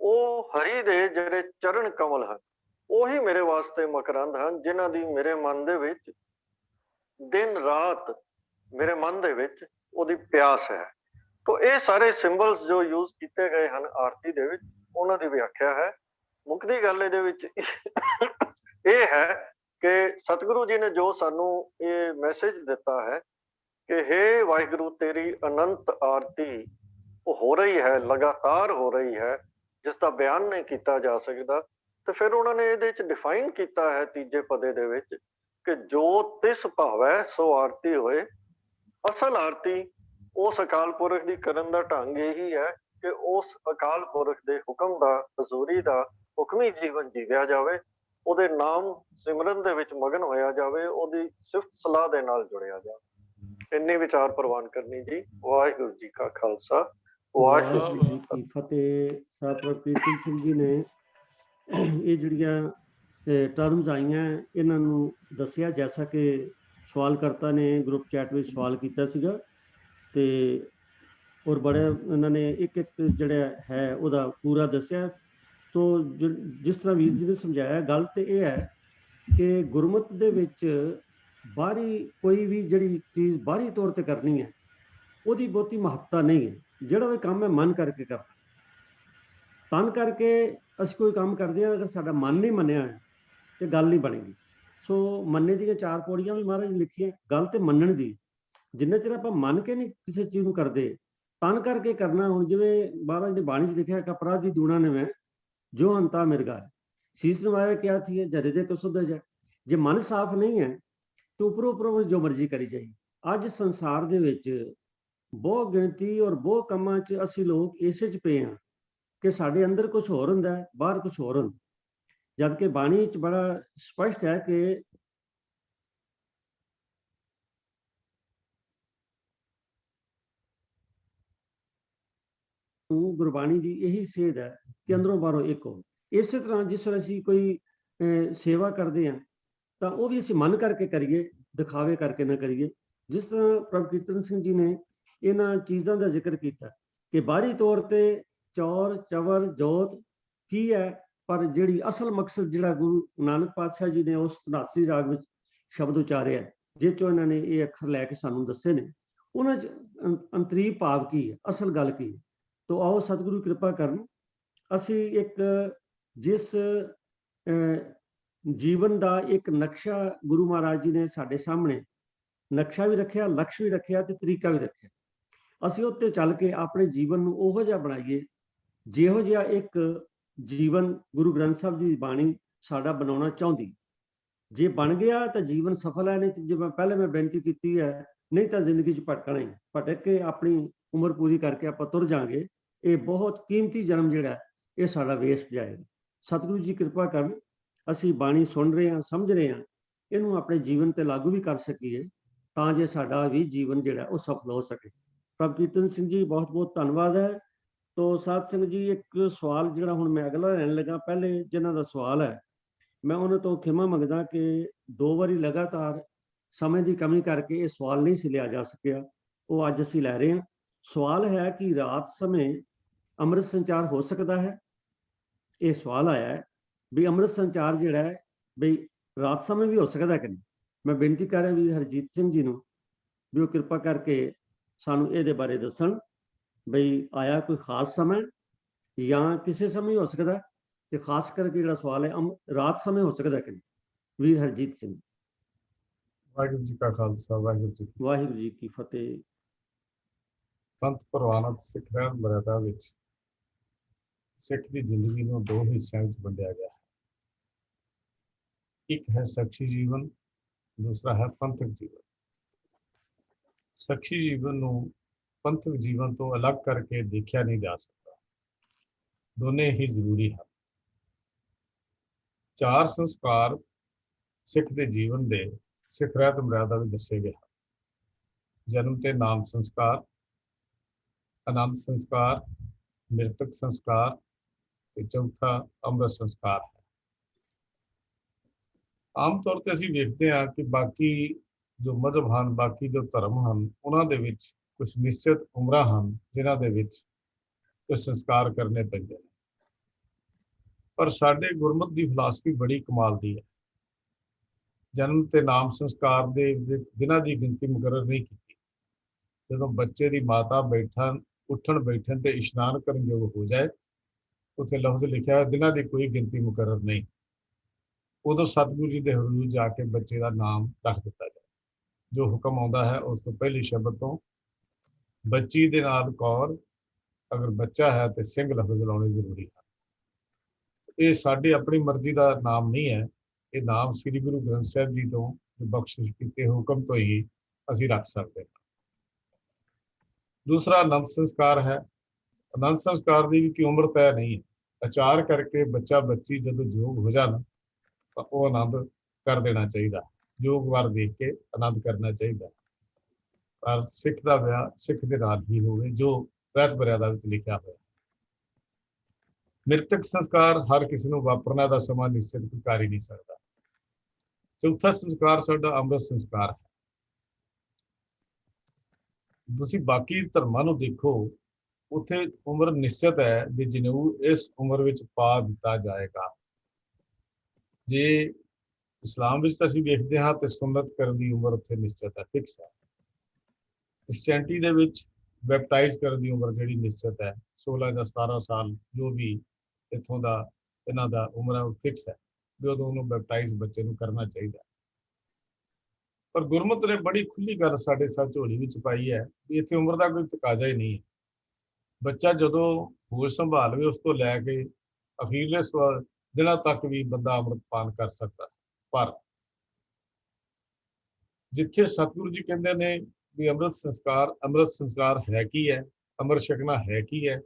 ਉਹ ਹਰੀ ਦੇ ਜਿਹੜੇ ਚਰਨ ਕਮਲ ਹਨ ਉਹੀ ਮੇਰੇ ਵਾਸਤੇ ਮਕਰੰਦ ਹਨ, ਜਿਨ੍ਹਾਂ ਦੀ ਮੇਰੇ ਮਨ ਦੇ ਵਿੱਚ ਦਿਨ ਰਾਤ, ਮੇਰੇ ਮਨ ਦੇ ਵਿੱਚ ਉਹਦੀ ਪਿਆਸ ਹੈ। ਤਾਂ ਇਹ ਸਾਰੇ ਸਿੰਬਲਸ ਜੋ ਯੂਜ਼ ਕੀਤੇ ਗਏ ਹਨ ਆਰਤੀ ਦੇ ਵਿੱਚ, ਉਹਨਾਂ ਦੀ ਵਿਆਖਿਆ ਹੈ। ਮੁੱਕਦੀ ਗੱਲ ਇਹਦੇ ਵਿੱਚ ਇਹ ਹੈ ਕਿ ਸਤਿਗੁਰੂ ਜੀ ਨੇ ਜੋ ਸਾਨੂੰ ਇਹ ਮੈਸੇਜ ਦਿੱਤਾ ਹੈ ਕਿ ਹੇ ਵਾਹਿਗੁਰੂ ਤੇਰੀ ਅਨੰਤ ਆਰਤੀ ਉਹ ਹੋ ਰਹੀ ਹੈ, ਲਗਾਤਾਰ ਹੋ ਰਹੀ ਹੈ, ਜਿਸ ਦਾ ਬਿਆਨ ਨਹੀਂ ਕੀਤਾ ਜਾ ਸਕਦਾ। ਤੇ ਫਿਰ ਉਹਨਾਂ ਨੇ ਇਹਦੇ ਵਿੱਚ ਡਿਫਾਈਨ ਕੀਤਾ ਹੈ ਤੀਜੇ ਪਦੇ ਦੇ ਵਿੱਚ ਕਿ ਜੋ ਤਿਸ ਭਾਵੈ ਸੋ ਆਰਤੀ ਹੋਏ। ਅਸਲ ਆਰਤੀ ਉਸ ਅਕਾਲ ਪੁਰਖ ਦੀ ਕਰਨ ਦਾ ਢੰਗ ਇਹੀ ਹੈ ਕਿ ਉਸ ਅਕਾਲ ਪੁਰਖ ਦੇ ਹੁਕਮ ਦਾ, ਹਜ਼ੂਰੀ ਦਾ ਹੁਕਮੀ ਜੀਵਨ ਜੀਵਿਆ ਜਾਵੇ, ਉਹਦੇ ਨਾਮ ਸਿਮਰਨ ਦੇ ਵਿੱਚ ਮਗਨ ਹੋਇਆ ਜਾਵੇ, ਉਹਦੀ ਸਿਫਤ ਸਲਾਹ ਦੇ ਨਾਲ ਜੁੜਿਆ ਜਾਵੇ। ਇੰਨੇ ਵਿਚਾਰ ਪ੍ਰਵਾਨ ਕਰਨੀ ਜੀ। ਵਾਹਿਗੁਰੂ ਜੀ ਕਾ ਖਾਲਸਾ, ਵਾਹਿਗੁਰੂ ਜੀ ਕੀ
ਫਤਿਹ। ਸਾਹਿਬ ਪ੍ਰੀਤਮ ਸਿੰਘ ਜੀ ਨੇ ਇਹ ਜਿਹੜੀਆਂ ਟਰਮਸ ਆਈਆਂ ਇਹਨਾਂ ਨੂੰ ਦੱਸਿਆ, ਜੈਸਾ ਕਿ ਸਵਾਲ ਕਰਤਾ ਨੇ ਗਰੁੱਪ ਚੈਟ ਵਿੱਚ ਸਵਾਲ ਕੀਤਾ ਸੀਗਾ, ਤੇ ਔਰ ਬੜੇ ਉਹਨਾਂ ਨੇ ਇੱਕ ਇੱਕ ਜਿਹੜਾ ਹੈ ਉਹਦਾ ਪੂਰਾ ਦੱਸਿਆ। ਤੋ ਜਿਸ ਤਰ੍ਹਾਂ ਵੀਰ ਜੀ ਨੇ ਸਮਝਾਇਆ, ਗੱਲ ਤੇ ਇਹ ਹੈ ਕਿ ਗੁਰਮਤ ਦੇ ਵਿੱਚ ਬਾਹਰੀ ਕੋਈ ਵੀ ਜਿਹੜੀ ਚੀਜ਼ ਬਾਹਰੀ ਤੌਰ ਤੇ ਕਰਨੀ ਹੈ ਉਹਦੀ ਬਹੁਤੀ ਮਹੱਤਤਾ ਨਹੀਂ ਹੈ। ਜਿਹੜਾ ਵੀ ਕੰਮ ਹੈ ਮਨ ਕਰਕੇ ਕਰਨਾ। ਤਨ ਕਰਕੇ ਅਸੀਂ ਕੋਈ ਕੰਮ ਕਰਦੇ ਹਾਂ, ਅਗਰ ਸਾਡਾ ਮਨ ਨਹੀਂ ਮੰਨਿਆ ਤੇ ਗੱਲ ਨਹੀਂ ਬਣੇਗੀ। ਸੋ ਮੰਨੇ ਦੀਆਂ 4 ਪੌੜੀਆਂ ਵੀ ਮਹਾਰਾਜ ਲਿਖੀਆਂ। ਗੱਲ ਤੇ ਮੰਨਣ ਦੀ, ਜਿੰਨੇ ਚਿਰ ਆਪਾਂ ਮੰਨ ਕੇ ਨਹੀਂ ਕਿਸੇ ਚੀਜ਼ ਨੂੰ ਕਰਦੇ, ਤਨ ਕਰਕੇ ਕਰਨਾ। ਹੁਣ ਜਿਵੇਂ ਮਹਾਰਾਜ ਨੇ ਬਾਣੀ 'ਚ ਲਿਖਿਆ ਕਿ ਅਪਰਾਧੀ ਦੂਣਾ ਨੇ ਜੋ ਅੰਤਾ ਮਿਰਗਾ ਸੀਸ ਨਵਾਇਆ ਕਿਆ ਥੀ ਜਰੇ ਦੇ ਕੁਸੁੱਧ ਜਾਏ। ਜੇ ਮਨ ਸਾਫ਼ ਨਹੀਂ ਹੈ ਤੇ ਉੱਪਰੋਂ ਉੱਪਰੋਂ ਜੋ ਮਰਜ਼ੀ ਕਰੀ ਜਾਈ। ਅੱਜ ਸੰਸਾਰ ਦੇ ਵਿੱਚ ਬਹੁਤ ਗਿਣਤੀ ਔਰ ਬਹੁਤ ਕੰਮਾਂ 'ਚ ਅਸੀਂ ਲੋਕ ਇਸੇ 'ਚ ਪਏ ਹਾਂ ਕਿ ਸਾਡੇ ਅੰਦਰ ਕੁਝ ਹੋਰ ਹੁੰਦਾ ਹੈ, ਬਾਹਰ ਕੁਝ ਹੋਰ ਹੁੰਦਾ। ਜਦ ਕਿ ਬਾਣੀ 'ਚ ਬੜਾ ਸਪਸ਼ਟ ਹੈ ਕਿ ਗੁਰਬਾਣੀ ਦੀ ਇਹੀ ਸੇਧ ਹੈ ਕਿ ਅੰਦਰੋਂ ਬਾਹਰੋਂ ਇੱਕ ਹੋ। ਇਸੇ ਤਰ੍ਹਾਂ ਜਿਸ ਵੇਲੇ ਅਸੀਂ ਕੋਈ ਸੇਵਾ ਕਰਦੇ ਹਾਂ ਤਾਂ ਉਹ ਵੀ ਅਸੀਂ ਮਨ ਕਰਕੇ ਕਰੀਏ, ਦਿਖਾਵੇ ਕਰਕੇ ਨਾ ਕਰੀਏ। ਜਿਸ ਤਰ੍ਹਾਂ ਪ੍ਰਭੂ ਕੀਰਤਨ ਸਿੰਘ ਜੀ ਨੇ ਇਹਨਾਂ ਚੀਜ਼ਾਂ ਦਾ ਜ਼ਿਕਰ ਕੀਤਾ ਕਿ ਬਾਹਰੀ ਤੌਰ ਤੇ ਚੌਰ ਚਵਰ ਜੋਤ ਕੀ ਹੈ, ਪਰ ਜਿਹੜੀ ਅਸਲ ਮਕਸਦ ਜਿਹੜਾ ਗੁਰੂ ਨਾਨਕ ਪਾਤਸ਼ਾਹ ਜੀ ਨੇ ਉਸ ਧਨਾਸਰੀ ਰਾਗ ਵਿੱਚ ਸ਼ਬਦ ਉਚਾਰਿਆ, ਜਿਸ 'ਚੋਂ ਇਹਨਾਂ ਨੇ ਇਹ ਅੱਖਰ ਲੈ ਕੇ ਸਾਨੂੰ ਦੱਸੇ ਨੇ, ਉਹਨਾਂ 'ਚ ਅੰਤਰੀਵ ਭਾਵ ਕੀ ਹੈ, ਅਸਲ ਗੱਲ ਕੀ ਹੈ। ਤੋ ਆਓ ਸਤਿਗੁਰੂ ਕਿਰਪਾ ਕਰਨ, ਅਸੀਂ ਇੱਕ ਜਿਸ ਜੀਵਨ ਦਾ ਇੱਕ ਨਕਸ਼ਾ ਗੁਰੂ ਮਹਾਰਾਜ ਜੀ ਨੇ ਸਾਡੇ ਸਾਹਮਣੇ ਨਕਸ਼ਾ ਵੀ ਰੱਖਿਆ, ਲਕਸ਼ ਵੀ ਰੱਖਿਆ ਤੇ ਤਰੀਕਾ ਵੀ ਰੱਖਿਆ, ਅਸੀਂ ਉੱਤੇ ਚੱਲ ਕੇ ਆਪਣੇ ਜੀਵਨ ਨੂੰ ਉਹੋ ਜਿਹਾ ਬਣਾਈਏ ਜਿਹੋ ਜਿਹਾ ਇੱਕ ਜੀਵਨ ਗੁਰੂ ਗ੍ਰੰਥ ਸਾਹਿਬ ਜੀ ਦੀ ਬਾਣੀ ਸਾਡਾ ਬਣਾਉਣਾ ਚਾਹੁੰਦੀ। ਜੇ ਬਣ ਗਿਆ ਤਾਂ ਜੀਵਨ ਸਫਲ ਹੈ, ਨਹੀਂ ਤੇ ਜਿਵੇਂ ਪਹਿਲੇ ਮੈਂ ਬੇਨਤੀ ਕੀਤੀ ਹੈ, ਨਹੀਂ ਤਾਂ ਜ਼ਿੰਦਗੀ 'ਚ ਭਟਕਣਾ ਹੀ, ਭਟਕ ਕੇ ਆਪਣੀ ਉਮਰ ਪੂਰੀ ਕਰਕੇ ਆਪਾਂ ਤੁਰ ਜਾਾਂਗੇ। ਇਹ ਬਹੁਤ ਕੀਮਤੀ ਜਨਮ ਜਿਹੜਾ ਇਹ ਸਾਡਾ ਵੇਸਟ ਜਾਏਗਾ। ਸਤਿਗੁਰੂ ਜੀ ਕਿਰਪਾ ਕਰਨ, ਅਸੀਂ ਬਾਣੀ ਸੁਣ ਰਹੇ ਹਾਂ, ਸਮਝ ਰਹੇ ਹਾਂ, ਇਹਨੂੰ ਆਪਣੇ ਜੀਵਨ ਤੇ ਲਾਗੂ ਵੀ ਕਰ ਸਕੀਏ ਤਾਂ ਜੇ ਸਾਡਾ ਵੀ ਜੀਵਨ ਜਿਹੜਾ ਉਹ ਸਫਲ ਹੋ ਸਕੇ। ਪ੍ਰਭੂ ਕੀਰਤਨ ਸਿੰਘ ਜੀ ਬਹੁਤ ਬਹੁਤ ਧੰਨਵਾਦ ਹੈ। ਤੋ ਸਾਧ ਸਿੰਘ ਜੀ, ਇੱਕ ਸਵਾਲ ਜਿਹੜਾ ਹੁਣ ਮੈਂ ਅਗਲਾ ਲੈਣ ਲੱਗਾ, ਪਹਿਲੇ ਜਿਨ੍ਹਾਂ ਦਾ ਸਵਾਲ ਹੈ ਮੈਂ ਉਹਨਾਂ ਤੋਂ ਖਿਮਾ ਮੰਗਦਾ ਕਿ 2 ਵਾਰੀ ਲਗਾਤਾਰ ਸਮੇਂ ਦੀ ਕਮੀ ਕਰਕੇ ਇਹ ਸਵਾਲ ਨਹੀਂ ਸੀ ਲਿਆ ਜਾ ਸਕਿਆ, ਉਹ ਅੱਜ ਅਸੀਂ ਲੈ ਰਹੇ ਹਾਂ। ਸਵਾਲ ਹੈ ਕਿ ਰਾਤ ਸਮੇਂ ਅੰਮ੍ਰਿਤ ਸੰਚਾਰ ਹੋ ਸਕਦਾ ਹੈ? ਇਹ ਸਵਾਲ ਆਇਆ ਹੈ ਵੀ ਅੰਮ੍ਰਿਤ ਸੰਚਾਰ ਜਿਹੜਾ ਹੈ ਬਈ ਰਾਤ ਸਮੇਂ ਵੀ ਹੋ ਸਕਦਾ ਕਿ ਨਹੀਂ। ਮੈਂ ਬੇਨਤੀ ਕਰ ਰਿਹਾ ਵੀ ਹਰਜੀਤ ਸਿੰਘ ਜੀ ਨੂੰ ਵੀ ਉਹ ਕਿਰਪਾ ਕਰਕੇ ਸਾਨੂੰ ਇਹਦੇ ਬਾਰੇ ਦੱਸਣ ਬਈ ਆਇਆ ਕੋਈ ਖਾਸ ਸਮਾਂ ਜਾਂ ਕਿਸੇ ਸਮੇਂ ਹੋ ਸਕਦਾ, ਤੇ ਖਾਸ ਕਰਕੇ ਜਿਹੜਾ ਸਵਾਲ ਹੈ ਰਾਤ ਸਮੇਂ ਹੋ ਸਕਦਾ ਕਿ ਨਹੀਂ। ਵੀਰ ਹਰਜੀਤ ਸਿੰਘ।
ਵਾਹਿਗੁਰੂ ਜੀ ਕਾ ਖਾਲਸਾ, ਵਾਹਿਗੁਰੂ ਜੀ ਕੀ
ਫਤਿਹ।
ਪੰਥ ਪ੍ਰਵਾਨਿਤ ਸਿੱਖ ਰਹਿਤ ਮਰਯਾਦਾ ਵਿੱਚ ਸਿੱਖ ਦੀ ਜ਼ਿੰਦਗੀ ਨੂੰ 2 ਹਿੱਸਿਆਂ ਵਿੱਚ ਵੰਡਿਆ ਗਿਆ ਹੈ। ਇੱਕ ਹੈ ਸੱਚੀ ਜੀਵਨ, ਦੂਸਰਾ ਹੈ ਪੰਥਕ ਜੀਵਨ। ਸੱਚੀ ਜੀਵਨ ਨੂੰ ਪੰਥਕ ਜੀਵਨ ਤੋਂ ਅਲੱਗ ਕਰਕੇ ਦੇਖਿਆ ਨਹੀਂ ਜਾ ਸਕਦਾ, ਦੋਨੇ ਹੀ ਜ਼ਰੂਰੀ ਹਨ। 4 ਸੰਸਕਾਰ ਸਿੱਖ ਦੇ ਜੀਵਨ ਦੇ ਸਿੱਖ ਰਹਿਤ ਮਰਯਾਦਾ ਵਿੱਚ ਦੱਸੇ ਗਏ ਹਨ। ਜਨਮ ਤੇ ਨਾਮ ਸੰਸਕਾਰ, ਆਨੰਦ ਸੰਸਕਾਰ, ਮ੍ਰਿਤਕ ਸੰਸਕਾਰ ਤੇ ਚੌਥਾ ਅੰਮ੍ਰਿਤ ਸੰਸਕਾਰ ਹੈ। ਆਮ ਤੌਰ ਤੇ ਅਸੀਂ ਵੇਖਦੇ ਹਾਂ ਕਿ ਬਾਕੀ ਜੋ ਮਜ਼ਹਬ ਹਨ, ਬਾਕੀ ਜੋ ਧਰਮ ਹਨ, ਉਹਨਾਂ ਦੇ ਵਿੱਚ ਕੁਝ ਨਿਸ਼ਚਿਤ ਉਮਰਾਂ ਹਨ ਜਿਨ੍ਹਾਂ ਦੇ ਵਿੱਚ ਕੁਝ ਸੰਸਕਾਰ ਕਰਨੇ ਪੈਂਦੇ ਨੇ। ਪਰ ਸਾਡੇ ਗੁਰਮਤਿ ਦੀ ਫਿਲਾਸਫੀ ਬੜੀ ਕਮਾਲ ਦੀ ਹੈ। ਜਨਮ ਤੇ ਨਾਮ ਸੰਸਕਾਰ ਦੇ ਦਿਨਾਂ ਦੀ ਗਿਣਤੀ ਮੁਕਰਰ ਨਹੀਂ ਕੀਤੀ। ਜਦੋਂ ਬੱਚੇ ਦੀ ਮਾਤਾ ਉੱਠਣ ਬੈਠਣ ਤੇ ਇਸ਼ਨਾਨ ਕਰਨ ਯੋਗ ਹੋ ਜਾਏ, ਉੱਥੇ ਲਫ਼ਜ਼ ਲਿਖਿਆ ਦਿਨਾਂ ਦੀ ਕੋਈ ਗਿਣਤੀ ਮੁਕਰਰ ਨਹੀਂ। ਉਦੋਂ ਸਤਿਗੁਰੂ ਜੀ ਦੇ ਹਜ਼ੂਰ ਜਾ ਕੇ ਬੱਚੇ ਦਾ ਨਾਮ ਰੱਖ ਦਿੱਤਾ ਜਾਏ। ਜੋ ਹੁਕਮ ਆਉਂਦਾ ਹੈ ਉਸ ਤੋਂ ਪਹਿਲੀ ਸ਼ਬਦ ਤੋਂ ਬੱਚੀ ਦੇ ਨਾਲ ਕੌਰ, ਅਗਰ ਬੱਚਾ ਹੈ ਤੇ ਸਿੰਘ ਲਫ਼ਜ਼ ਲਾਉਣੇ ਜ਼ਰੂਰੀ ਹੈ। ਇਹ ਸਾਡੀ ਆਪਣੀ ਮਰਜ਼ੀ ਦਾ ਨਾਮ ਨਹੀਂ ਹੈ, ਇਹ ਨਾਮ ਸ੍ਰੀ ਗੁਰੂ ਗ੍ਰੰਥ ਸਾਹਿਬ ਜੀ ਤੋਂ ਬਖਸ਼ਿਸ਼ ਕੀਤੇ ਹੁਕਮ ਤੋਂ ਹੀ ਅਸੀਂ ਰੱਖ ਸਕਦੇ ਹਾਂ। ਦੂਸਰਾ ਆਨੰਦ ਸੰਸਕਾਰ ਹੈ। ਆਨੰਦ ਸੰਸਕਾਰ ਦੀ ਵੀ ਕੋਈ ਉਮਰ ਤੈਅ ਨਹੀਂ ਹੈ। ਆਚਾਰ ਕਰਕੇ ਬੱਚਾ ਬੱਚੀ ਜਦੋਂ ਯੋਗ ਹੋ ਜਾਣ ਤਾਂ ਉਹ ਆਨੰਦ ਕਰ ਦੇਣਾ ਚਾਹੀਦਾ, ਯੋਗ ਵਾਰ ਦੇਖ ਕੇ ਆਨੰਦ ਕਰਨਾ ਚਾਹੀਦਾ। ਪਰ ਸਿੱਖ ਦਾ ਵਿਆਹ ਸਿੱਖ ਦੇ ਨਾਲ ਹੀ ਹੋਵੇ ਜੋ ਰਹਿਤ ਮਰਯਾਦਾ ਵਿੱਚ ਲਿਖਿਆ ਹੋਇਆ। ਮ੍ਰਿਤਕ ਸੰਸਕਾਰ ਹਰ ਕਿਸੇ ਨੂੰ ਵਾਪਰਨਾ ਦਾ ਸਮਾਂ ਨਿਸ਼ਚਿਤ ਕਰ ਹੀ ਨਹੀਂ ਸਕਦਾ। ਚੌਥਾ ਸੰਸਕਾਰ ਸਾਡਾ ਅੰਮ੍ਰਿਤ ਸੰਸਕਾਰ ਹੈ। ਤੁਸੀਂ ਬਾਕੀ ਧਰਮਾਂ ਨੂੰ ਦੇਖੋ, ਉੱਥੇ ਉਮਰ ਨਿਸ਼ਚਿਤ ਹੈ ਵੀ ਜਨੇਊ ਇਸ ਉਮਰ ਵਿੱਚ ਪਾ ਦਿੱਤਾ ਜਾਏਗਾ। ਜੇ ਇਸਲਾਮ ਵਿੱਚ ਅਸੀਂ ਵੇਖਦੇ ਹਾਂ ਤੇ ਸੁੰਨਤ ਕਰਨ ਦੀ ਉਮਰ ਉੱਥੇ ਨਿਸ਼ਚਿਤ ਹੈ, ਫਿਕਸ ਹੈ। ਕ੍ਰਿਸਚੈਨਿਟੀ ਦੇ ਵਿੱਚ ਬੈਪਟਾਈਜ਼ ਕਰਨ ਦੀ ਉਮਰ ਜਿਹੜੀ ਨਿਸ਼ਚਿਤ ਹੈ 16 ਜਾਂ 17 ਸਾਲ ਜੋ ਵੀ ਇੱਥੋਂ ਦਾ ਇਹਨਾਂ ਦਾ ਉਮਰ ਫਿਕਸ ਹੈ ਵੀ ਉਦੋਂ ਉਹਨੂੰ ਬੈਪਟਾਈਜ਼ ਬੱਚੇ ਨੂੰ ਕਰਨਾ ਚਾਹੀਦਾ। ਪਰ ਗੁਰਮਤਿ ਨੇ ਬੜੀ ਖੁੱਲੀ ਗੱਲ ਸਾਡੇ ਝੋਲੀ ਵਿੱਚ ਪਾਈ ਹੈ ਵੀ ਇੱਥੇ ਉਮਰ ਦਾ ਕੋਈ ਤਕਾਜ਼ਾ ਹੀ ਨਹੀਂ ਹੈ। ਬੱਚਾ ਜਦੋਂ ਹੋਸ਼ ਸੰਭਾਲਵੇ ਉਸ ਤੋਂ ਲੈ ਕੇ ਅਖੀਰਲੇ ਦਿਨਾਂ ਤੱਕ ਵੀ ਬੰਦਾ ਅੰਮ੍ਰਿਤਪਾਨ ਕਰ ਸਕਦਾ। ਪਰ ਜਿੱਥੇ ਸਤਿਗੁਰੂ ਜੀ ਕਹਿੰਦੇ ਨੇ ਵੀ ਅੰਮ੍ਰਿਤ ਸੰਸਕਾਰ ਹੈ ਕੀ ਹੈ, ਅੰਮ੍ਰਿਤ ਛਕਣਾ ਹੈ ਕੀ ਹੈ,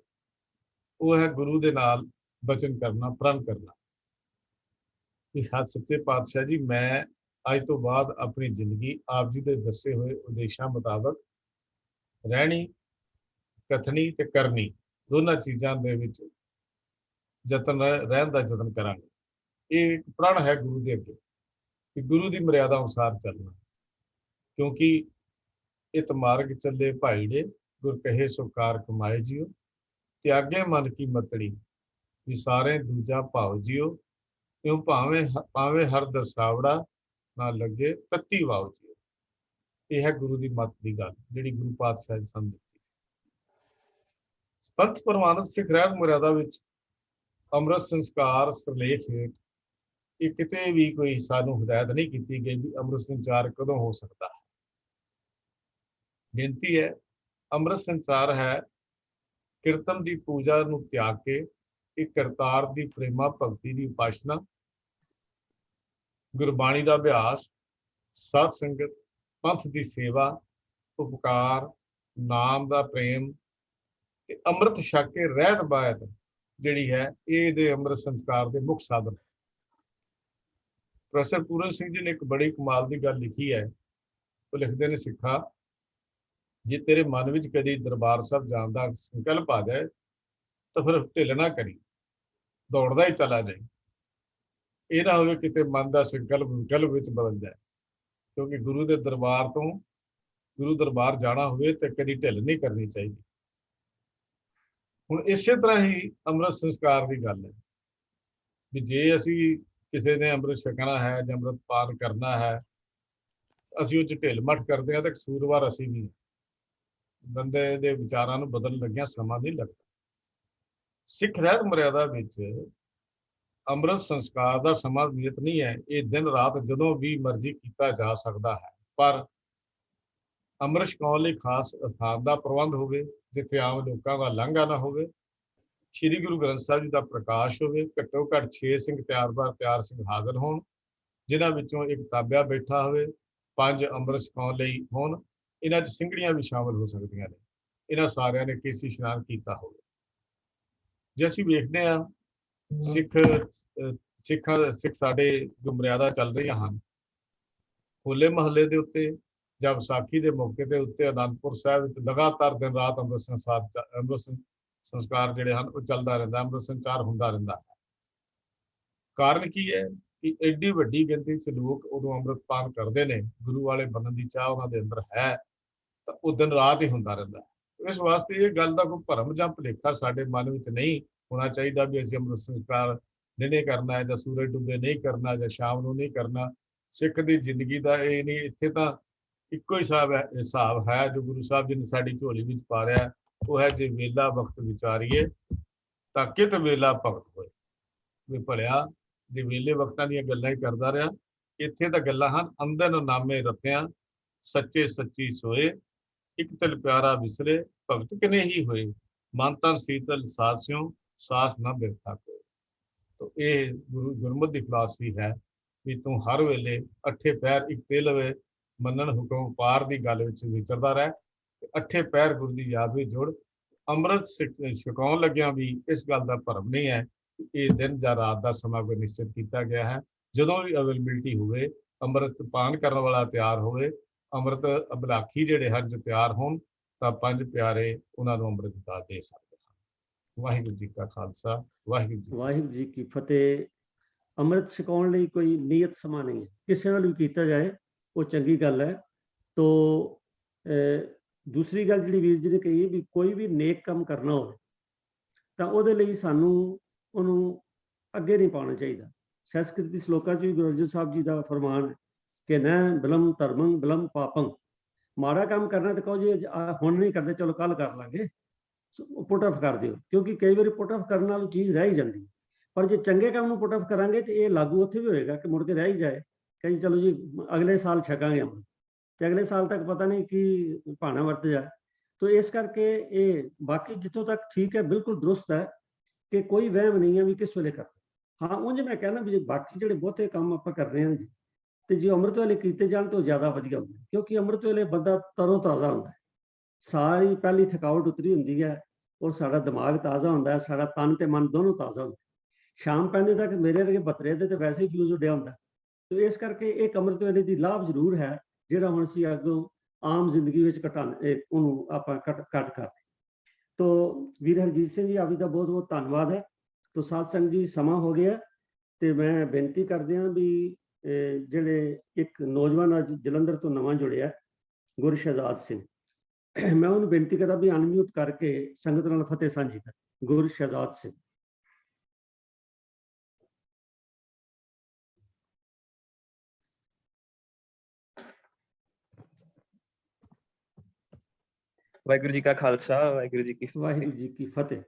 ਉਹ ਹੈ ਗੁਰੂ ਦੇ ਨਾਲ ਬਚਨ ਕਰਨਾ, ਪ੍ਰਣ ਕਰਨਾ। ਕਿ ਸੱਚੇ ਪਾਤਸ਼ਾਹ ਜੀ ਮੈਂ ਅੱਜ ਤੋਂ ਬਾਅਦ ਆਪਣੀ ਜ਼ਿੰਦਗੀ ਆਪ ਜੀ ਦੇ ਦੱਸੇ ਹੋਏ ਉਦੇਸ਼ਾਂ ਮੁਤਾਬਕ ਰਹਿਣੀ, ਕਥਨੀ ਤੇ ਕਰਨੀ ਦੋਨਾਂ ਚੀਜ਼ਾਂ ਦੇ ਵਿੱਚ ਰਹਿਣ ਦਾ ਯਤਨ ਕਰਾਂਗੇ। ਇਹ ਇੱਕ ਪ੍ਰਣ ਹੈ ਗੁਰੂ ਦੇ ਅੱਗੇ ਕਿ ਗੁਰੂ ਦੀ ਮਰਿਆਦਾ ਅਨੁਸਾਰ ਚੱਲਣਾ, ਕਿਉਂਕਿ ਇਤ ਮਾਰਗ ਚੱਲੇ ਭਾਈੜੇ ਗੁਰ ਕਹੇ ਸੋ ਕਾਰ ਕਮਾਏ ਜਿਓ, ਤਿਆਗੇ ਮਨ ਕੀ ਮਤੜੀ ਵਿਸਾਰੇ ਦੂਜਾ ਭਾਵ ਜਿਓ, ਕਿਉਂ ਭਾਵੇਂ ਹਰ ਦਰਸਾਵੜਾ ਨਾ ਲੱਗੇ ਤੱਤੀ ਵਾਓ ਜਿਓ। ਇਹ ਹੈ ਗੁਰੂ ਦੀ ਮੱਤ ਦੀ ਗੱਲ ਜਿਹੜੀ ਗੁਰੂ ਪਾਤਸ਼ਾਹ ਜੀ ਸਾਨੂੰ ਦਿੱਤੀ। ਪੰਥ ਪ੍ਰਵਾਨਿਤ ਸਿੱਖ ਰਹਿਤ ਮਰਿਆਦਾ ਵਿੱਚ ਅੰਮ੍ਰਿਤ ਸੰਸਕਾਰ ਸਿਰਲੇਖ ਹੇਠ ਇਹ ਕਿਤੇ ਵੀ ਕੋਈ ਸਾਨੂੰ ਹਦਾਇਤ ਨਹੀਂ ਕੀਤੀ ਗਈ ਵੀ ਅੰਮ੍ਰਿਤ ਸੰਚਾਰ ਕਦੋਂ ਹੋ ਸਕਦਾ ਹੈ। ਬੇਨਤੀ ਹੈ, ਅੰਮ੍ਰਿਤ ਸੰਚਾਰ ਹੈ ਕੀਰਤਨ ਦੀ ਪੂਜਾ ਨੂੰ ਤਿਆਗ ਕੇ ਇੱਕ ਕਰਤਾਰ ਦੀ ਪ੍ਰੇਮਾ ਭਗਤੀ ਦੀ ਉਪਾਸਨਾ, ਗੁਰਬਾਣੀ ਦਾ ਅਭਿਆਸ, ਸਤ ਸੰਗਤ, ਪੰਥ ਦੀ ਸੇਵਾ, ਉਪਕਾਰ, ਨਾਮ ਦਾ ਪ੍ਰੇਮ ਤੇ ਅੰਮ੍ਰਿਤ ਛਕ ਕੇ ਰਹਿਤ ਬਾਇਤ ਜਿਹੜੀ ਹੈ ਇਹਦੇ ਅੰਮ੍ਰਿਤ ਸੰਸਕਾਰ ਦੇ ਮੁੱਖ ਸਾਧਨ। ਪ੍ਰੋਫੈਸਰ ਪੂਰਨ ਸਿੰਘ ਜੀ ਨੇ ਇੱਕ ਬੜੀ ਕਮਾਲ ਦੀ ਗੱਲ ਲਿਖੀ ਹੈ। ਉਹ ਲਿਖਦੇ ਨੇ, ਸਿੱਖਾ ਜੇ ਤੇਰੇ ਮਨ ਵਿੱਚ ਕਦੀ ਦਰਬਾਰ ਸਾਹਿਬ ਜਾਣ ਦਾ ਸੰਕਲਪ ਆ ਜਾਏ ਤਾਂ ਫਿਰ ਢਿੱਲ ਨਾ ਕਰੀ, ਦੌੜਦਾ ਹੀ ਚਲਾ ਜਾਏ। ਇਹ ਨਾ ਹੋਵੇ ਕਿਤੇ ਮਨ ਦਾ ਸੰਕਲਪ ਵਿਕਲਪ ਵਿੱਚ ਬਦਲ ਜਾਏ, ਕਿਉਂਕਿ ਗੁਰੂ ਦੇ ਦਰਬਾਰ ਤੋਂ ਗੁਰੂ ਦਰਬਾਰ ਜਾਣਾ ਹੋਵੇ ਤਾਂ ਕਦੀ ਢਿੱਲ ਨਹੀਂ ਕਰਨੀ ਚਾਹੀਦੀ। ਹੁਣ ਇਸੇ ਤਰ੍ਹਾਂ ਹੀ ਅੰਮ੍ਰਿਤ ਸੰਸਕਾਰ ਦੀ ਗੱਲ ਹੈ ਵੀ ਜੇ ਅਸੀਂ ਕਿਸੇ ਨੇ ਅੰਮ੍ਰਿਤ ਛਕਣਾ ਹੈ ਜਾਂ ਅੰਮ੍ਰਿਤ ਪਾਨ ਕਰਨਾ ਹੈ, ਅਸੀਂ ਉਹ 'ਚ ਢਿੱਲ ਮੱਠ ਕਰਦੇ ਹਾਂ ਤਾਂ ਕਸੂਰਵਾਰ ਅਸੀਂ ਵੀ। ਬੰਦੇ ਦੇ ਵਿਚਾਰਾਂ ਨੂੰ ਬਦਲਣ ਲੱਗਿਆ ਸਮਾਂ ਨਹੀਂ ਲੱਗਦਾ। ਸਿੱਖ ਰਹਿਤ ਮਰਿਆਦਾ ਵਿੱਚ ਅੰਮ੍ਰਿਤ ਸੰਸਕਾਰ ਦਾ ਸਮਾਂ ਨਿਯਤ ਨਹੀਂ ਹੈ। ਇਹ ਦਿਨ ਰਾਤ ਜਦੋਂ ਵੀ ਮਰਜ਼ੀ ਕੀਤਾ ਜਾ ਸਕਦਾ ਹੈ, ਪਰ ਅੰਮ੍ਰਿਤ ਛਕਾਉਣ ਲਈ ਖਾਸ ਸਥਾਨ ਦਾ ਪ੍ਰਬੰਧ ਹੋਵੇ ਜਿੱਥੇ ਆਮ ਲੋਕਾਂ ਦਾ ਲਾਂਘਾ ਨਾ ਹੋਵੇ, ਸ਼੍ਰੀ ਗੁਰੂ ਗ੍ਰੰਥ ਸਾਹਿਬ ਜੀ ਦਾ ਪ੍ਰਕਾਸ਼ ਹੋਵੇ, ਘੱਟੋ ਘੱਟ 6 ਸਿੰਘ ਤਿਆਰ ਸਿੰਘ ਹਾਜ਼ਰ ਹੋਣ, ਜਿਨ੍ਹਾਂ ਵਿੱਚੋਂ ਇੱਕ ਤਾਬਿਆ ਬੈਠਾ ਹੋਵੇ, 5 ਅੰਮ੍ਰਿਤ ਛਕਾਉਣ ਲਈ ਹੋਣ। ਇਹਨਾਂ 'ਚ ਸਿੰਘੜੀਆਂ ਵੀ ਸ਼ਾਮਲ ਹੋ ਸਕਦੀਆਂ ਨੇ। ਇਹਨਾਂ ਸਾਰਿਆਂ ਨੇ ਕੇਸੀ ਇਸ਼ਨਾਨ ਕੀਤਾ ਹੋਵੇ। ਜੇ ਅਸੀਂ ਵੇਖਦੇ ਹਾਂ ਸਿੱਖ ਸਾਡੇ ਜੋ ਮਰਿਆਦਾ ਚੱਲ ਰਹੀਆਂ ਹਨ, ਹੋਲੇ ਮਹੱਲੇ ਦੇ ਉੱਤੇ ਜਾਂ ਵਿਸਾਖੀ ਦੇ ਮੌਕੇ ਦੇ ਉੱਤੇ ਅਨੰਦਪੁਰ ਸਾਹਿਬ ਵਿੱਚ ਲਗਾਤਾਰ ਦਿਨ ਰਾਤ ਅੰਮ੍ਰਿਤ ਸੰਸਕਾਰ ਜਿਹੜੇ ਹਨ ਉਹ ਚੱਲਦਾ ਰਹਿੰਦਾ, ਅੰਮ੍ਰਿਤ ਸੰਚਾਰ ਹੁੰਦਾ ਰਹਿੰਦਾ ਹੈ। ਕਾਰਨ ਕੀ ਹੈ ਕਿ ਐਡੀ ਵੱਡੀ ਗਿਣਤੀ 'ਚ ਲੋਕ ਉਦੋਂ ਅੰਮ੍ਰਿਤਪਾਨ ਕਰਦੇ ਨੇ, ਗੁਰੂ ਵਾਲੇ ਬਣਨ ਦੀ ਚਾਹ ਉਹਨਾਂ ਦੇ ਅੰਦਰ ਹੈ, ਤਾਂ ਉਹ ਦਿਨ ਰਾਤ ਹੀ ਹੁੰਦਾ ਰਹਿੰਦਾ। ਇਸ ਵਾਸਤੇ ਇਹ ਗੱਲ ਦਾ ਕੋਈ ਭਰਮ ਜਾਂ ਭੁਲੇਖਾ ਸਾਡੇ ਮਨ ਵਿੱਚ ਨਹੀਂ ਹੋਣਾ ਚਾਹੀਦਾ ਵੀ ਅਸੀਂ ਅੰਮ੍ਰਿਤ ਸੰਸਕਾਰ ਦਿਨੇ ਕਰਨਾ ਹੈ ਜਾਂ ਸੂਰਜ ਡੁੱਬੇ ਨਹੀਂ ਕਰਨਾ ਜਾਂ ਸ਼ਾਮ ਨੂੰ ਨਹੀਂ ਕਰਨਾ। ਸਿੱਖ ਦੀ ਜ਼ਿੰਦਗੀ ਦਾ ਇਹ ਨਹੀਂ, ਇੱਥੇ ਤਾਂ ਇੱਕੋ ਹੀ ਹਿਸਾਬ ਹੈ ਜੋ ਗੁਰੂ ਸਾਹਿਬ ਜੀ ਨੇ ਸਾਡੀ ਝੋਲੀ ਵਿੱਚ ਪਾ ਰਿਹਾ, ਉਹ ਹੈ ਜੇ ਵੇਲਾ ਵਕਤ ਵਿਚਾਰੀਏ ਤਾਂ ਕਿਤ ਵੇਲਾ ਭਗਤ ਹੋਏ। ਵੀ ਭਲਿਆ ਜੇ ਵੇਲੇ ਵਕਤਾਂ ਦੀਆਂ ਗੱਲਾਂ ਹੀ ਕਰਦਾ ਰਿਹਾ, ਇੱਥੇ ਤਾਂ ਗੱਲਾਂ ਹਨ ਅੰਦਨ ਨਾਮੇ ਰਤਿਆਂ ਸੱਚੇ ਸੱਚੀ ਸੋਏ, ਇੱਕ ਤਿਲ ਪਿਆਰਾ ਵਿਸਰੇ ਭਗਤ ਕਿਨੇ ਹੀ ਹੋਏ, ਮਨ ਤਨ ਸੀਤਲ ਸਾਸਿਓ ਸਾਸ ਨਾ ਬਿਰਥਾ ਕੋਏ। ਤਾਂ ਇਹ ਗੁਰਮਤਿ ਦੀ ਫਿਲਾਸਫੀ ਹੈ ਵੀ ਤੂੰ ਹਰ ਵੇਲੇ ਅੱਠੇ ਪੈਰ ਇੱਕ ਤੇ ਲਵੇ, ਮੰਨਣ ਹੁਕਮ ਪਾਰ ਦੀ ਗੱਲ ਵਿੱਚ ਵਿਚਰਦਾ ਰਹਿ ਤੇ ਅੱਠੇ ਪੈਰ ਗੁਰੂ ਦੀ ਯਾਦ ਵਿੱਚ ਜੁੜ। ਅੰਮ੍ਰਿਤ ਛਕਾਉਣ ਲੱਗਿਆਂ ਵੀ ਇਸ ਗੱਲ ਦਾ ਭਰਮ ਨਹੀਂ ਹੈ ਕਿ ਇਹ ਦਿਨ ਜਾਂ ਰਾਤ ਦਾ ਸਮਾਂ ਕੋਈ ਨਿਸ਼ਚਿਤ ਕੀਤਾ ਗਿਆ ਹੈ। ਜਦੋਂ ਵੀ ਅਵੇਲੇਬਿਲਿਟੀ ਹੋਵੇ, ਅੰਮ੍ਰਿਤ ਪਾਨ ਕਰਨ ਵਾਲਾ ਤਿਆਰ ਹੋਵੇ, ਅੰਮ੍ਰਿਤ ਅਬਲਾਖੀ ਜਿਹੜੇ ਹਨ ਜੋ ਤਿਆਰ ਹੋਣ, ਤਾਂ 5 ਪਿਆਰੇ ਉਹਨਾਂ ਨੂੰ ਅੰਮ੍ਰਿਤ ਦਾ ਦੇ ਸਕਦੇ ਹਨ। ਵਾਹਿਗੁਰੂ ਜੀ ਕਾ ਖਾਲਸਾ, ਵਾਹਿਗੁਰੂ ਜੀ ਕੀ
ਫਤਿਹ। ਅੰਮ੍ਰਿਤ ਛਕਾਉਣ ਲਈ ਕੋਈ ਨਿਯਤ ਸਮਾਂ ਨਹੀਂ ਹੈ, ਕਿਸੇ ਨਾਲ ਵੀ ਕੀਤਾ ਜਾਏ ਉਹ ਚੰਗੀ ਗੱਲ ਹੈ। ਤੋ ਦੂਸਰੀ ਗੱਲ ਜਿਹੜੀ ਵੀਰ ਜੀ ਨੇ ਕਹੀ ਵੀ ਕੋਈ ਵੀ ਨੇਕ ਕੰਮ ਕਰਨਾ ਹੋਵੇ ਤਾਂ ਉਹਦੇ ਲਈ ਸਾਨੂੰ ਉਹਨੂੰ ਅੱਗੇ ਨਹੀਂ ਪਾਉਣਾ ਚਾਹੀਦਾ। ਸੰਸਕ੍ਰਿਤ ਦੀ ਸ਼ਲੋਕਾਂ 'ਚ ਵੀ ਗੁਰੂ ਅਰਜਨ ਸਾਹਿਬ ਜੀ ਦਾ ਫਰਮਾਨ ਹੈ ਕਿ ਨ ਬਲਮ ਧਰਮੰ ਬਲਮ ਪਾਪੰ, ਮਾੜਾ ਕੰਮ ਕਰਨਾ ਤੇ ਕਹੋ ਜੀ ਹੁਣ ਨਹੀਂ ਕਰਦੇ, ਚਲੋ ਕੱਲ ਕਰ ਲਾਂਗੇ, ਪੁੱਟ ਆਫ ਕਰ ਦਿਓ, ਕਿਉਂਕਿ ਕਈ ਵਾਰੀ ਪੁੱਟ ਆਫ ਕਰਨ ਨਾਲ ਚੀਜ਼ ਰਹਿ ਹੀ ਜਾਂਦੀ। ਪਰ ਜੇ ਚੰਗੇ ਕੰਮ ਨੂੰ ਪੁੱਟ ਆਫ ਕਰਾਂਗੇ ਤੇ ਇਹ ਲਾਗੂ ਉੱਥੇ ਵੀ ਹੋਏਗਾ ਕਿ ਮੁੜ ਕੇ ਰਹਿ ਹੀ ਜਾਏ, ਕਹੀ ਚਲੋ ਜੀ ਅਗਲੇ ਸਾਲ ਛਕਾਂਗੇ ਅੰਮ੍ਰਿਤ, ਤੇ ਅਗਲੇ ਸਾਲ ਤੱਕ ਪਤਾ ਨਹੀਂ ਕੀ ਭਾਣਾ ਵਰਤ ਜਾ। ਤੋ ਇਸ ਕਰਕੇ ਇਹ ਬਾਕੀ ਜਿੱਥੋਂ ਤੱਕ ਠੀਕ ਹੈ, ਬਿਲਕੁਲ ਦਰੁਸਤ ਹੈ ਕਿ ਕੋਈ ਵਹਿਮ ਨਹੀਂ ਹੈ ਵੀ ਕਿਸ ਵੇਲੇ ਕਰ। ਹਾਂ ਉਂਝ ਮੈਂ ਕਹਿਣਾ ਵੀ ਬਾਕੀ ਜਿਹੜੇ ਬਹੁਤੇ ਕੰਮ ਆਪਾਂ ਕਰ ਰਹੇ ਹਾਂ ਜੀ, ਤੇ ਜੇ ਅੰਮ੍ਰਿਤ ਵੇਲੇ ਕੀਤੇ ਜਾਣ ਤਾਂ ਜ਼ਿਆਦਾ ਵਧੀਆ ਹੁੰਦਾ, ਕਿਉਂਕਿ ਅੰਮ੍ਰਿਤ ਵੇਲੇ ਬੰਦਾ ਤਰੋ ਤਾਜ਼ਾ ਹੁੰਦਾ, ਸਾਰੀ ਪਹਿਲੀ ਥਕਾਵਟ ਉਤਰੀ ਹੁੰਦੀ ਹੈ, ਔਰ ਸਾਡਾ ਦਿਮਾਗ ਤਾਜ਼ਾ ਹੁੰਦਾ ਹੈ, ਸਾਡਾ ਤਨ ਤੇ ਮਨ ਦੋਨੋਂ ਤਾਜ਼ਾ ਹੁੰਦਾ। ਸ਼ਾਮ ਪੈਂਦੇ ਤੱਕ ਮੇਰੇ ਵਰਗੇ ਬਤਰੇ ਦੇ ਤੇ ਵੈਸੇ ਹੀ ਫਿਊਜ਼ ਉੱਡਿਆ ਹੁੰਦਾ। ਤੇ ਇਸ ਕਰਕੇ ਇਹ ਅੰਮ੍ਰਿਤ ਵੇਲੇ ਦੀ ਲਾਭ ਜ਼ਰੂਰ ਹੈ, ਜਿਹੜਾ ਹੁਣ ਅਸੀਂ ਅੱਗੋਂ ਆਮ ਜ਼ਿੰਦਗੀ ਵਿੱਚ ਉਹਨੂੰ ਆਪਾਂ ਕੱਟ ਕਰ। ਤੋ ਵੀਰ ਹਰਜੀਤ ਸਿੰਘ ਜੀ, ਆਪ ਜੀ ਦਾ ਬਹੁਤ ਬਹੁਤ ਧੰਨਵਾਦ ਹੈ। ਤੋ ਸਾਧ ਸੰਗਤ ਜੀ, ਸਮਾਂ ਹੋ ਗਿਆ ਤੇ ਮੈਂ ਬੇਨਤੀ ਕਰਦੇ ਹਾਂ ਵੀ ਜਿਹੜੇ ਇੱਕ ਨੌਜਵਾਨ ਅੱਜ ਜਲੰਧਰ ਤੋਂ ਨਵਾਂ ਜੁੜਿਆ, ਗੁਰਸ਼ਹਿਜ਼ਾਦ ਸਿੰਘ, ਮੈਂ ਉਹਨੂੰ ਬੇਨਤੀ ਕਰਾਂ ਵੀ ਅਨਮਿਊਟ ਕਰਕੇ ਸੰਗਤ ਨਾਲ ਫਤਿਹ ਸਾਂਝੀ ਕਰ। ਗੁਰਸ਼ਹਿਜ਼ਾਦ ਸਿੰਘ।
ਵਾਹਿਗੁਰੂ ਜੀ ਕਾ ਖਾਲਸਾ, ਵਾਹਿਗੁਰੂ ਜੀ ਕੀ
ਵਾਹਿਗੁਰੂ ਜੀ ਕੀ ਫਤਿਹ।